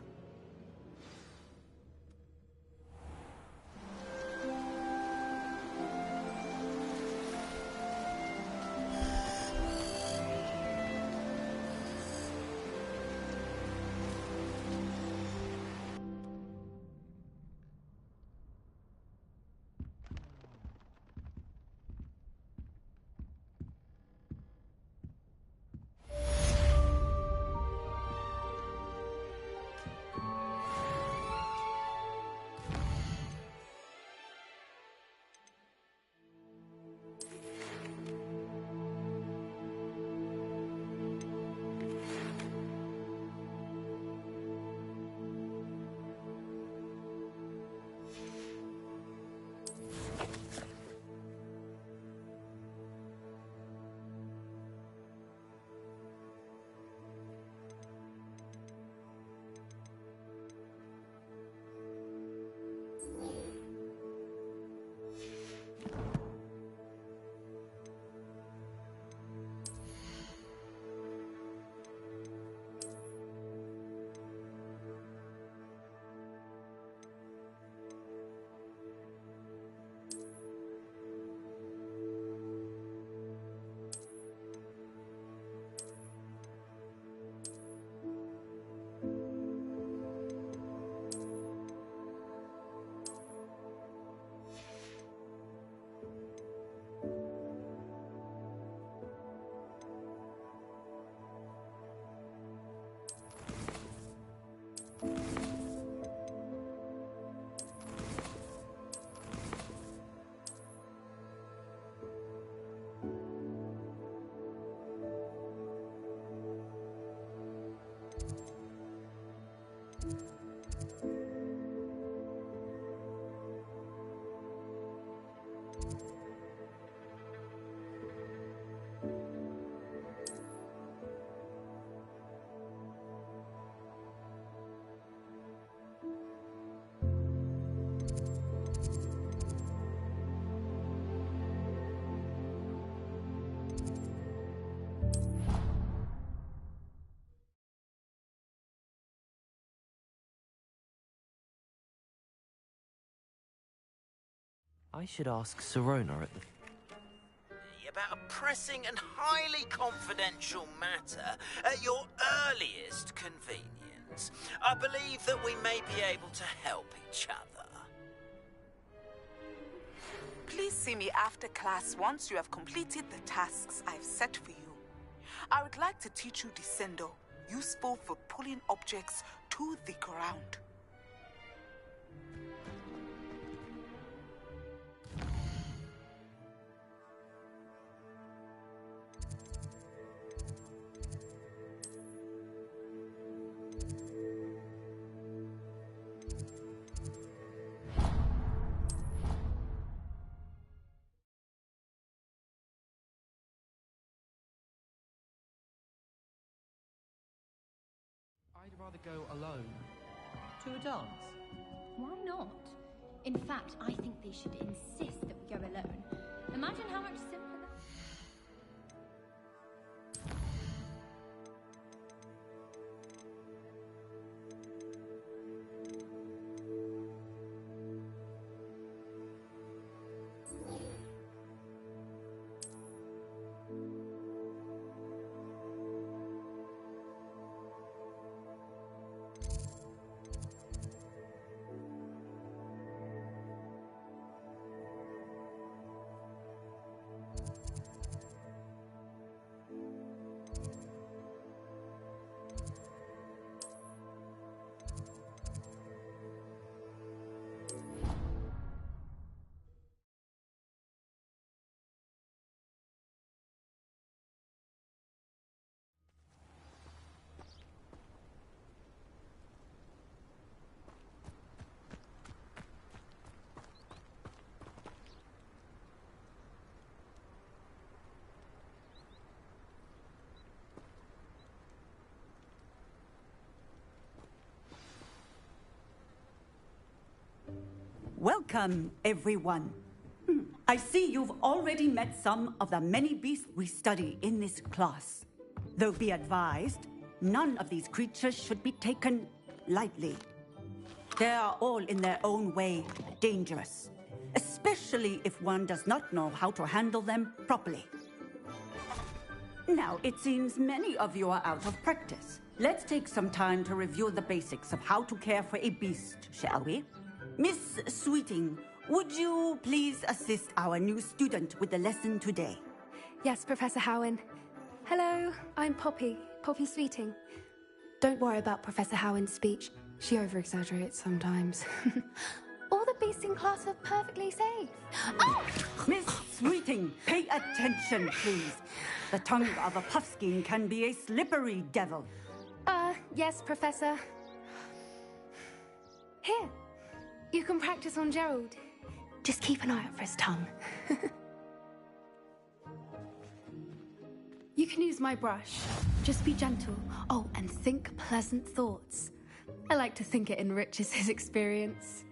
Speaker 3: I should ask Sirona at the...
Speaker 9: About a pressing and highly confidential matter at your earliest convenience. I believe that we may be able to help each other.
Speaker 2: Please see me after class once you have completed the tasks I've set for you. I would like to teach you Descendo, useful for pulling objects to the ground.
Speaker 1: I'd rather go alone.
Speaker 5: To a dance?
Speaker 22: Why not? In fact, I think they should insist that we go alone. Imagine how much simpler that...
Speaker 15: Welcome, everyone. I see you've already met some of the many beasts we study in this class. Though be advised, none of these creatures should be taken lightly. They are all in their own way dangerous, especially if one does not know how to handle them properly. Now, it seems many of you are out of practice. Let's take some time to review the basics of how to care for a beast, shall we? Miss Sweeting, would you please assist our new student with the lesson today?
Speaker 6: Yes, Professor Howen. Hello, I'm Poppy Sweeting. Don't worry about Professor Howen's speech. She over-exaggerates sometimes. All the beasts in class are perfectly safe. Oh!
Speaker 15: Miss Sweeting, pay attention, please. The tongue of a puffskein can be a slippery devil.
Speaker 6: Yes, Professor. Here, you can practice on Gerald. Just keep an eye out for his tongue. You can use my brush. Just be gentle. Oh, and think pleasant thoughts. I like to think it enriches his experience.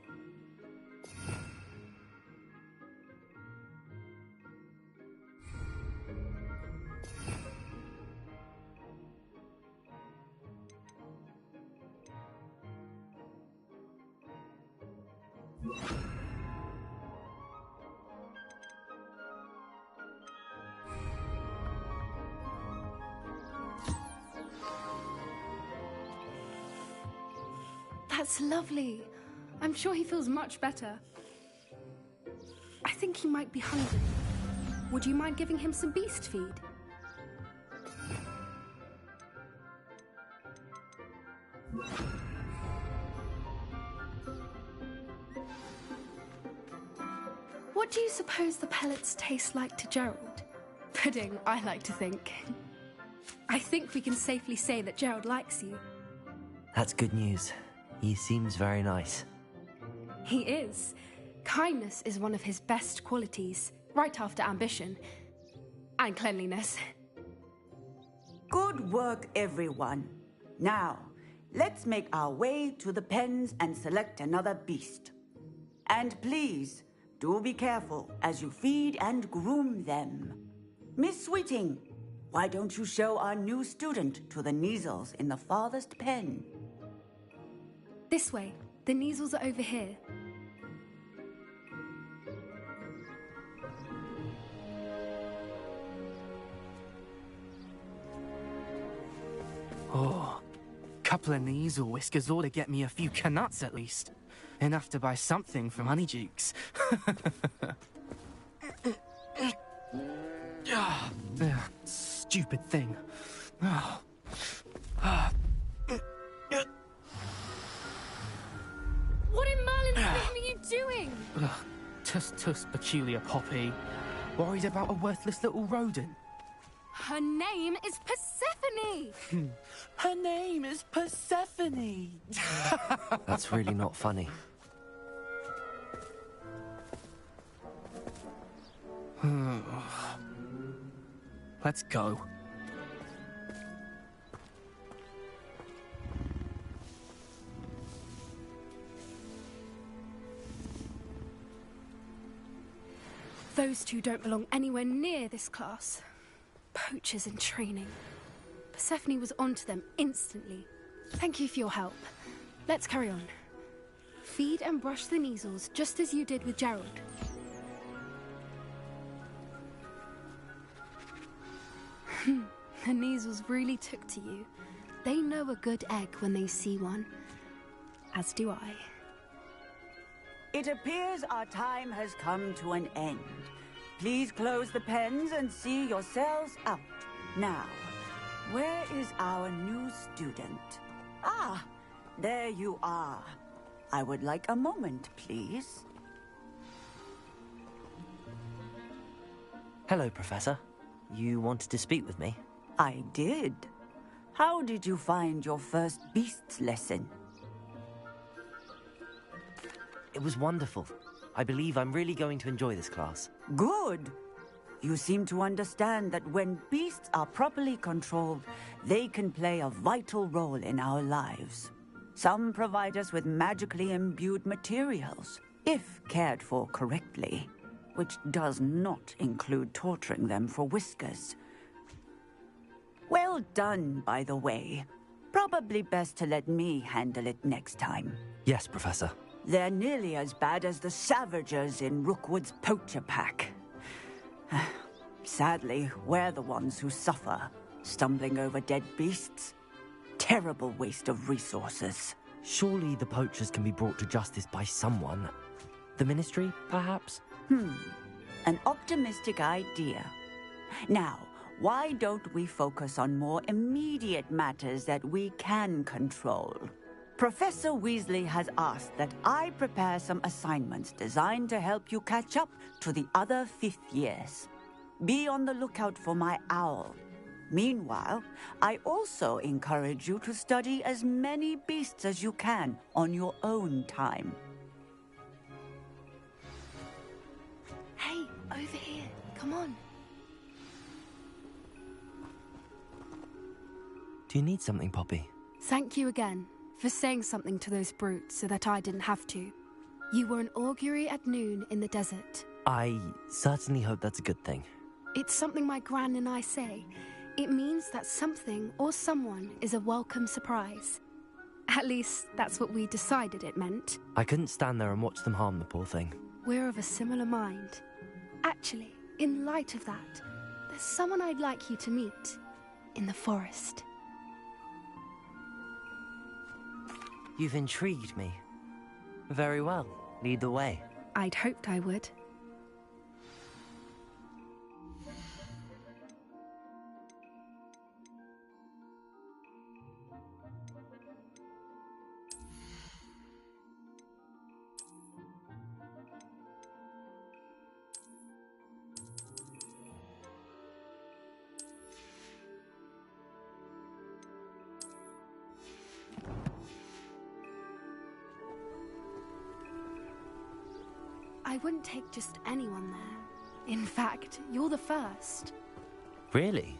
Speaker 6: That's lovely. I'm sure he feels much better. I think he might be hungry. Would you mind giving him some beast feed? What do you suppose the pellets taste like to Gerald? Pudding, I like to think. I think we can safely say that Gerald likes you.
Speaker 3: That's good news. He seems very nice.
Speaker 6: He is. Kindness is one of his best qualities, right after ambition. And cleanliness.
Speaker 15: Good work, everyone. Now, let's make our way to the pens and select another beast. And please, do be careful as you feed and groom them. Miss Sweeting, why don't you show our new student to the Kneazles in the farthest pen?
Speaker 6: This way. The Kneazles are over here.
Speaker 1: Oh, couple of Kneazle whiskers ought to get me a few canuts at least. Enough to buy something from Honeydukes. Stupid thing.
Speaker 6: What in Merlin's name are you doing?
Speaker 1: Tuss, peculiar Poppy. Worried about a worthless little rodent?
Speaker 6: Her name is Persephone!
Speaker 1: Her name is Persephone!
Speaker 3: That's really not funny.
Speaker 1: Let's go.
Speaker 6: Those two don't belong anywhere near this class. Poachers in training. Persephone was onto them instantly. Thank you for your help. Let's carry on. Feed and brush the Kneazles just as you did with Gerald. The Kneazles really took to you. They know a good egg when they see one. As do I.
Speaker 15: It appears our time has come to an end. Please close the pens and see yourselves out. Now, where is our new student? Ah, there you are. I would like a moment, please.
Speaker 3: Hello, Professor. You wanted to speak with me?
Speaker 15: I did. How did you find your first beasts lesson?
Speaker 3: It was wonderful. I believe I'm really going to enjoy this class.
Speaker 15: Good. You seem to understand that when beasts are properly controlled, they can play a vital role in our lives. Some provide us with magically imbued materials. if cared for correctly, which does not include torturing them for whiskers. Well done, by the way. Probably best to let me handle it next time.
Speaker 3: Yes, Professor.
Speaker 15: They're nearly as bad as the Savagers in Rookwood's poacher pack. Sadly, we're the ones who suffer, stumbling over dead beasts. Terrible waste of resources.
Speaker 3: Surely the poachers can be brought to justice by someone. The Ministry, perhaps?
Speaker 15: An optimistic idea. Now, why don't we focus on more immediate matters that we can control? Professor Weasley has asked that I prepare some assignments designed to help you catch up to the other 5th years. Be on the lookout for my owl. Meanwhile, I also encourage you to study as many beasts as you can on your own time.
Speaker 6: Hey, over here. Come on.
Speaker 3: Do you need something, Poppy?
Speaker 6: Thank you again for saying something to those brutes so that I didn't have to. You were an augury at noon in the desert.
Speaker 3: I certainly hope that's a good thing.
Speaker 6: It's something my gran and I say. It means that something or someone is a welcome surprise. At least, that's what we decided it meant.
Speaker 3: I couldn't stand there and watch them harm the poor thing.
Speaker 6: We're of a similar mind. Actually, in light of that, there's someone I'd like you to meet in the forest.
Speaker 3: You've intrigued me. Very well. Lead the way.
Speaker 6: I'd hoped I would. I wouldn't take just anyone there. In fact, you're the first.
Speaker 3: Really?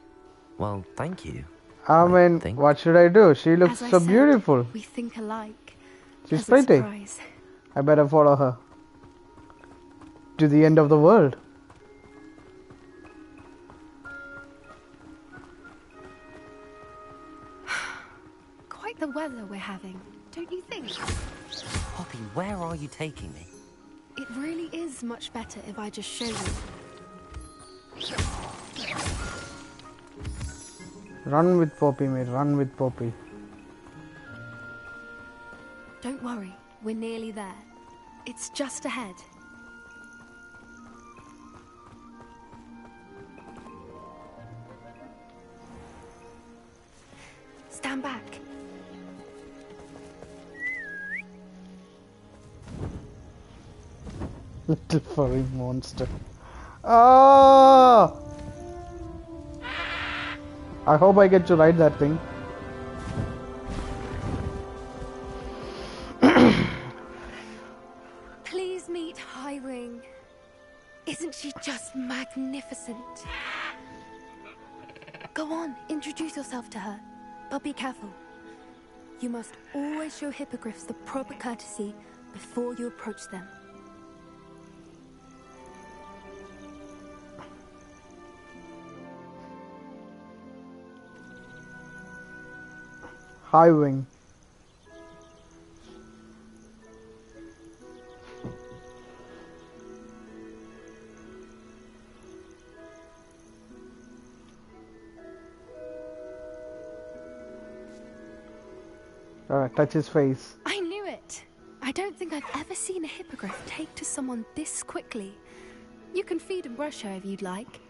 Speaker 3: Well, thank you.
Speaker 19: I mean, what should I do? She looks
Speaker 6: As I
Speaker 19: so
Speaker 6: said,
Speaker 19: beautiful.
Speaker 6: We think alike.
Speaker 19: She's
Speaker 6: Pleasant
Speaker 19: pretty.
Speaker 6: surprise.
Speaker 19: I better follow her. To the end of the world.
Speaker 6: Quite the weather we're having, don't you think?
Speaker 3: Poppy, where are you taking me?
Speaker 6: It really is much better if I just show you.
Speaker 19: Run with Poppy, mate. Run with Poppy.
Speaker 6: Don't worry, we're nearly there. It's just ahead. Stand back.
Speaker 19: Little furry monster. Ah! I hope I get to ride that thing.
Speaker 6: Please meet Highwing. Isn't she just magnificent? Go on, introduce yourself to her. But be careful. You must always show hippogriffs the proper courtesy before you approach them.
Speaker 19: Highwing. Touch his face.
Speaker 6: I knew it. I don't think I've ever seen a hippogriff take to someone this quickly. You can feed and brush her if you'd like.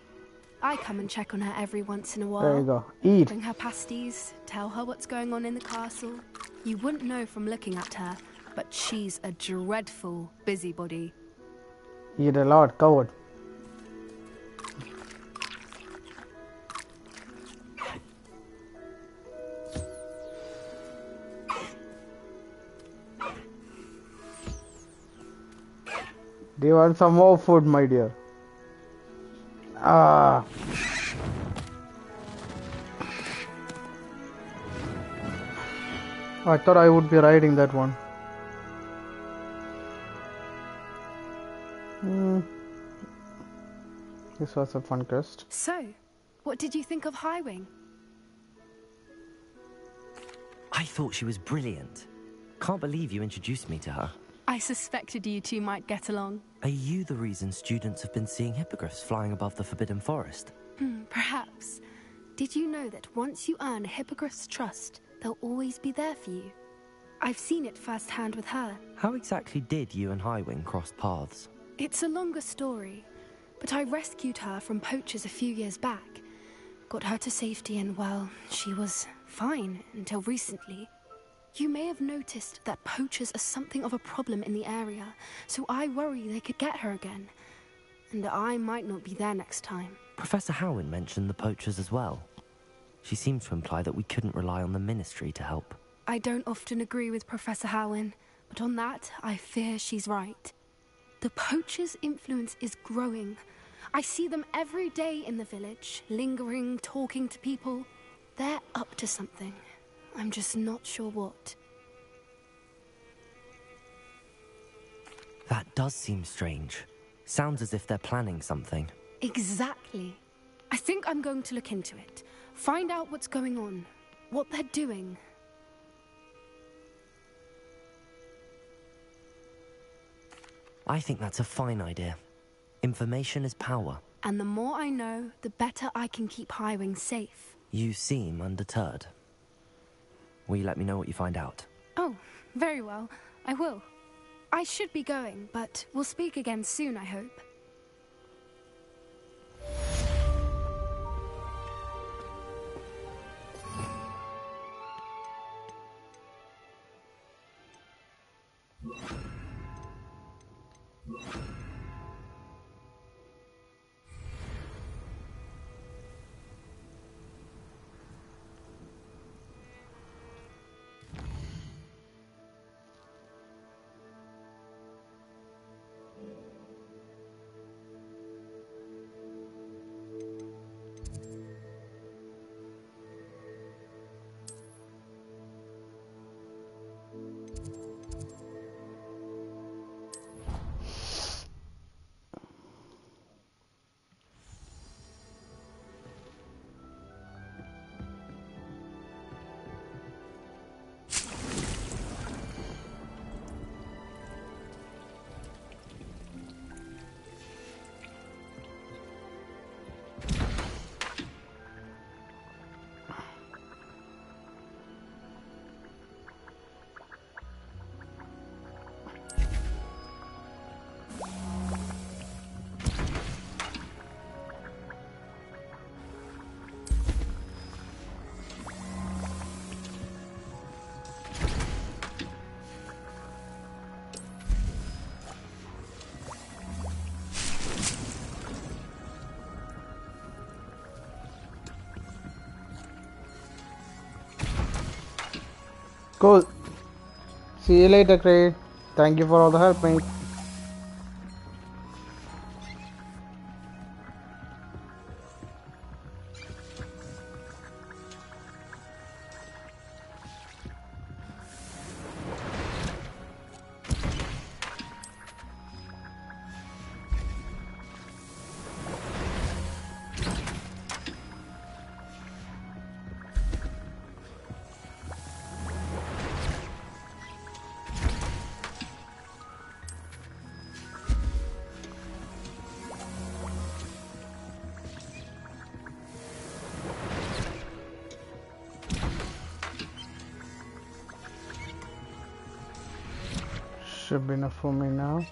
Speaker 6: I come and check on her every once in a while.
Speaker 19: There you go. Eat.
Speaker 6: Bring her pasties, tell her what's going on in the castle. You wouldn't know from looking at her, but she's a dreadful busybody.
Speaker 19: Eat a lot, coward. Do you want some more food, my dear? Ah. I thought I would be riding that one. This was a fun quest.
Speaker 6: So, what did you think of Highwing?
Speaker 3: I thought she was brilliant. Can't believe you introduced me to her.
Speaker 6: I suspected you two might get along.
Speaker 3: Are you the reason students have been seeing hippogriffs flying above the Forbidden Forest?
Speaker 6: Perhaps. Did you know that once you earn a hippogriff's trust, they'll always be there for you? I've seen it firsthand with her.
Speaker 3: How exactly did you and Highwing cross paths?
Speaker 6: It's a longer story, but I rescued her from poachers a few years back. Got her to safety and, well, she was fine until recently. You may have noticed that poachers are something of a problem in the area, so I worry they could get her again. And I might not be there next time.
Speaker 3: Professor Howin mentioned the poachers as well. She seemed to imply that we couldn't rely on the Ministry to help.
Speaker 6: I don't often agree with Professor Howin, but on that, I fear she's right. The poachers' influence is growing. I see them every day in the village, lingering, talking to people. They're up to something. I'm just not sure what.
Speaker 3: That does seem strange. Sounds as if they're planning something.
Speaker 6: Exactly. I think I'm going to look into it. Find out what's going on. What they're doing.
Speaker 3: I think that's a fine idea. Information is power.
Speaker 6: And the more I know, the better I can keep Highwing safe.
Speaker 3: You seem undeterred. Will you let me know what you find out?
Speaker 6: Oh, very well. I will. I should be going, but we'll speak again soon, I hope.
Speaker 19: Cool. See you later, Craig. Thank you for all the help, mate. Should be enough for me now.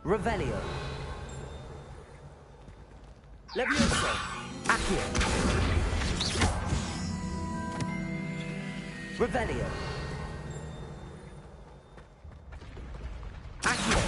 Speaker 3: Revelio. Levioso. Accio. Revelio. Accio.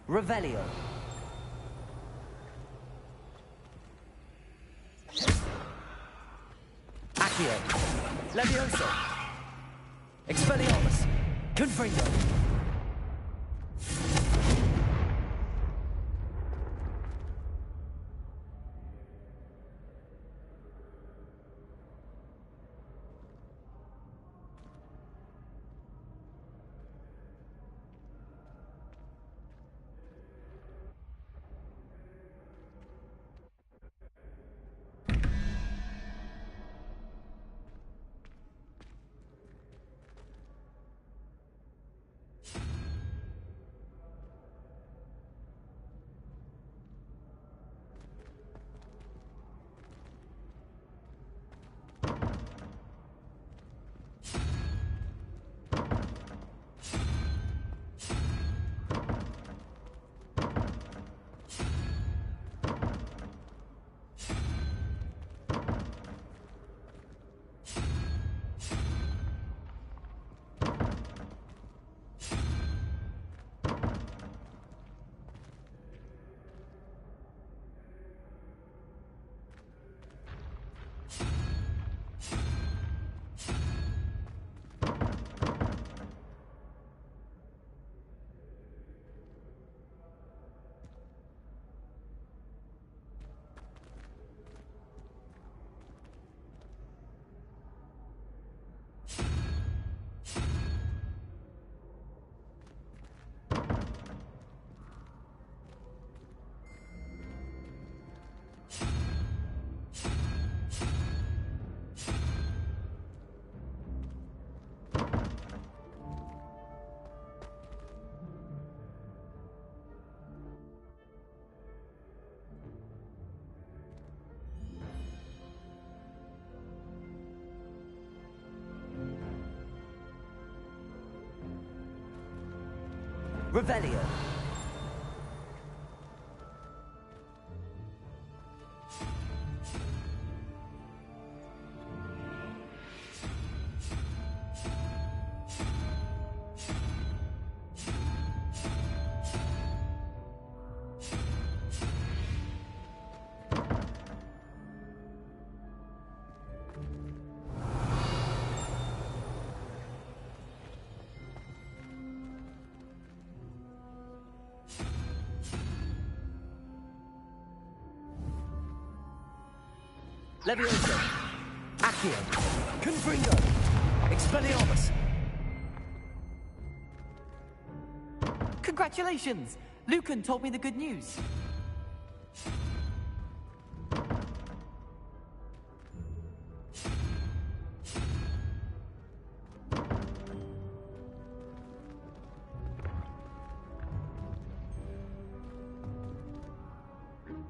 Speaker 3: Revelio. Accio. Levioso. Expelliarmus. Confringo. Revelio. Levioso. Accio. Confringo. Expelliarmus.
Speaker 5: Congratulations! Lucan told me the good news.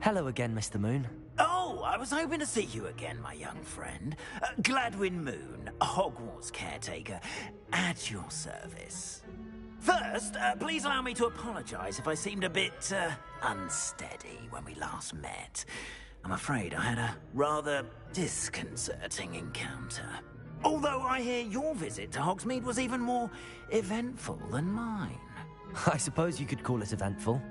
Speaker 3: Hello again, Mr. Moon.
Speaker 9: Oh, I was hoping to see you again, my young friend. Gladwin Moon, Hogwarts caretaker, at your service. First, please allow me to apologize if I seemed a bit, unsteady when we last met. I'm afraid I had a rather disconcerting encounter. Although I hear your visit to Hogsmeade was even more eventful than mine.
Speaker 3: I suppose you could call it eventful.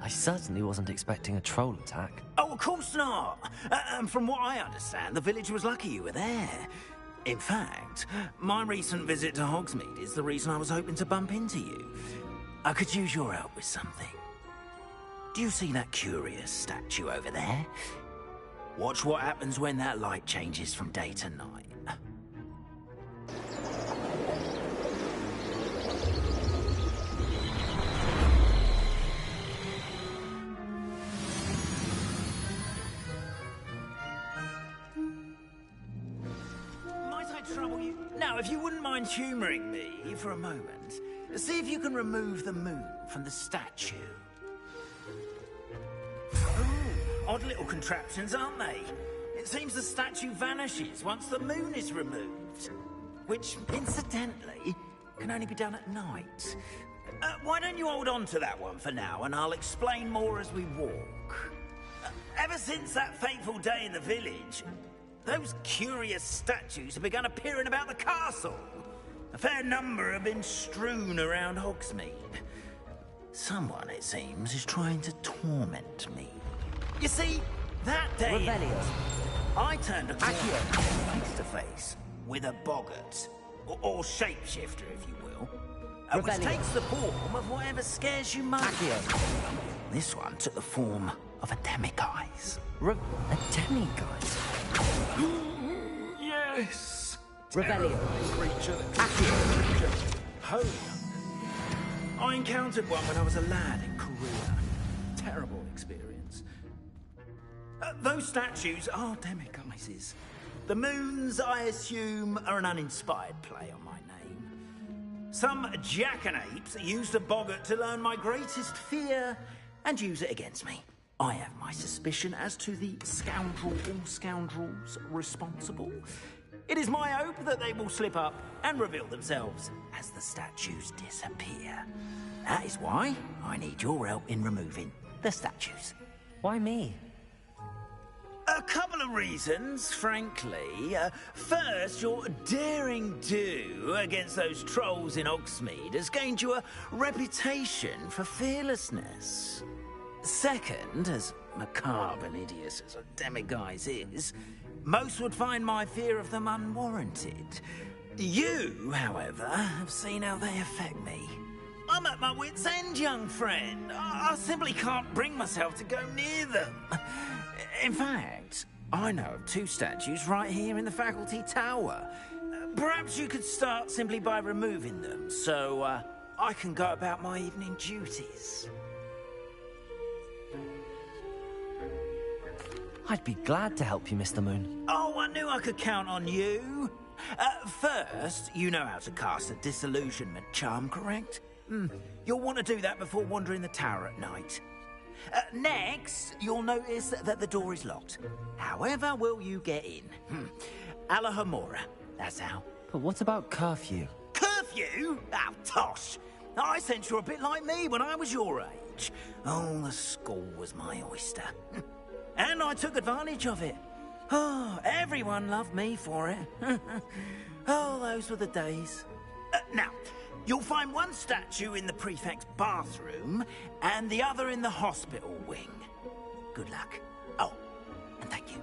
Speaker 3: I certainly wasn't expecting a troll attack.
Speaker 9: Oh, of course not! And from what I understand, the village was lucky you were there. In fact, my recent visit to Hogsmeade is the reason I was hoping to bump into you. I could use your help with something. Do you see that curious statue over there? Watch what happens when that light changes from day to night. Might I trouble you if you wouldn't mind humouring me for a moment, see if you can remove the moon from the statue. Ooh, odd little contraptions, aren't they? It seems the statue vanishes once the moon is removed. Which, incidentally, can only be done at night. Why don't you hold on to that one for now, and I'll explain more as we walk. Ever since that fateful day in the village, those curious statues have begun appearing about the castle. A fair number have been strewn around Hogsmeade. Someone, it seems, is trying to torment me. You see, that day...
Speaker 3: Revelio.
Speaker 9: I turned a corner face to face with a boggart, or shapeshifter, if you will, which takes the form of whatever scares you most. This one took the form of a demiguise.
Speaker 3: A demiguise?
Speaker 9: Yes!
Speaker 3: Revelio.
Speaker 9: Creature Holy. I encountered one when I was a lad in Korea. Terrible experience. Those statues are demiguises. The moons, I assume, are an uninspired play on my name. Some jackanapes used a boggart to learn my greatest fear and use it against me. I have my suspicion as to the scoundrel or scoundrels responsible. It is my hope that they will slip up and reveal themselves as the statues disappear. That is why I need your help in removing the statues.
Speaker 3: Why me?
Speaker 9: A couple of reasons, frankly. First, your daring do against those trolls in Hogsmeade has gained you a reputation for fearlessness. Second, as macabre and hideous as a demiguise is, most would find my fear of them unwarranted. You, however, have seen how they affect me. I'm at my wit's end, young friend. I simply can't bring myself to go near them. In fact, I know of two statues right here in the faculty tower. Perhaps you could start simply by removing them, so I can go about my evening duties.
Speaker 3: I'd be glad to help you, Mr. Moon.
Speaker 9: Oh, I knew I could count on you. First, you know how to cast a disillusionment charm, correct? You'll want to do that before wandering the tower at night. Next, you'll notice that the door is locked. However will you get in? Alahomora, that's how.
Speaker 3: But what about curfew?
Speaker 9: Curfew? Oh, tosh. I sense you're a bit like me when I was your age. Oh, the school was my oyster. And I took advantage of it. Oh, everyone loved me for it. Oh, those were the days. Now, you'll find one statue in the prefect's bathroom and the other in the hospital wing. Good luck. Oh, and thank you.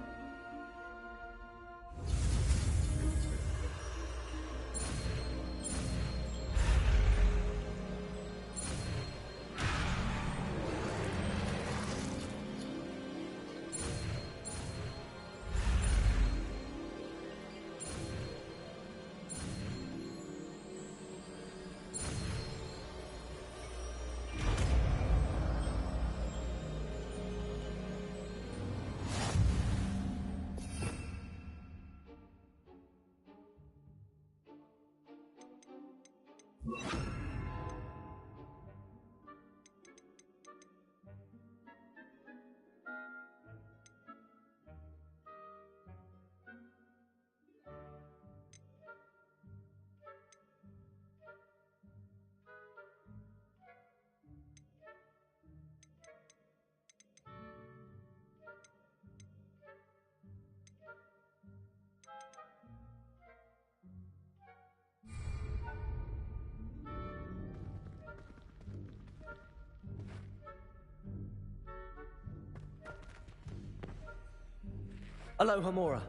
Speaker 3: Alohomora.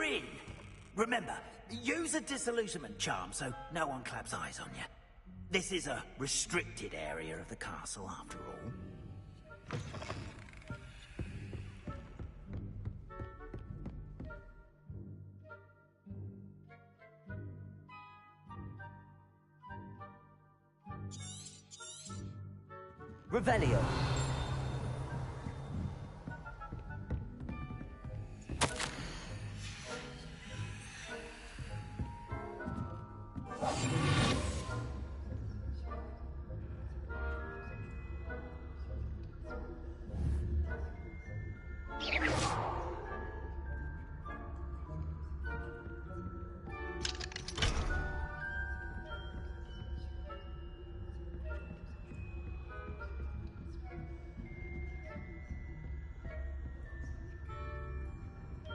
Speaker 8: You're in! Remember, use a disillusionment charm so no one claps eyes on you. This is a restricted area of the castle, after all.
Speaker 3: Revelio.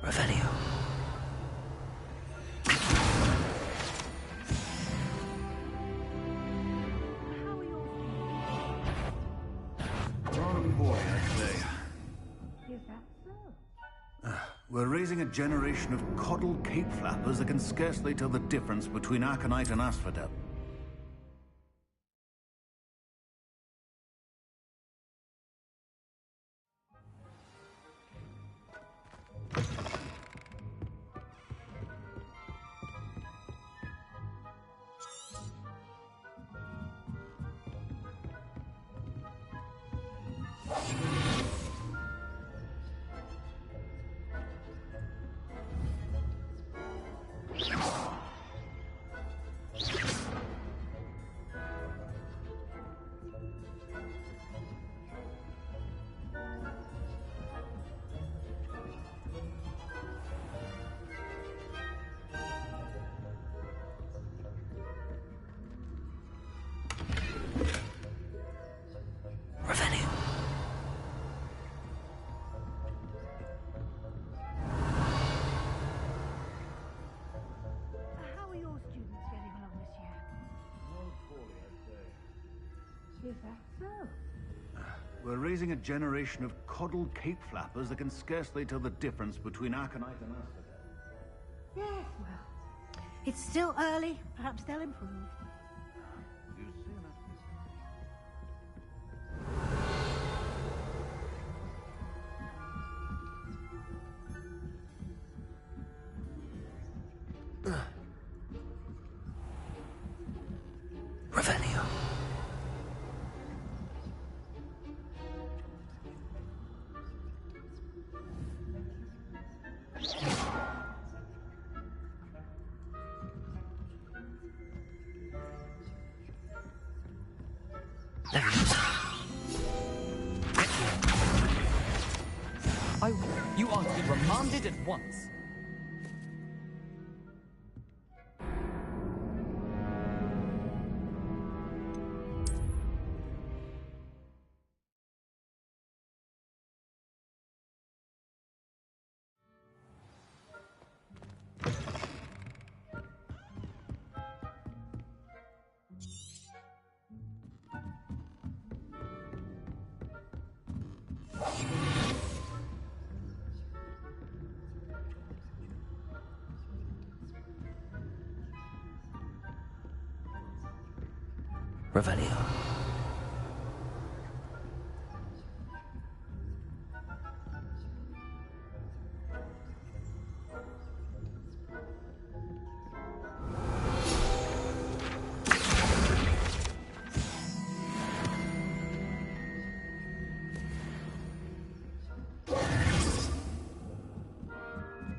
Speaker 3: Revelio.
Speaker 20: Rather poorly, I'd say.
Speaker 10: Is that so?
Speaker 20: We're raising a generation of coddled cape flappers that can scarcely tell the difference between aconite and asphodel.
Speaker 10: How are your students getting along this year?
Speaker 20: Poorly, I'd say.
Speaker 10: Is that so?
Speaker 20: We're raising a generation of coddled cape flappers that can scarcely tell the difference between aconite and asphodel.
Speaker 10: Yes, well, it's still early. Perhaps they'll improve.
Speaker 3: Revelio.
Speaker 5: You are to be remanded at once.
Speaker 3: Revelio.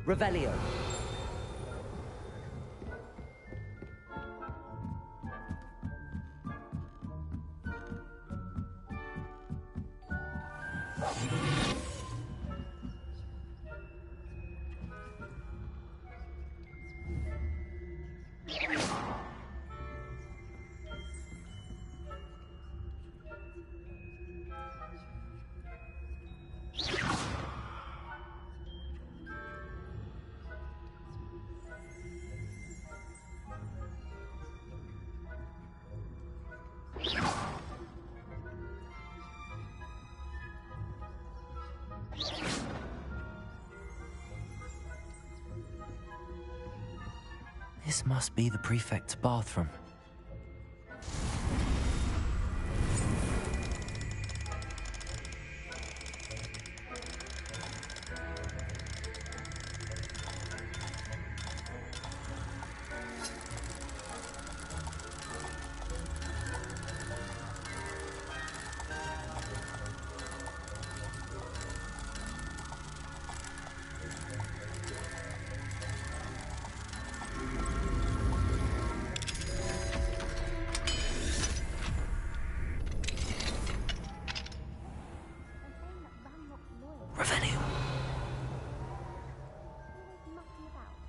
Speaker 3: Revelio. This must be the prefect's bathroom.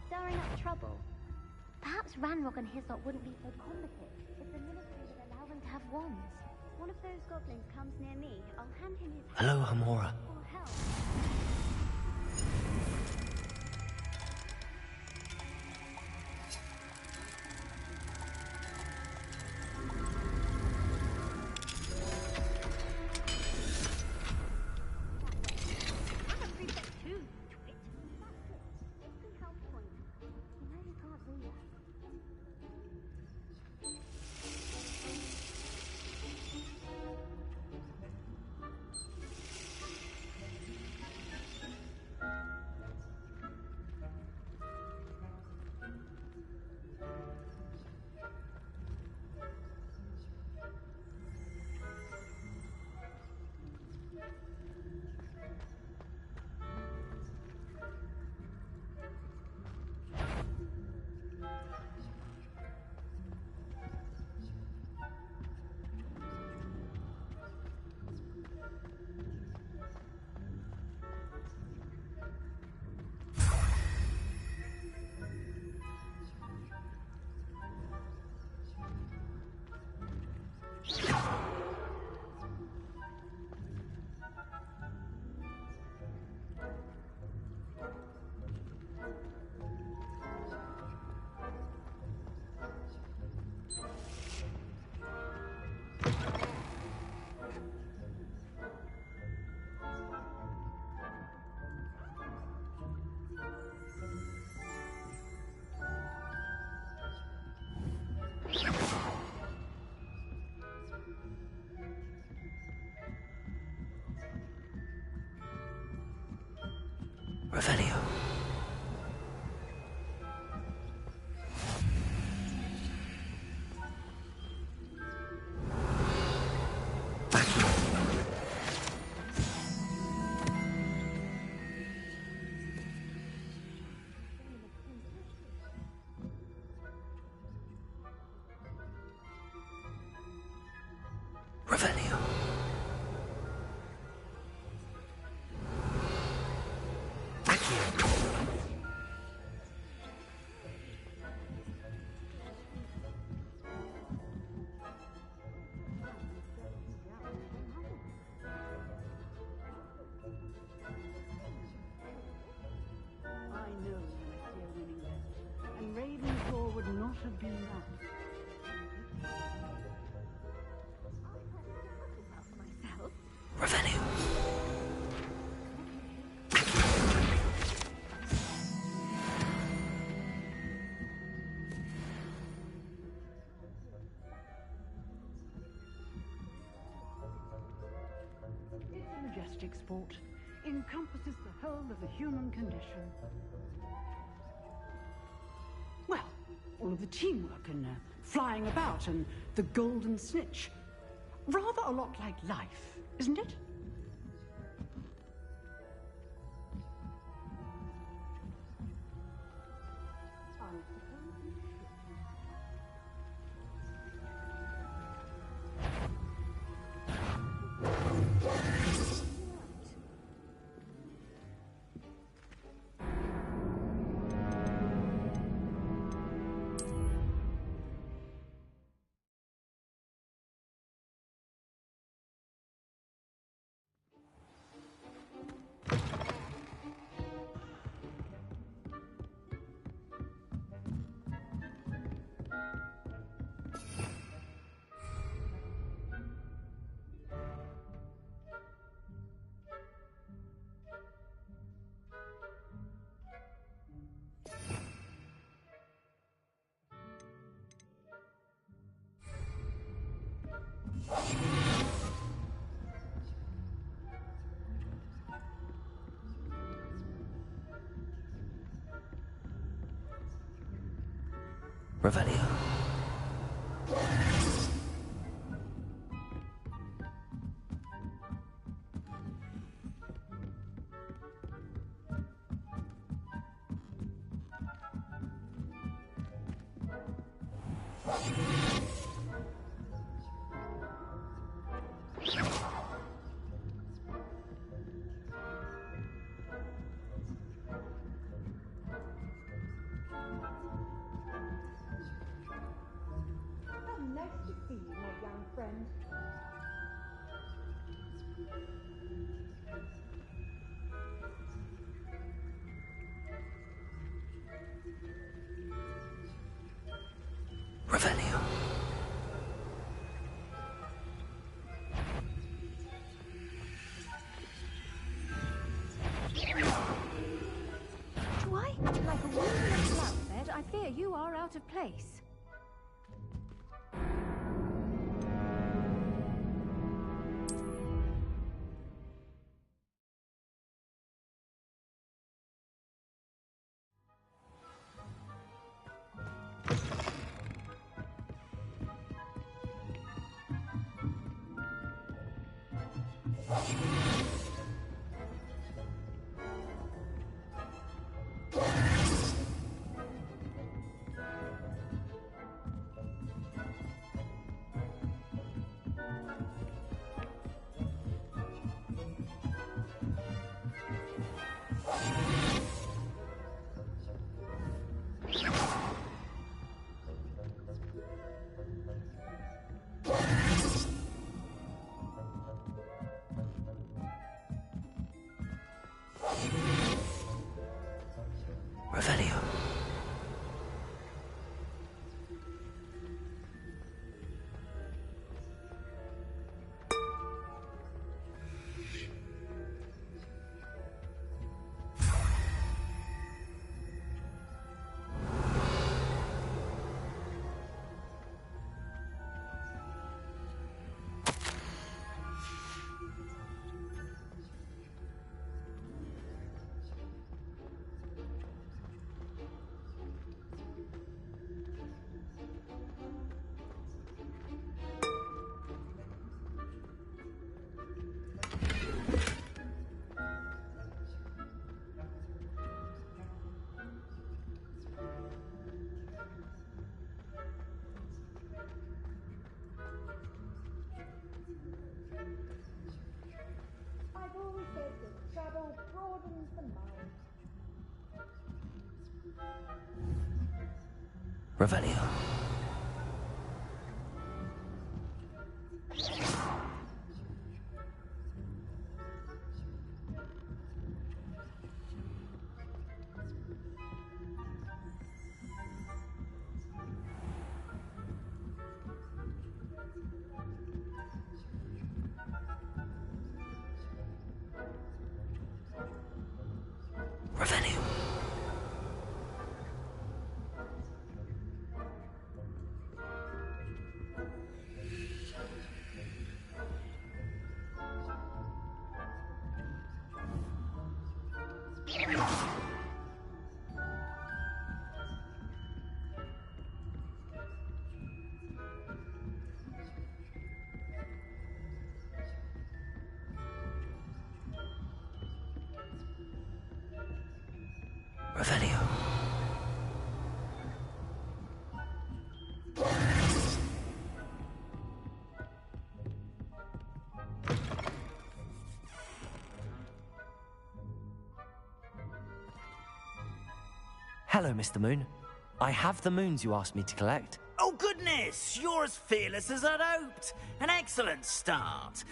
Speaker 14: Stirring up trouble. Perhaps Ranrock and Hislop wouldn't be so combative if the ministry would allow them to have wands. One of those goblins comes near me, I'll hand him his
Speaker 3: Hello, Hamora.
Speaker 14: or help.
Speaker 3: Revelio. Revelio.
Speaker 15: I know you were still winning this, and Ravenclaw would not have been that.
Speaker 14: Myself.
Speaker 3: Revelio.
Speaker 15: This majestic sport encompasses the whole of the human condition. Well, all of the teamwork and flying about and the golden snitch. Rather a lot like life, isn't it?
Speaker 3: Revelio.
Speaker 11: Nice to see you, my young friend.
Speaker 3: Revelio.
Speaker 22: Do I? Like a woman in a flower bed, I fear you are out of place. Revelio.
Speaker 11: I've always said that travel broadens the mind.
Speaker 3: Revelio. Revelio. Revelio. Hello, Mr. Moon. I have the moons you asked me to collect.
Speaker 8: Oh, goodness! You're as fearless as I'd hoped. An excellent start.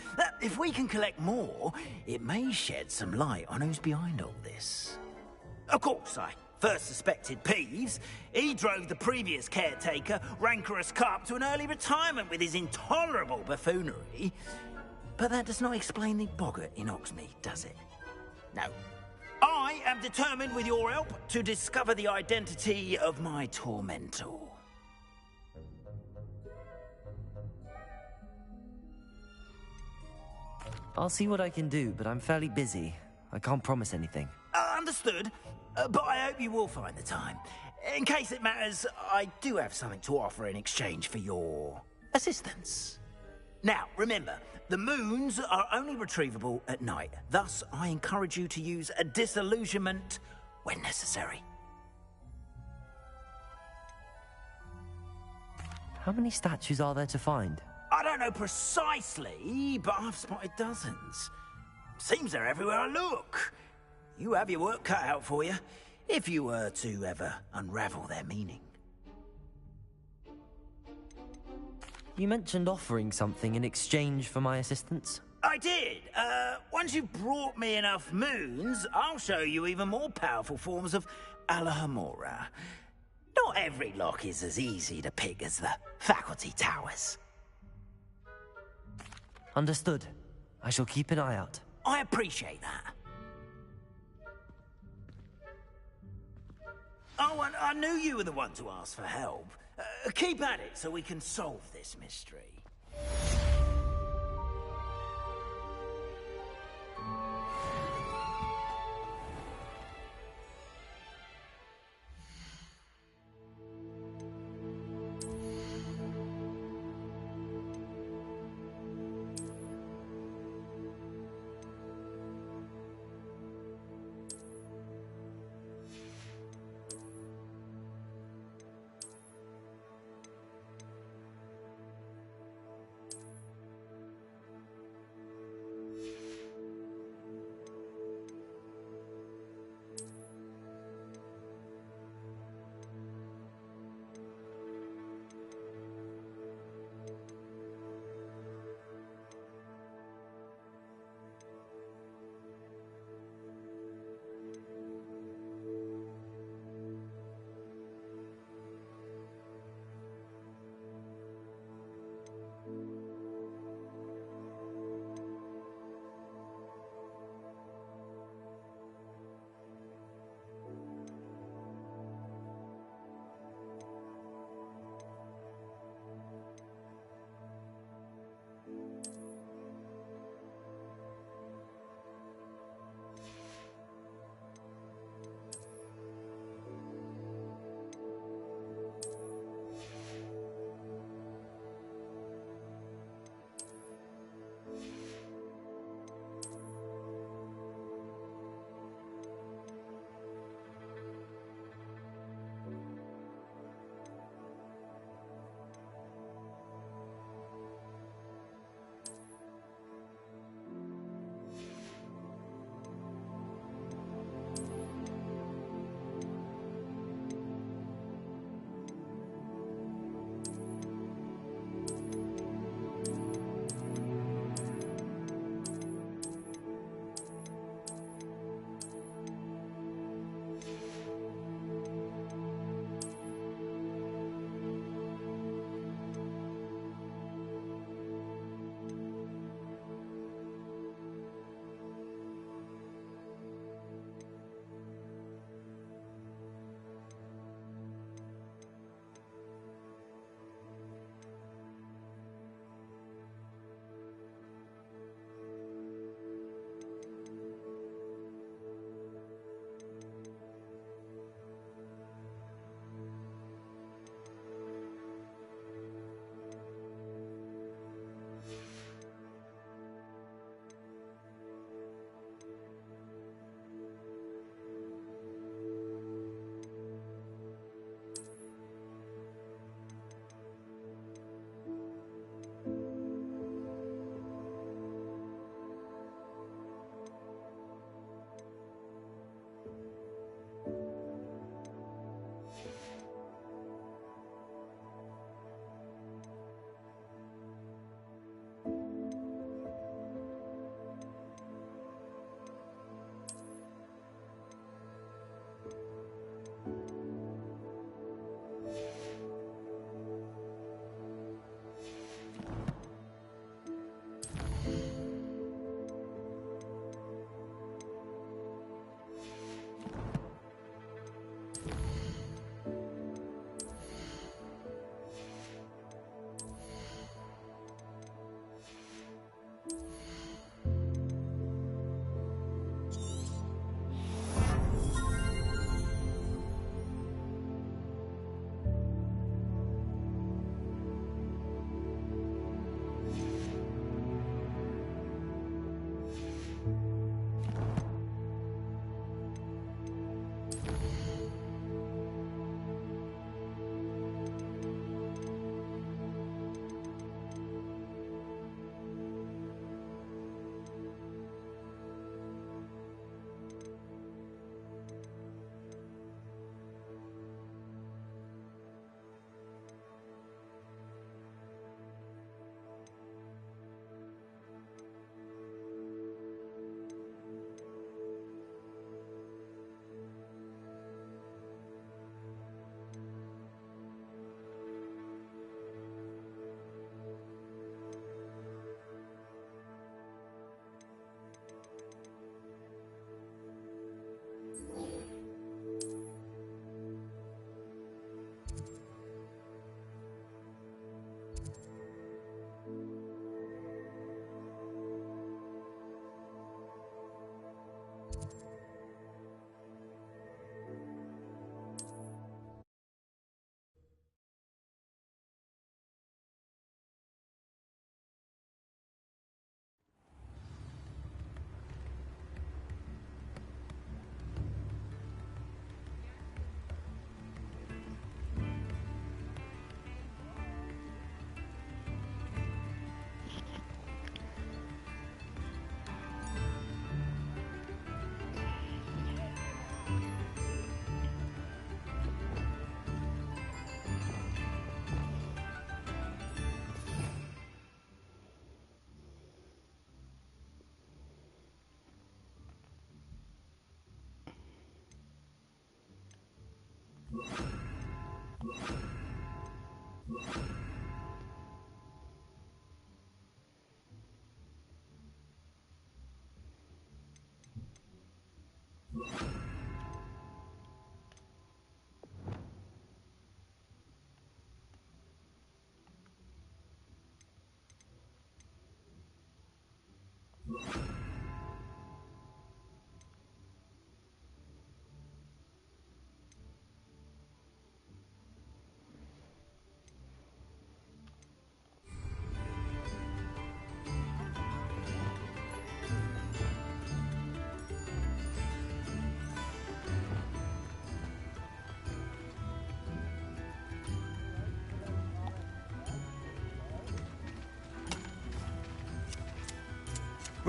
Speaker 8: If we can collect more, it may shed some light on who's behind all this. Of course, I first suspected Peeves. He drove the previous caretaker, Rancorous Carp, to an early retirement with his intolerable buffoonery. But that does not explain the boggart in Oxmead, does it? No. I am determined, with your help, to discover the identity of my tormentor.
Speaker 3: I'll see what I can do, but I'm fairly busy. I can't promise anything.
Speaker 8: Understood. But I hope you will find the time. In case it matters, I do have something to offer in exchange for your assistance. Now, remember, the moons are only retrievable at night. Thus, I encourage you to use a disillusionment when necessary.
Speaker 3: How many statues are there to find?
Speaker 8: I don't know precisely, but I've spotted dozens. Seems they're everywhere I look. You have your work cut out for you, if you were to ever unravel their meaning.
Speaker 3: You mentioned offering something in exchange for my assistance.
Speaker 8: I did. Once you've brought me enough moons, I'll show you even more powerful forms of Alohomora. Not every lock is as easy to pick as the faculty towers.
Speaker 3: Understood. I shall keep an eye out.
Speaker 8: I appreciate that. Oh, and I knew you were the one to ask for help. Keep at it so we can solve this mystery.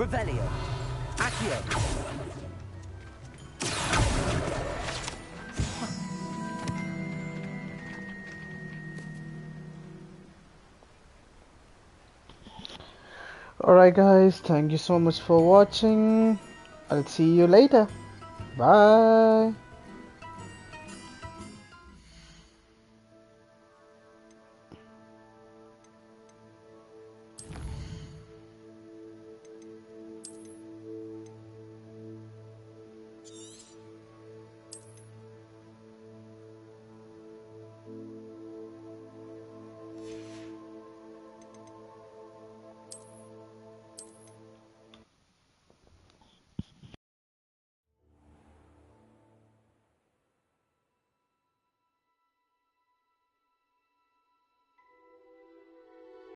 Speaker 3: Revelio. Accio.
Speaker 19: Alright guys, thank you so much for watching. I'll see you later. Bye.